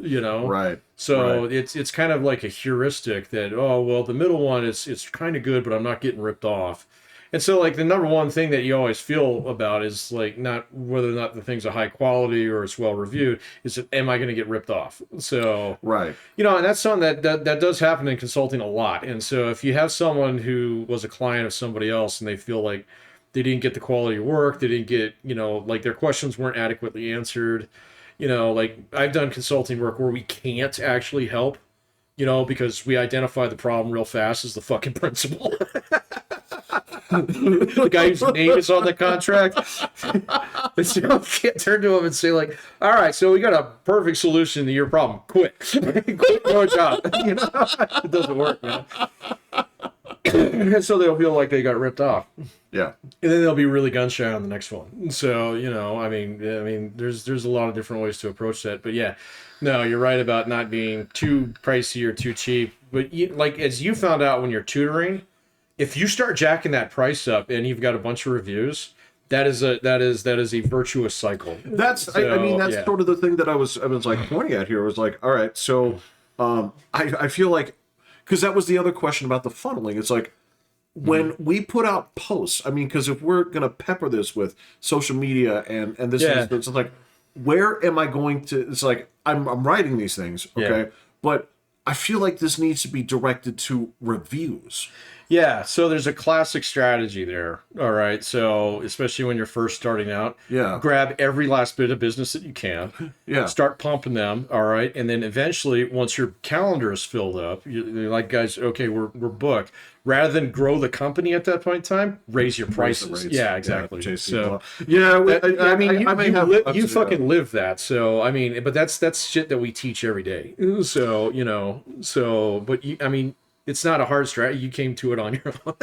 Right. So it's kind of like a heuristic that, oh, well, the middle one it's kind of good, but I'm not getting ripped off. And so, like, the number one thing that you always feel about is, like, not whether or not the thing's a high quality or it's well reviewed, is that, am I going to get ripped off? So, Right. and that's something that does happen in consulting a lot. And so if you have someone who was a client of somebody else and they feel like they didn't get the quality of work, they didn't get, like their questions weren't adequately answered, like I've done consulting work where we can't actually help, because we identify the problem real fast as the fucking principal. The guy whose name is on the contract. And so you can't turn to him and say, like, all right, so we got a perfect solution to your problem. Quit. Quit your job. It doesn't work, man. And so they'll feel like they got ripped off. Yeah. And then they'll be really gun shy on the next one. So, I mean, there's a lot of different ways to approach that. But yeah, no, you're right about not being too pricey or too cheap. But like, as you found out when you're tutoring, if you start jacking that price up and you've got a bunch of reviews, that is a virtuous cycle. That's sort of the thing that I was like pointing at here. Was like, all right, so I feel like, because that was the other question about the funneling. It's like, when we put out posts, I mean, because if we're gonna pepper this with social media and this is, it's like, where am I going to? It's like I'm writing these things, okay, but I feel like this needs to be directed to reviews. Yeah, so there's a classic strategy there. All right, so especially when you're first starting out, grab every last bit of business that you can. Start pumping them. All right, and then eventually, once your calendar is filled up, you're like, guys, okay, we're booked. Rather than grow the company at that point in time, raise your prices. Yeah, exactly. So you fucking live that. So I mean, but that's shit that we teach every day. So but I mean, it's not a hard strategy. You came to it on your own.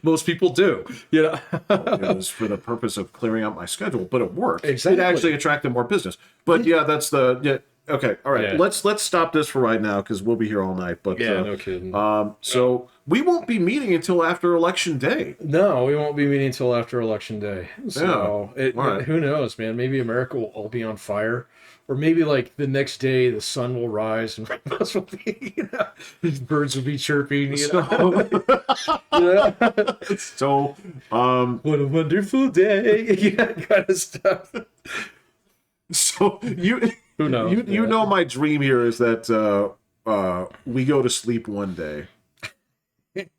Most people do. It was for the purpose of clearing out my schedule, but it worked. Exactly. It actually attracted more business. But that's okay. All right. Let's stop this for right now because we'll be here all night. But no kidding. So we won't be meeting until after Election Day. No, we won't be meeting until after Election Day. So who knows, man? Maybe America will all be on fire. Or maybe like the next day the sun will rise and rainbows will be, birds will be chirping. So what a wonderful day, kind of stuff. So who knows? You know, my dream here is that we go to sleep one day,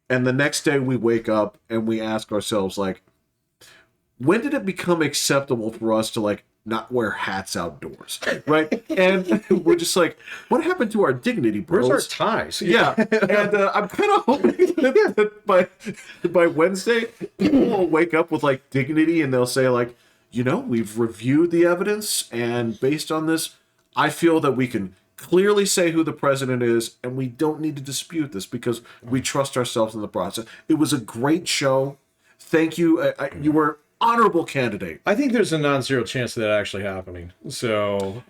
and the next day we wake up and we ask ourselves, like, when did it become acceptable for us to like not wear hats outdoors, right? And we're just like, what happened to our dignity, bros? Where's our ties? Yeah, and I'm kind of hoping that by Wednesday, people will wake up with like dignity, and they'll say like, we've reviewed the evidence, and based on this, I feel that we can clearly say who the president is, and we don't need to dispute this because we trust ourselves in the process. It was a great show. Thank you. You were honorable candidate. I think there's a non-zero chance of that actually happening. So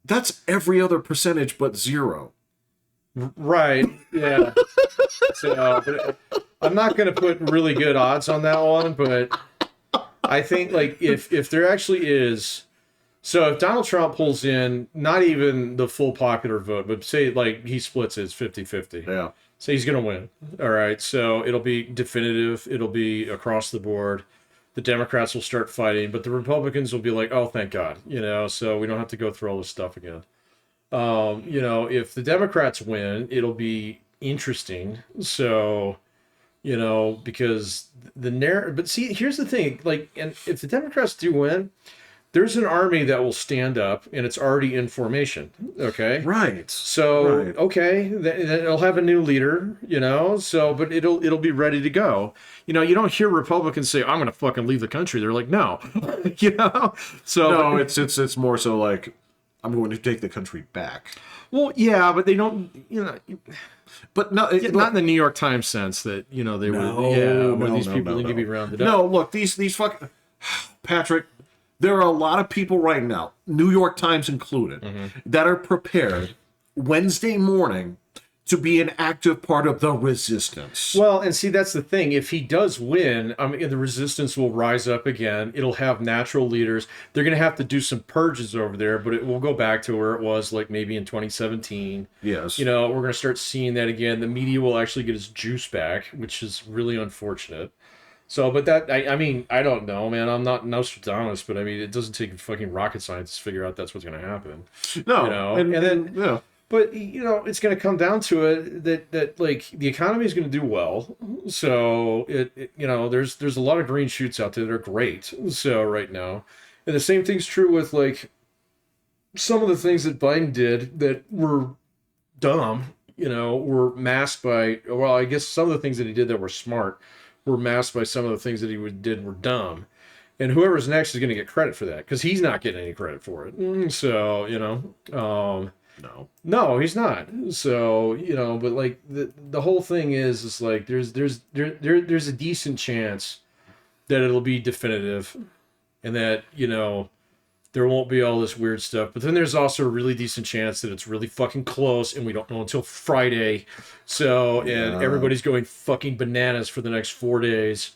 that's every other percentage but zero. Right. Yeah. So but I'm not going to put really good odds on that one, but I think like if there actually is, so if Donald Trump pulls in not even the full popular vote, but say like he splits it, it's 50-50. Yeah. So he's going to win. All right. So it'll be definitive. It'll be across the board. The Democrats will start fighting, but the Republicans will be like, oh, thank God, so we don't have to go through all this stuff again. If the Democrats win, it'll be interesting. So, because but see, here's the thing, like, and if the Democrats do win, there's an army that will stand up, and it's already in formation. Okay. Right. So, okay, then it'll have a new leader, but it'll be ready to go. You don't hear Republicans say, I'm going to fucking leave the country. They're like, no, So no, it's more so like, I'm going to take the country back. Well, yeah, but they don't, But no, not in the New York Times sense that, they would, these people need to be rounded up. No, look, these fucking, Patrick, there are a lot of people right now, New York Times included, that are prepared Wednesday morning to be an active part of the resistance. Well, and see, that's the thing. If he does win, I mean, the resistance will rise up again. It'll have natural leaders. They're going to have to do some purges over there, but it will go back to where it was, like maybe in 2017. Yes. You know, we're going to start seeing that again. The media will actually get its juice back, which is really unfortunate. So, but that, I mean, I don't know, man. I'm not Nostradamus, but I mean, it doesn't take fucking rocket science to figure out that's what's going to happen. No. You know, and then... yeah. But, you know, it's going to come down to it that like, the economy is going to do well. So, you know, there's a lot of green shoots out there that are great. So, right now. And the same thing's true with, like, some of the things that Biden did that were dumb, you know, were masked by, well, I guess some of the things that he did that were smart were masked by some of the things that he did were dumb. And whoever's next is going to get credit for that because he's not getting any credit for it. So, you know, No, he's not. So, you know, but like the whole thing is like there's a decent chance that it'll be definitive and that, you know, there won't be all this weird stuff. But then there's also a really decent chance that it's really fucking close and we don't know until Friday. So, and everybody's going fucking bananas for the next 4 days.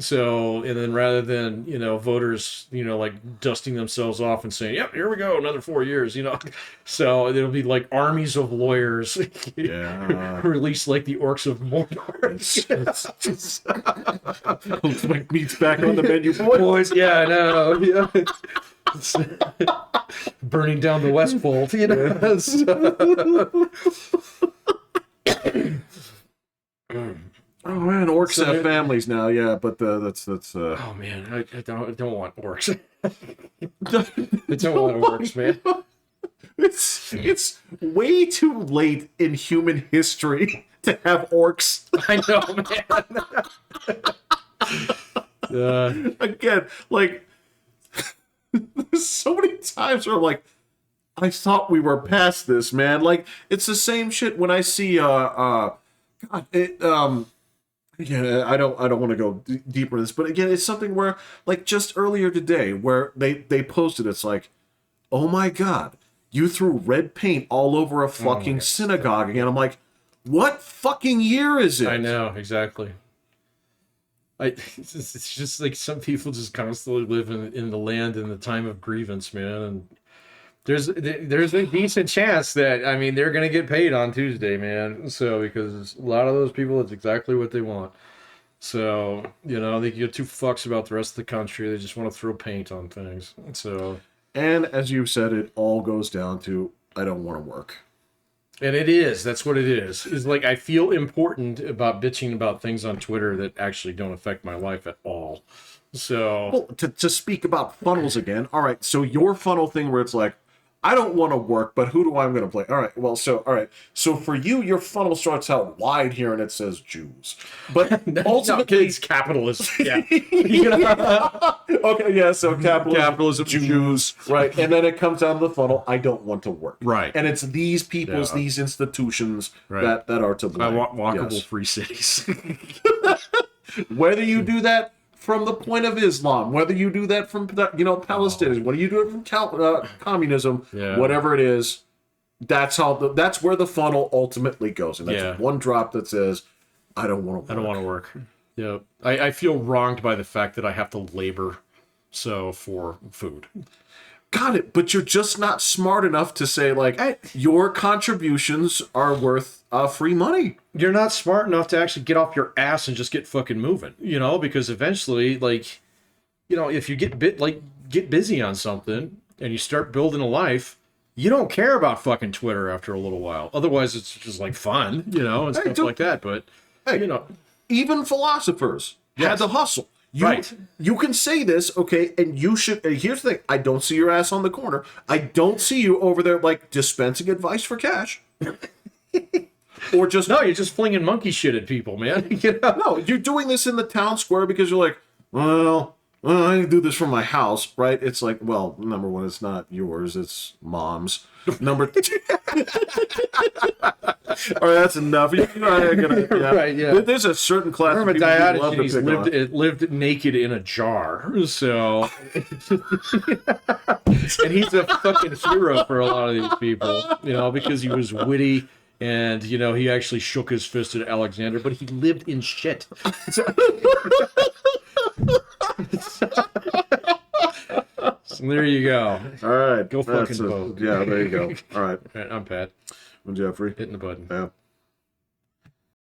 So, and then rather than, you know, voters, you know, like dusting themselves off and saying, yep, here we go, another 4 years, you know. So it'll be like armies of lawyers released like the orcs of Mordor. Like meat's back on the menu, boys. Yeah, I know. Yeah. Burning down the West Pole, you know. Oh man, orcs have families now. Yeah, but that's. Oh man, I don't want orcs. I don't want orcs, man. It's way too late in human history to have orcs. I know, man. Again, like there's so many times where I'm like, I thought we were past this, man. Like it's the same shit when I see God, yeah, I don't want to go deeper in this, but again, it's something where, like, just earlier today, where they posted, it's like, oh my God, you threw red paint all over a fucking synagogue again. I'm like, what fucking year is it? I know, exactly. It's just like some people just constantly live in the land in the time of grievance, man, and there's a decent chance that, I mean, they're going to get paid on Tuesday, man. So, because a lot of those people, it's exactly what they want. So, you know, they give two fucks about the rest of the country. They just want to throw paint on things. So, and as you've said, it all goes down to, I don't want to work. And it is. That's what it is. It's like I feel important about bitching about things on Twitter that actually don't affect my life at all. So, well, to speak about funnels again. All right, so your funnel thing where it's like, I don't want to work, but who do I'm going to play? All right, well, so for you, your funnel starts out wide here and it says Jews. But ultimately, it's capitalism. Yeah. Okay, yeah, so capitalism, Jews, right? And then it comes down to the funnel, I don't want to work. Right. And it's these peoples, these institutions that are to blame. I want walkable free cities. Whether you do that from the point of Islam, whether you do that from, Palestinians, whether you do it from communism, whatever it is, that's where the funnel ultimately goes. And that's one drop that says, I don't want to work. I don't want to work. Yeah. I feel wronged by the fact that I have to labor for food. Got it, but you're just not smart enough to say, like, your contributions are worth free money. You're not smart enough to actually get off your ass and just get fucking moving, because eventually, like, if you get busy on something and you start building a life, you don't care about fucking Twitter after a little while. Otherwise, it's just like fun, and stuff like that. But, even philosophers had to hustle. You can say this, okay, and you should. Here's the thing: I don't see your ass on the corner. I don't see you over there like dispensing advice for cash, or just you're just flinging monkey shit at people, man. No, you're doing this in the town square because you're like, well, I can do this from my house, right? It's like, well, number one, it's not yours; it's mom's. Number two. All right, that's enough. Right, yeah. There's a certain class of people Diogenes lived naked in a jar, so And he's a fucking hero for a lot of these people, you know, because he was witty and, you know, he actually shook his fist at Alexander, but he lived in shit. So there you go. All right. Go fucking vote. Yeah, there you go. All right. All right, I'm Pat. I'm Jeffrey. Hitting the button. Yeah.